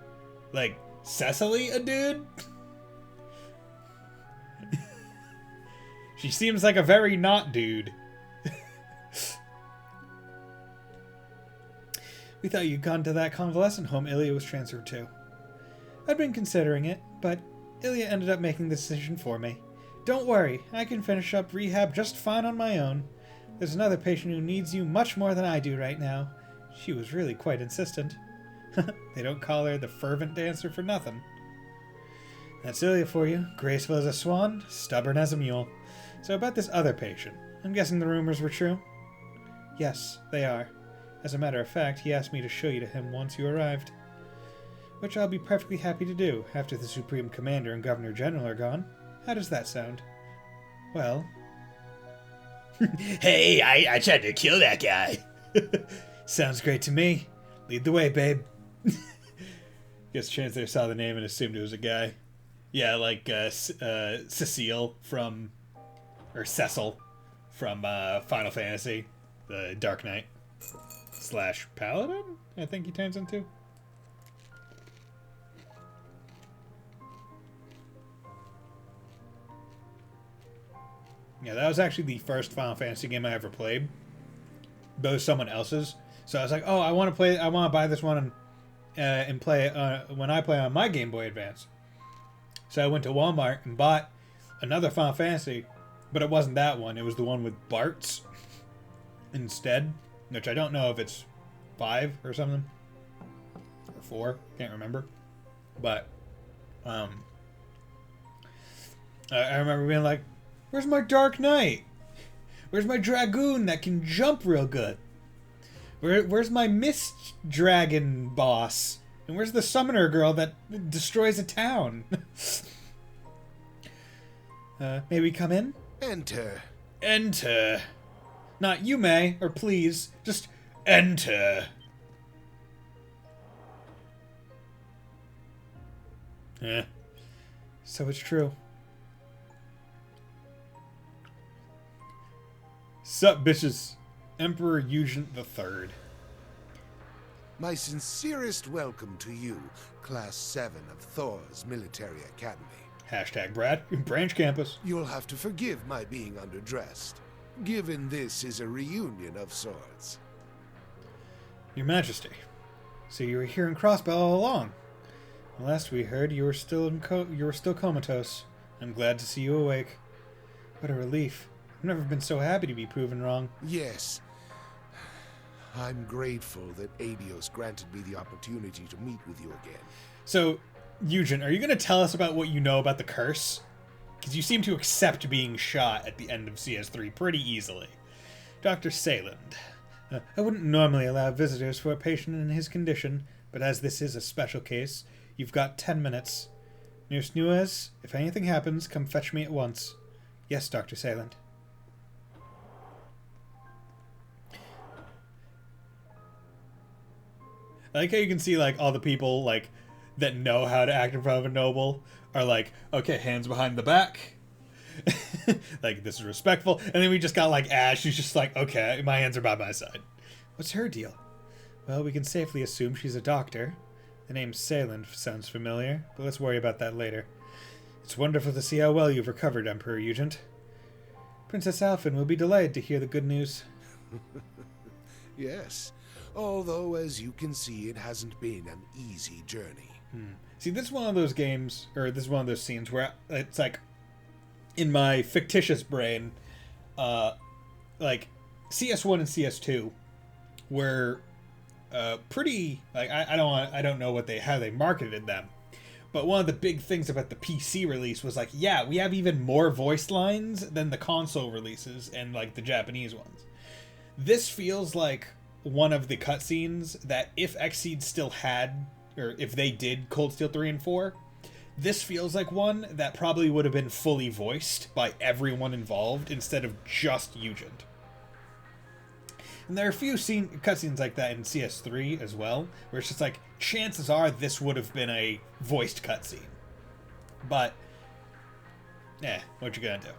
Like, Cecily a dude? She seems like a very not dude. We thought you'd gone to that convalescent home Ilya was transferred to. I'd been considering it, but Ilya ended up making the decision for me. Don't worry, I can finish up rehab just fine on my own. There's another patient who needs you much more than I do right now. She was really quite insistent. They don't call her the fervent dancer for nothing. That's Ilya for you. Graceful as a swan, stubborn as a mule. So about this other patient, I'm guessing the rumors were true? Yes, they are. As a matter of fact, he asked me to show you to him once you arrived. Which I'll be perfectly happy to do after the Supreme Commander and Governor General are gone. How does that sound? Well... Hey, I tried to kill that guy. Sounds great to me. Lead the way, babe. Guess Chance there saw the name and assumed it was a guy. Yeah, like Cecile from... Or Cecil from Final Fantasy. The Dark Knight. / Paladin, I think he turns into. Yeah, that was actually the first Final Fantasy game I ever played. But it was someone else's. So I was like, oh, I want to buy this one and play it when I play on my Game Boy Advance. So I went to Walmart and bought another Final Fantasy, but it wasn't that one. It was the one with Bart's instead, which I don't know if it's 5 or something. Or 4, can't remember. But I remember being like, where's my Dark Knight? Where's my Dragoon that can jump real good? Where's my Mist Dragon boss? And where's the Summoner girl that destroys a town? May we come in? Enter. Enter. Not you may, or please. Just enter. Yeah. So it's true. Sup, bitches? Emperor Eugent III. My sincerest welcome to you, Class 7 of Thor's Military Academy. Hashtag Branch Campus. You'll have to forgive my being underdressed, given this is a reunion of sorts. Your Majesty. So you were here in Crossbell all along. Last we heard, you were still comatose. I'm glad to see you awake. What a relief. I've never been so happy to be proven wrong. Yes. I'm grateful that Adios granted me the opportunity to meet with you again. So, Eugen, are you going to tell us about what you know about the curse? Because you seem to accept being shot at the end of CS3 pretty easily. Dr. Sayland. I wouldn't normally allow visitors for a patient in his condition, but as this is a special case, you've got 10 minutes. Nurse Nuez, if anything happens, come fetch me at once. Yes, Dr. Sayland. I like how you can see like all the people like that know how to act in front of a noble are like, okay, hands behind the back. Like, this is respectful. And then we just got like Ash, who's just like, okay, my hands are by my side. What's her deal? Well, we can safely assume she's a doctor. The name Salen sounds familiar, but let's worry about that later. It's wonderful to see how well you've recovered, Emperor Ugent. Princess Alphen will be delighted to hear the good news. Yes, although as you can see, it hasn't been an easy journey. See, this is one of those games, or this is one of those scenes where it's like, in my fictitious brain, like CS1 and CS2 were pretty, like, I don't know how they marketed them, but one of the big things about the PC release was like, yeah, we have even more voice lines than the console releases and like the Japanese ones. This feels like one of the cutscenes that if Xseed still had, or if they did Cold Steel 3 and 4, this feels like one that probably would have been fully voiced by everyone involved instead of just Ugent. And there are a few cutscenes like that in CS3 as well, where it's just like, chances are this would have been a voiced cutscene. But, what you gonna do?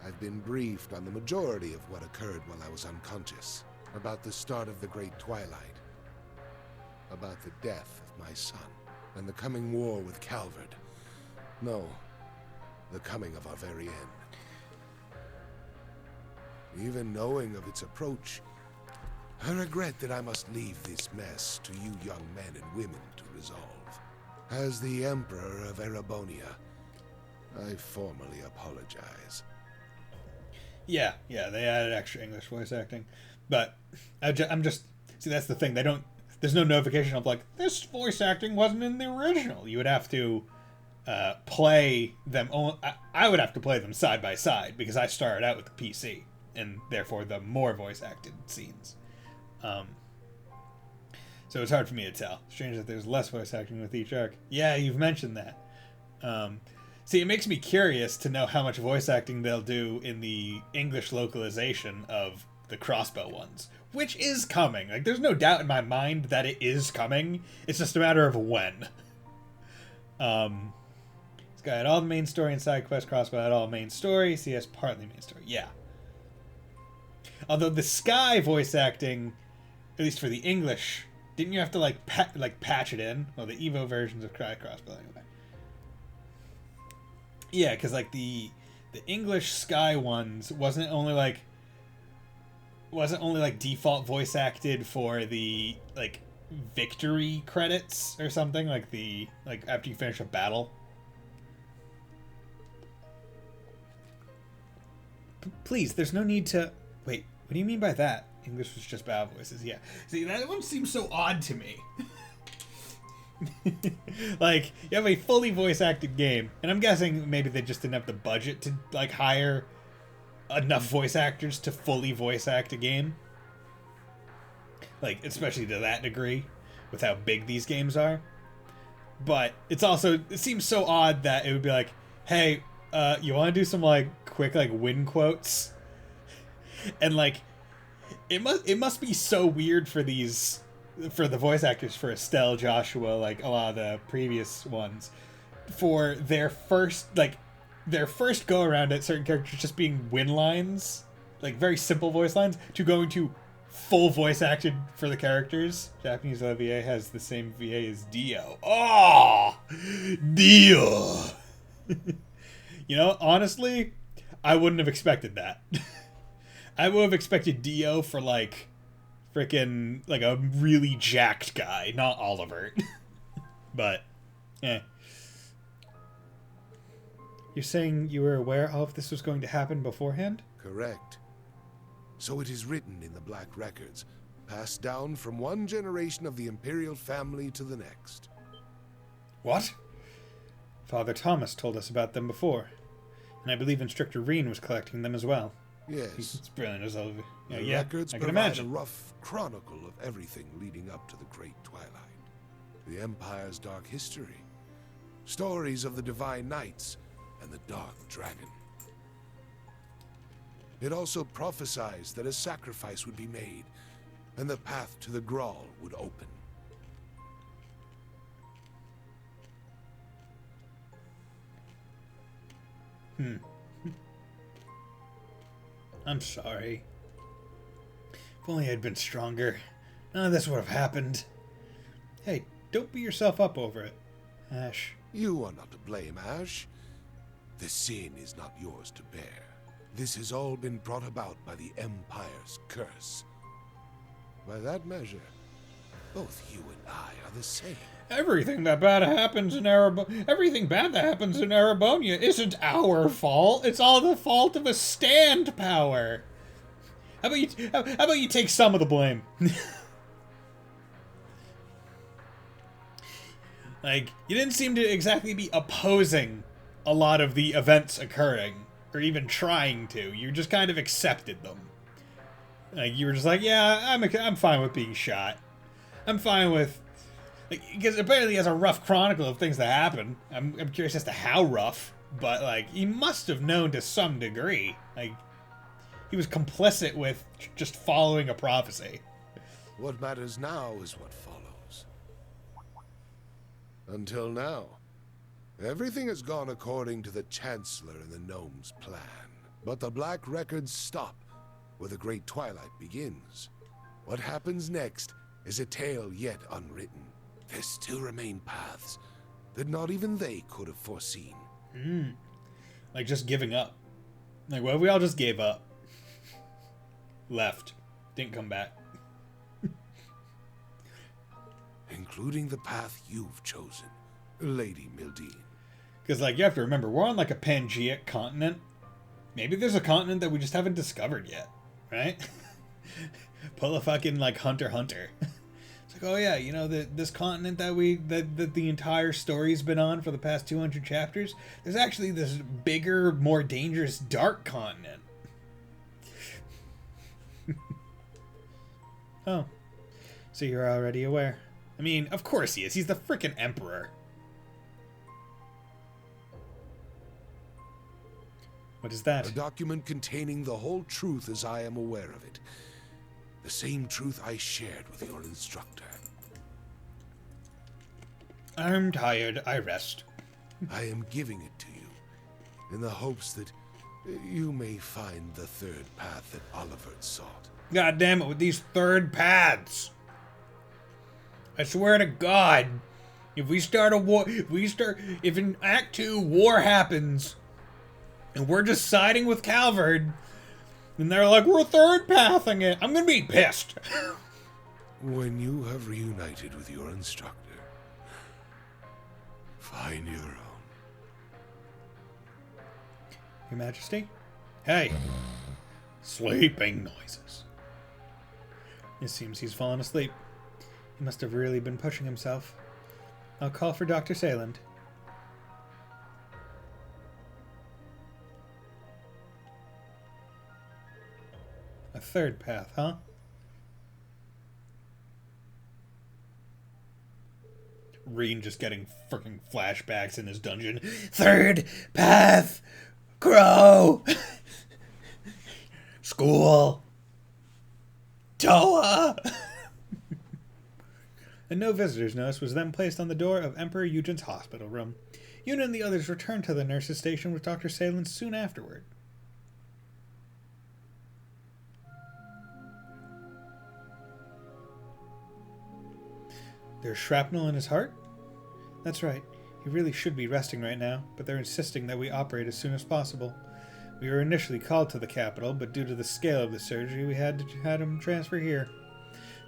I've been briefed on the majority of what occurred while I was unconscious, about the start of the Great Twilight, about the death of my son, and the coming war with Calvard. No, the coming of our very end. Even knowing of its approach, I regret that I must leave this mess to you young men and women to resolve. As the Emperor of Erebonia, I formally apologize. Yeah, they added extra English voice acting. But I'm just... See, that's the thing. There's no notification of, like, this voice acting wasn't in the original. You would have to play them... I would have to play them side by side, because I started out with the PC, and therefore the more voice acted scenes. So it's hard for me to tell. Strange that there's less voice acting with each arc. Yeah, you've mentioned that. See, it makes me curious to know how much voice acting they'll do in the English localization of the crossbow ones, which is coming. Like, there's no doubt in my mind that it is coming. It's just a matter of when. This guy had all the main story and side quest. Crossbow had all main story. CS partly main story. Yeah. Although the Sky voice acting, at least for the English, didn't you have to like patch it in? Well, the Evo versions of Cry Crossbow anyway. Yeah, because like the English Sky ones wasn't only like default voice acted for the like victory credits or something, like after you finish a battle. Please, there's no need to wait. What do you mean by that? English was just battle voices. Yeah. See, that one seems so odd to me. Like, you have a fully voice acted game, and I'm guessing maybe they just didn't have the budget to like hire enough voice actors to fully voice act a game. Like, especially to that degree, with how big these games are. But it seems so odd that it would be like, hey, you want to do some like quick like win quotes? And like, it must be so weird for the voice actors for Estelle, Joshua, like a lot of the previous ones, for their first go around at certain characters just being win lines, like very simple voice lines, to going to full voice acted for the characters. Japanese VA has the same VA as Dio. Oh, Dio. You know, honestly, I wouldn't have expected that. I would have expected Dio for like freaking like a really jacked guy, not Oliver. But, You're saying you were aware all of this was going to happen beforehand? Correct. So it is written in the Black Records, passed down from one generation of the Imperial family to the next. What? Father Thomas told us about them before, and I believe Instructor Reen was collecting them as well. Yes. It's brilliant as all. The Yeah, records I can provide imagine. a rough chronicle of everything leading up to the Great Twilight. The Empire's dark history. Stories of the Divine Knights and the Dark Dragon. It also prophesies that a sacrifice would be made, and the path to the Grawl would open. I'm sorry. If only I'd been stronger, none of this would have happened. Hey, don't beat yourself up over it, Ash. You are not to blame, Ash. The sin is not yours to bear. This has all been brought about by the Empire's curse. By that measure, both you and I are the same. Everything that bad happens in everything bad that happens in Erebonia isn't our fault. It's all the fault of a stand power. How about you take some of the blame? Like, you didn't seem to exactly be opposing a lot of the events occurring, or even trying to. You just kind of accepted them. Like, you were just like, yeah, I'm fine with being shot. I'm fine with... Like, because apparently he has a rough chronicle of things that happen. I'm curious as to how rough, but, like, he must have known to some degree. Like, he was complicit with just following a prophecy. What matters now is what follows. Until now, everything has gone according to the Chancellor and the Gnome's plan. But the Black Records stop where the Great Twilight begins. What happens next is a tale yet unwritten. There still remain paths that not even they could have foreseen. Like just giving up. Like, what if we all just gave up? Left. Didn't come back. Including the path you've chosen, Lady Mildine. Because, like, you have to remember, we're on, like, a Pangeic continent. Maybe there's a continent that we just haven't discovered yet, right? Pull a fucking, like, Hunter x Hunter. It's like, oh yeah, you know, this continent that the entire story's been on for the past 200 chapters, there's actually this bigger, more dangerous, dark continent. Oh. So you're already aware. I mean, of course he is. He's the frickin' Emperor. What is that? A document containing the whole truth as I am aware of it. The same truth I shared with your instructor. I'm tired. I rest. I am giving it to you, in the hopes that you may find the third path that Oliver sought. God damn it, with these third paths. I swear to God, if we start a war, if in Act 2 war happens, and we're just siding with Calvard, and they're like, we're third pathing it, I'm gonna be pissed. When you have reunited with your instructor, find your own. Your Majesty? Hey. Sleeping noises. It seems he's fallen asleep. He must have really been pushing himself. I'll call for Dr. Sayland. A third path, huh? Reen just getting freaking flashbacks in his dungeon. Third path! Crow! School! Toa! A no visitors notice was then placed on the door of Emperor Eugen's hospital room. Yuna and the others returned to the nurse's station with Dr. Sayland soon afterward. There's shrapnel in his heart? That's right. He really should be resting right now, but they're insisting that we operate as soon as possible. We were initially called to the capital, but due to the scale of the surgery, we had him transfer here.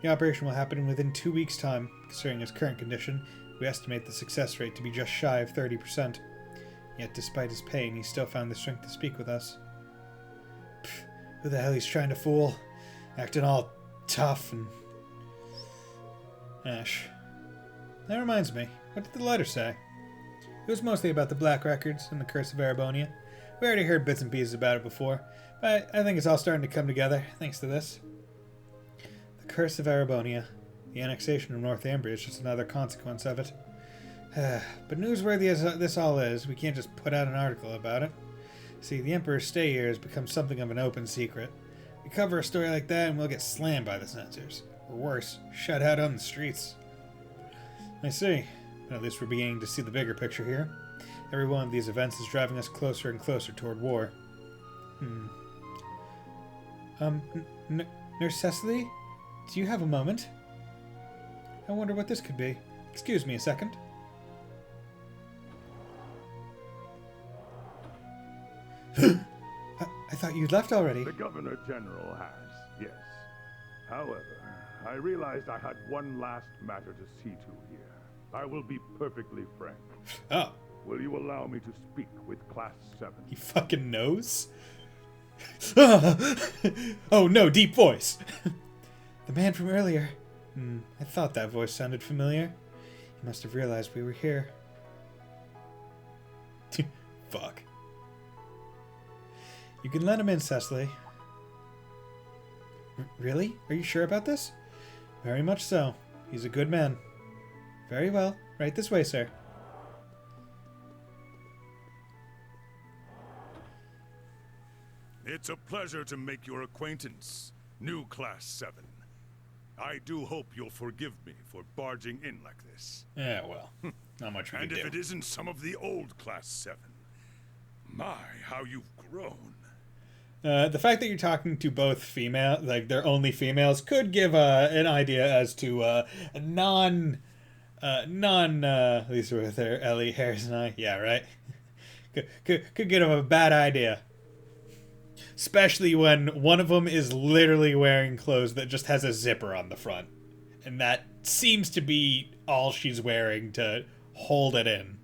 The operation will happen within 2 weeks' time. Considering his current condition, we estimate the success rate to be just shy of 30%. Yet, despite his pain, he still found the strength to speak with us. Pfft, who the hell he's trying to fool? Acting all tough and... Ash. That reminds me. What did the letter say? It was mostly about the Black Records and the Curse of Erebonia. We already heard bits and pieces about it before, but I think it's all starting to come together, thanks to this. The Curse of Erebonia. The annexation of Northumbria is just another consequence of it. But newsworthy as this all is, we can't just put out an article about it. See, the Emperor's stay here has become something of an open secret. We cover a story like that and we'll get slammed by the censors. Or worse, shut out on the streets. I see. At least we're beginning to see the bigger picture here. Every one of these events is driving us closer and closer toward war. Nurse Cecily? Do you have a moment? I wonder what this could be. Excuse me a second. I thought you'd left already. The Governor General has, yes. However, I realized I had one last matter to see to here. I will be perfectly frank. Oh. Will you allow me to speak with Class 7? He fucking knows? Oh no, deep voice. The man from earlier. I thought that voice sounded familiar. He must have realized we were here. Fuck. You can let him in, Cecily. Really? Are you sure about this? Very much so. He's a good man. Very well. Right this way, sir. It's a pleasure to make your acquaintance, new Class 7. I do hope you'll forgive me for barging in like this. Yeah, well, not much we can And do. if it isn't some of the old Class 7, my, how you've grown. The fact that you're talking to both female, like they're only females, could give an idea as to at least with their Ellie, Harris, and I. Yeah, right. could give them a bad idea. Especially when one of them is literally wearing clothes that just has a zipper on the front. And that seems to be all she's wearing to hold it in.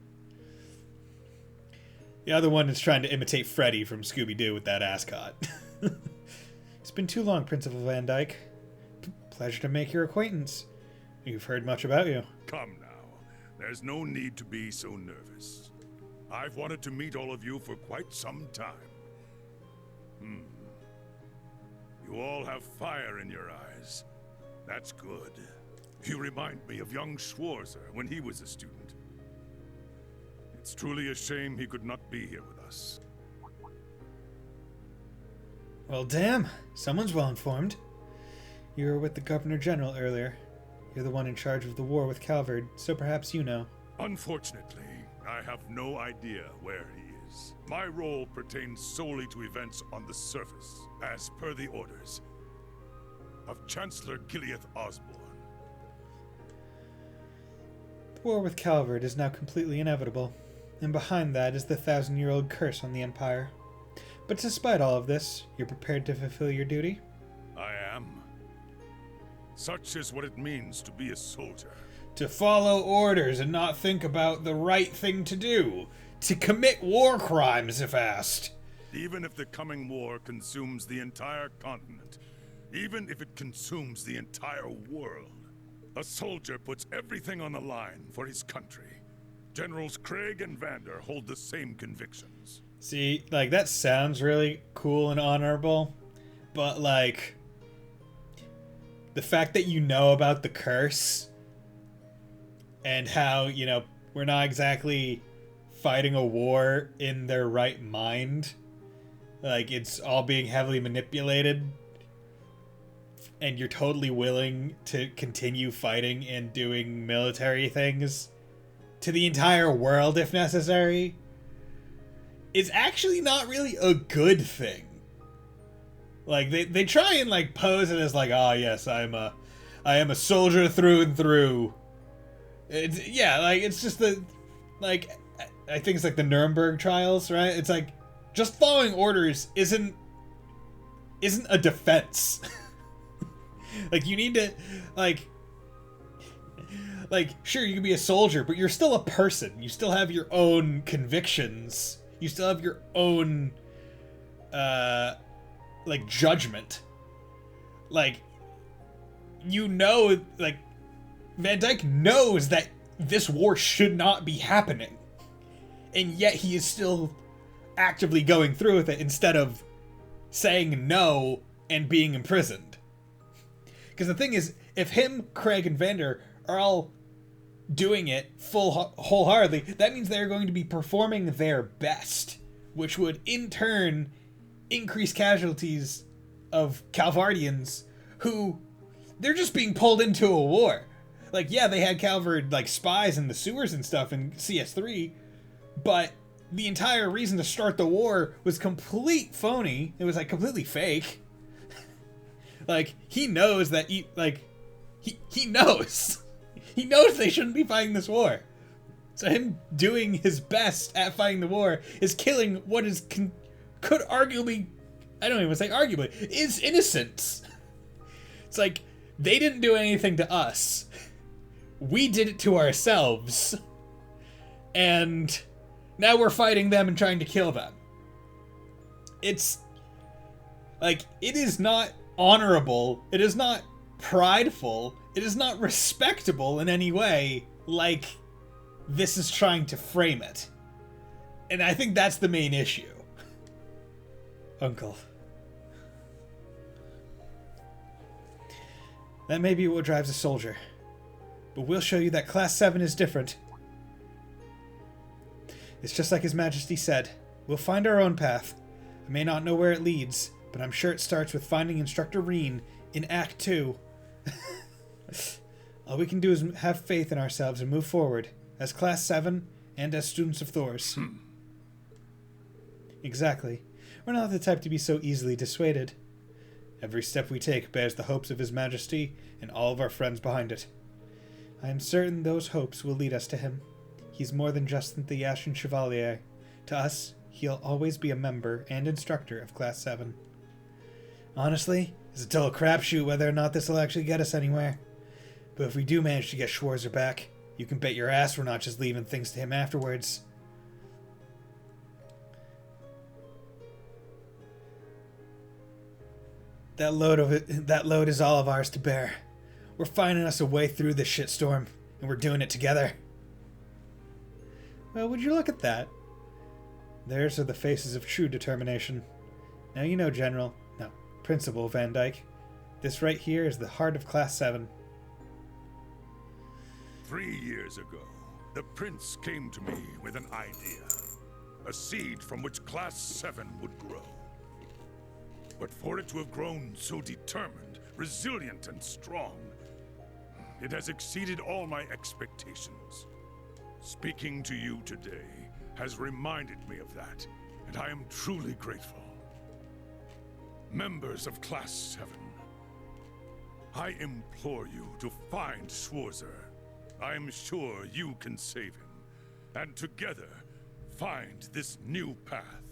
The other one is trying to imitate Freddy from Scooby-Doo with that ascot. It's been too long, Principal Van Dyke. Pleasure to make your acquaintance. You've heard much about you. Come now. There's no need to be so nervous. I've wanted to meet all of you for quite some time. You all have fire in your eyes. That's good. You remind me of young Schwarzer when he was a student. It's truly a shame he could not be here with us. Well, damn. Someone's well informed. You were with the Governor General earlier. You're the one in charge of the war with Calvard, so perhaps you know. Unfortunately, I have no idea where he is. My role pertains solely to events on the surface, as per the orders of Chancellor Gileath Osborne. The war with Calvard is now completely inevitable, and behind that is the 1,000-year-old curse on the Empire. But despite all of this, you're prepared to fulfill your duty? I am. Such is what it means to be a soldier. To follow orders and not think about the right thing to do. To commit war crimes, if asked. Even if the coming war consumes the entire continent, even if it consumes the entire world, a soldier puts everything on the line for his country. Generals Craig and Vander hold the same convictions. See, like, that sounds really cool and honorable, but, like, the fact that you know about the curse and how, you know, we're not exactly fighting a war in their right mind. Like, it's all being heavily manipulated. And you're totally willing to continue fighting and doing military things to the entire world if necessary. It's actually not really a good thing. Like, they try and, like, pose it as, like, oh, yes, I am a soldier through and through. It's, yeah, like, it's just the, like, I think it's like the Nuremberg trials, right? It's like, just following orders isn't a defense. Like, you need to, like, sure, you can be a soldier, but you're still a person. You still have your own convictions. You still have your own, like, judgment. Like, you know, like, Van Dyke knows that this war should not be happening. And yet he is still actively going through with it instead of saying no and being imprisoned. Because the thing is, if him, Craig, and Vander are all doing it wholeheartedly, that means they're going to be performing their best, which would in turn increase casualties of Calvardians who, they're just being pulled into a war. Like, yeah, they had Calvard, like, spies in the sewers and stuff in CS3, but the entire reason to start the war was complete phony. It was, like, completely fake. Like, he knows that, he knows. He knows they shouldn't be fighting this war. So him doing his best at fighting the war is killing what is, could arguably, I don't even say arguably, is innocence. It's like, they didn't do anything to us. We did it to ourselves. And now we're fighting them and trying to kill them. It's like, it is not honorable. It is not prideful. It is not respectable in any way like this is trying to frame it. And I think that's the main issue. Uncle. That may be what drives a soldier. But we'll show you that Class 7 is different. It's just like His Majesty said. We'll find our own path. I may not know where it leads, but I'm sure it starts with finding Instructor Reen in Act 2. All we can do is have faith in ourselves and move forward, as Class 7 and as students of Thor's. Exactly. We're not the type to be so easily dissuaded. Every step we take bears the hopes of His Majesty and all of our friends behind it. I am certain those hopes will lead us to him. He's more than just the Ashen Chevalier. To us, he'll always be a member and instructor of Class 7. Honestly, it's a total crapshoot whether or not this will actually get us anywhere. But if we do manage to get Schwarzer back, you can bet your ass we're not just leaving things to him afterwards. That load is all of ours to bear. We're finding us a way through this shitstorm, and we're doing it together. Well, would you look at that? Theirs are the faces of true determination. Now you know, General, no, Principal Van Dyke. This right here is the heart of Class 7. 3 years ago, the Prince came to me with an idea. A seed from which Class 7 would grow. But for it to have grown so determined, resilient, and strong, it has exceeded all my expectations. Speaking to you today has reminded me of that, and I am truly grateful. Members of Class 7, I implore you to find Schwarzer. I am sure you can save him, and together find this new path.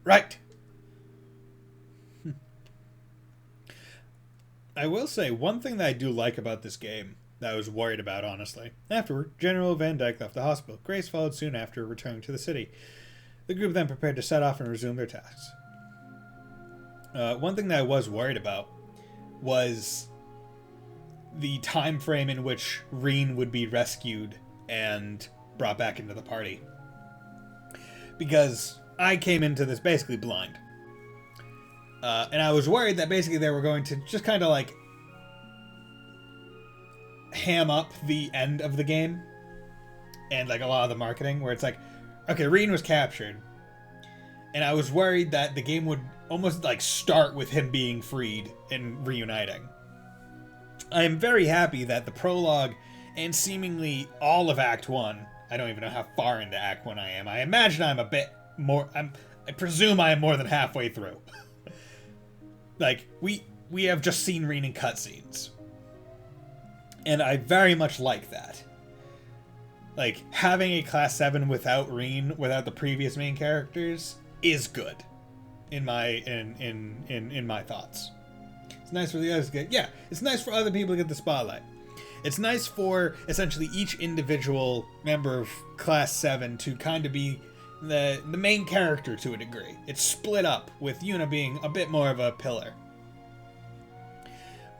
Right. I will say, one thing that I do like about this game, that I was worried about, honestly. Afterward, General Van Dyke left the hospital. Grace followed soon after, returning to the city. The group then prepared to set off and resume their tasks. One thing that I was worried about was the time frame in which Reen would be rescued and brought back into the party. Because I came into this basically blind. And I was worried that basically they were going to just kind of like ham up the end of the game and like a lot of the marketing where it's like, okay, Reen was captured. And I was worried that the game would almost like start with him being freed and reuniting. I am very happy that the prologue and seemingly all of Act 1, I don't even know how far into Act 1 I am. I imagine I'm a bit more, I presume I am more than halfway through. Like, we have just seen Reen in cutscenes. And I very much like that. Like, having a Class 7 without Reen, without the previous main characters, is good. In my thoughts. It's nice for the others to get, yeah, it's nice for other people to get the spotlight. It's nice for, essentially, each individual member of Class 7 to kind of be the main character to a degree. It's split up, with Yuna being a bit more of a pillar.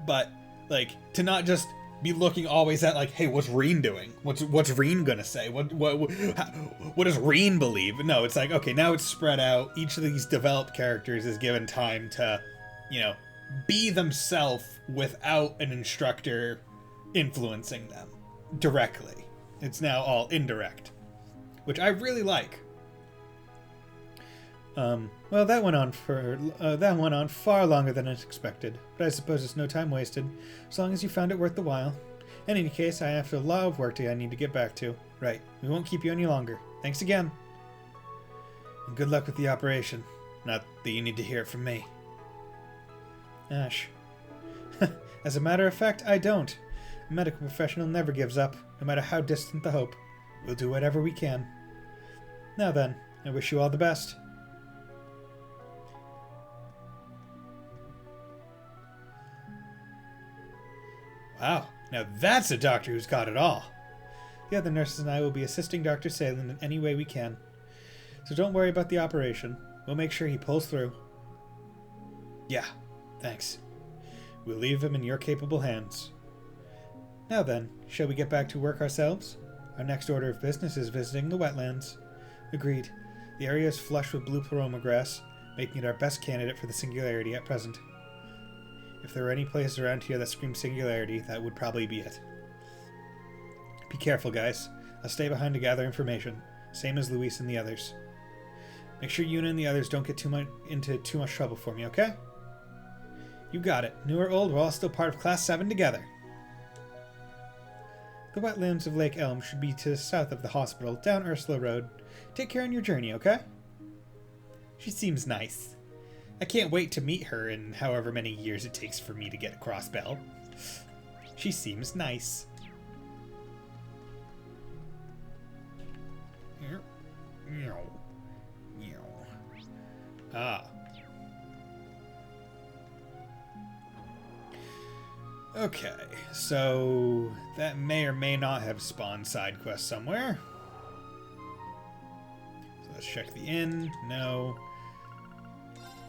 But, like, to not just be looking always at, like, hey, what's Reen doing? What's Reen gonna say? What does Reen believe? No, it's like, okay, now it's spread out. Each of these developed characters is given time to, you know, be themselves without an instructor influencing them directly. It's now all indirect, which I really like. Well, that went on far longer than expected, but I suppose it's no time wasted, as long as you found it worth the while. In any case, I have a lot of work I need to get back to. Right, we won't keep you any longer. Thanks again. And good luck with the operation. Not that you need to hear it from me. Ash. As a matter of fact, I don't. A medical professional never gives up, no matter how distant the hope. We'll do whatever we can. Now then, I wish you all the best. Wow, now that's a doctor who's got it all. The other nurses and I will be assisting Dr. Salem in any way we can. So don't worry about the operation. We'll make sure he pulls through. Yeah, thanks. We'll leave him in your capable hands. Now then, shall we get back to work ourselves? Our next order of business is visiting the wetlands. Agreed. The area is flush with blue paroma grass, making it our best candidate for the singularity at present. If there were any place around here that screamed singularity, that would probably be it. Be careful, guys. I'll stay behind to gather information, same as Luis and the others. Make sure Yuna and the others don't get into too much trouble for me, okay? You got it. New or old, we're all still part of Class 7 together. The wetlands of Lake Elm should be to the south of the hospital, down Ursula Road. Take care on your journey, okay? She seems nice. I can't wait to meet her in however many years it takes for me to get a cross bell. She seems nice. Ah. Okay, so that may or may not have spawned side quests somewhere. So let's check the inn. No.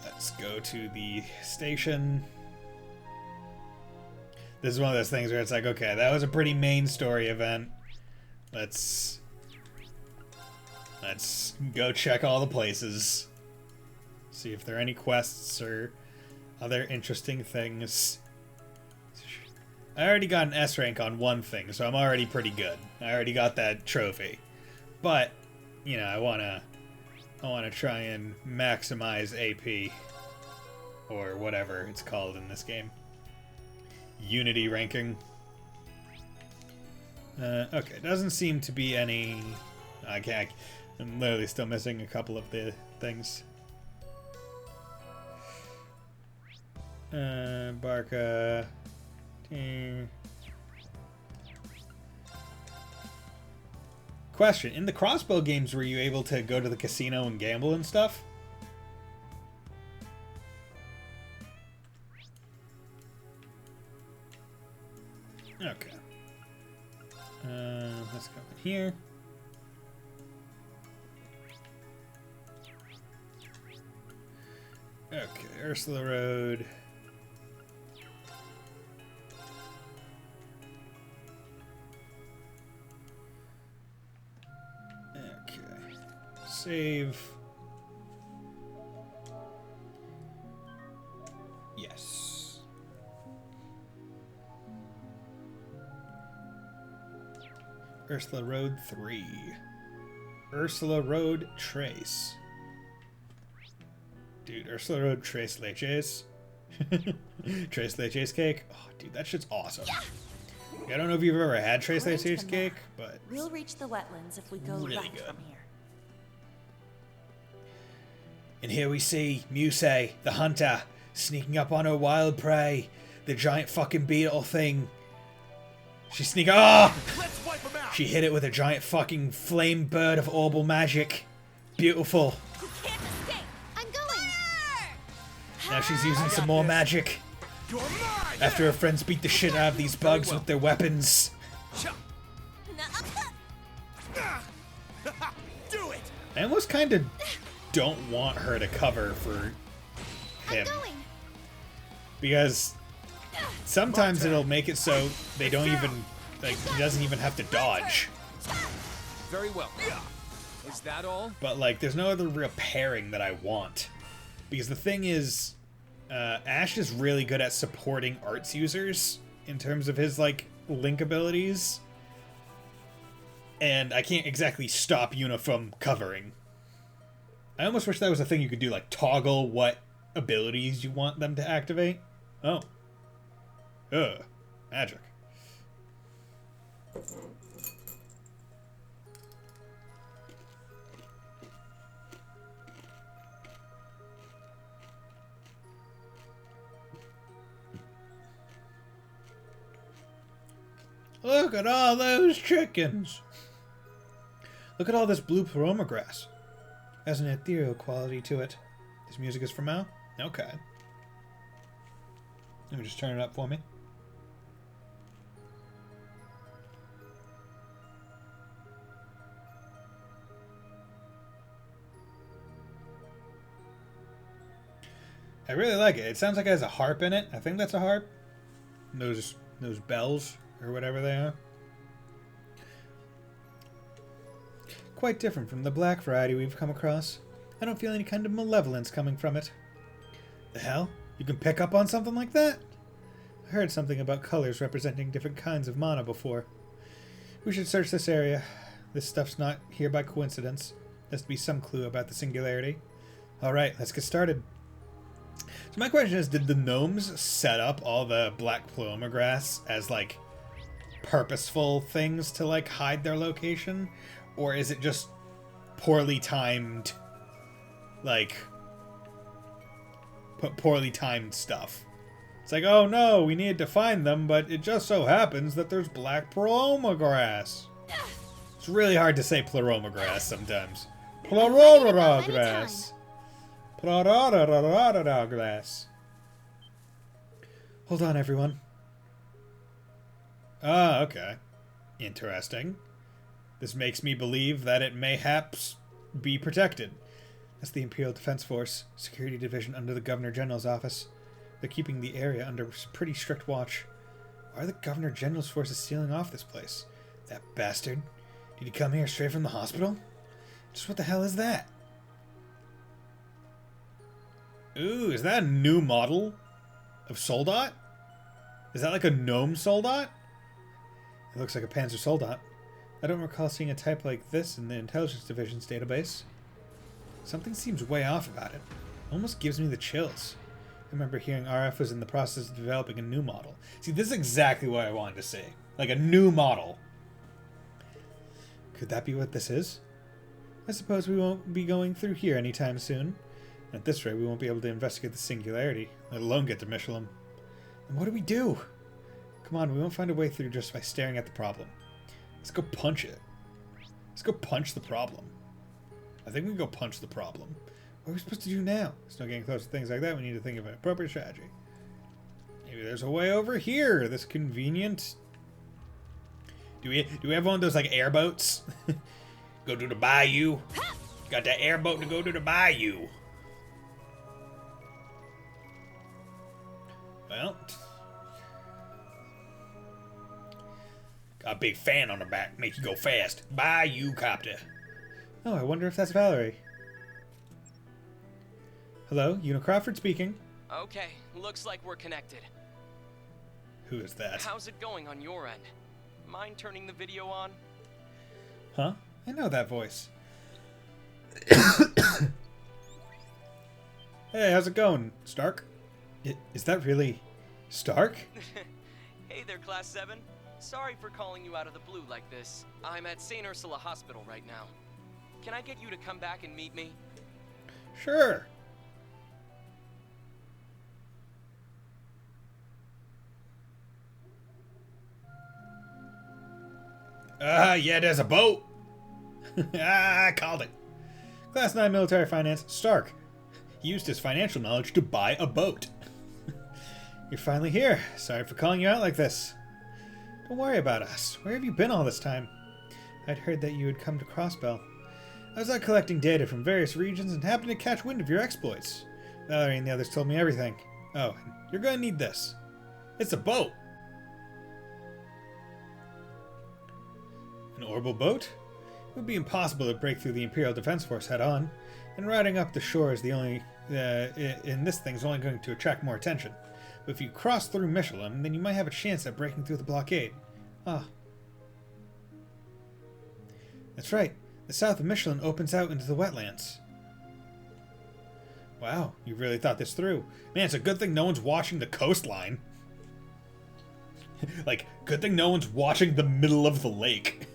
Let's go to the station. This is one of those things where it's like, okay, that was a pretty main story event. Let's go check all the places. See if there are any quests or other interesting things. I already got an S rank on one thing, so I'm already pretty good. I already got that trophy. But, you know, I wanna try and maximize AP. Or whatever it's called in this game. Unity ranking. Okay, doesn't seem to be any... I'm literally still missing a couple of the things. Barca... Question, in the crossbow games were you able to go to the casino and gamble and stuff? Okay. Let's go in here. Okay, Ursula Road. Okay. Save. Yes. Ursula Road 3. Ursula Road Trace. Dude, Ursula Road Trace Leches. Trace Leches cake. Oh, dude, that shit's awesome. Yeah. I don't know if you've ever had Trace Leches cake, but we'll reach the wetlands if we go really right good from here. And here we see Muse, the hunter, sneaking up on her wild prey. The giant fucking beetle thing. She sneak. Ah! Let's wipe him out. She hit it with a giant fucking flame bird of orbal magic. Beautiful. You can't escape. I'm going. Now she's using some more magic. After her friends beat the shit out of these bugs with their weapons. Do it. I almost kind of don't want her to cover for him. Because sometimes it'll make it so they don't even, like, he doesn't even have to dodge. Very well. Is that all? But, like, there's no other real pairing that I want. Because the thing is, Ash is really good at supporting arts users in terms of his, like, link abilities. And I can't exactly stop Yuna from covering. I almost wish that was a thing you could do, like toggle what abilities you want them to activate. Oh. Ugh. Magic. Look at all those chickens. Look at all this blue paroma grass. Has an ethereal quality to it. This music is from Mal? Okay. Let me just turn it up for me. I really like it. It sounds like it has a harp in it. I think that's a harp. Those bells, or whatever they are. Quite different from the black variety we've come across. I don't feel any kind of malevolence coming from it. The hell? You can pick up on something like that? I heard something about colors representing different kinds of mana before. We should search this area. This stuff's not here by coincidence. There has to be some clue about the singularity. Alright, let's get started. So my question is, did the gnomes set up all the black paloma grass as, like, purposeful things to, like, hide their location? Or is it just poorly timed, like, poorly timed stuff? It's like, oh no, we needed to find them, but it just so happens that there's black paloma grass. It's really hard to say paloma grass sometimes. Paloma grass. Paloma grass. Hold on, everyone. Ah, okay. Interesting. This makes me believe that it mayhaps be protected. That's the Imperial Defense Force, Security Division under the Governor General's office. They're keeping the area under pretty strict watch. Why are the Governor General's forces sealing off this place? That bastard. Did he come here straight from the hospital? Just what the hell is that? Ooh, is that a new model of Soldat? Is that like a gnome Soldat? It looks like a Panzer Soldat. I don't recall seeing a type like this in the Intelligence Division's database. Something seems way off about it. Almost gives me the chills. I remember hearing RF was in the process of developing a new model. See, this is exactly what I wanted to see. Like a new model. Could that be what this is? I suppose we won't be going through here anytime soon. At this rate, we won't be able to investigate the singularity, let alone get to Michelin. And what do we do? Come on, we won't find a way through just by staring at the problem. Let's go punch it. Let's go punch the problem. I think we can go punch the problem. What are we supposed to do now? There's no getting close to things like that. We need to think of an appropriate strategy. Maybe there's a way over here. This convenient. Do we have one of those like airboats? Go to the bayou. Got that airboat to go to the bayou. Well, got a big fan on the back, make you go fast. Bayou copter. Oh, I wonder if that's Valerie. Hello, Una Crawford speaking. Okay, looks like we're connected. Who is that? How's it going on your end? Mind turning the video on? Huh? I know that voice. Hey, how's it going, Stark? Is that really Stark? Hey there, Class 7. Sorry for calling you out of the blue like this. I'm at St. Ursula Hospital right now. Can I get you to come back and meet me? Sure. Yeah, there's a boat. I called it. Class 9 military finance, Stark. He used his financial knowledge to buy a boat. You're finally here. Sorry for calling you out like this. Don't worry about us. Where have you been all this time? I'd heard that you had come to Crossbell. I was out collecting data from various regions and happened to catch wind of your exploits. Valerie and the others told me everything. Oh, and you're going to need this. It's a boat. An orbital boat? It would be impossible to break through the Imperial Defense Force head-on, and riding up the shore is the only... in this thing is only going to attract more attention. But if you cross through Michelin, then you might have a chance at breaking through the blockade. Ah. That's right. The south of Michelin opens out into the wetlands. Wow, you really thought this through. Man, it's a good thing no one's watching the coastline. Like, good thing no one's watching the middle of the lake.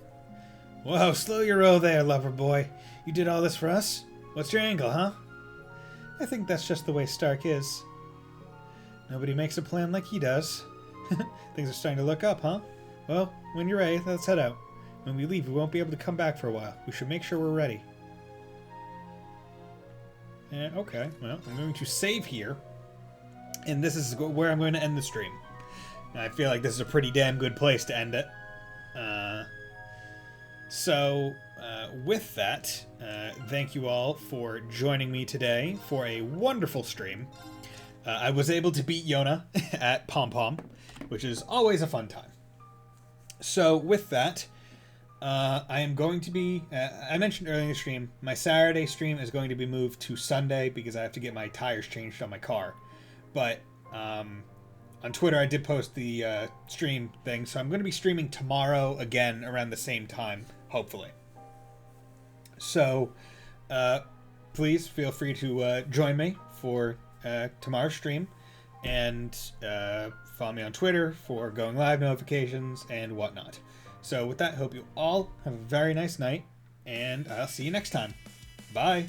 Whoa, slow your roll there, lover boy. You did all this for us? What's your angle, huh? I think that's just the way Stark is. Nobody makes a plan like he does. Things are starting to look up, huh? Well, when you're ready, let's head out. When we leave, we won't be able to come back for a while. We should make sure we're ready. Okay, well, I'm going to save here. And this is where I'm going to end the stream. I feel like this is a pretty damn good place to end it. With that, thank you all for joining me today for a wonderful stream. I was able to beat Yona at Pom Pom, which is always a fun time. So with that, I am going to be... I mentioned earlier in the stream, my Saturday stream is going to be moved to Sunday because I have to get my tires changed on my car. But on Twitter, I did post the stream thing, so I'm going to be streaming tomorrow again around the same time, hopefully. So, please feel free to join me for tomorrow's stream, and follow me on Twitter for going live notifications and whatnot. So with that, hope you all have a very nice night, and I'll see you next time. Bye!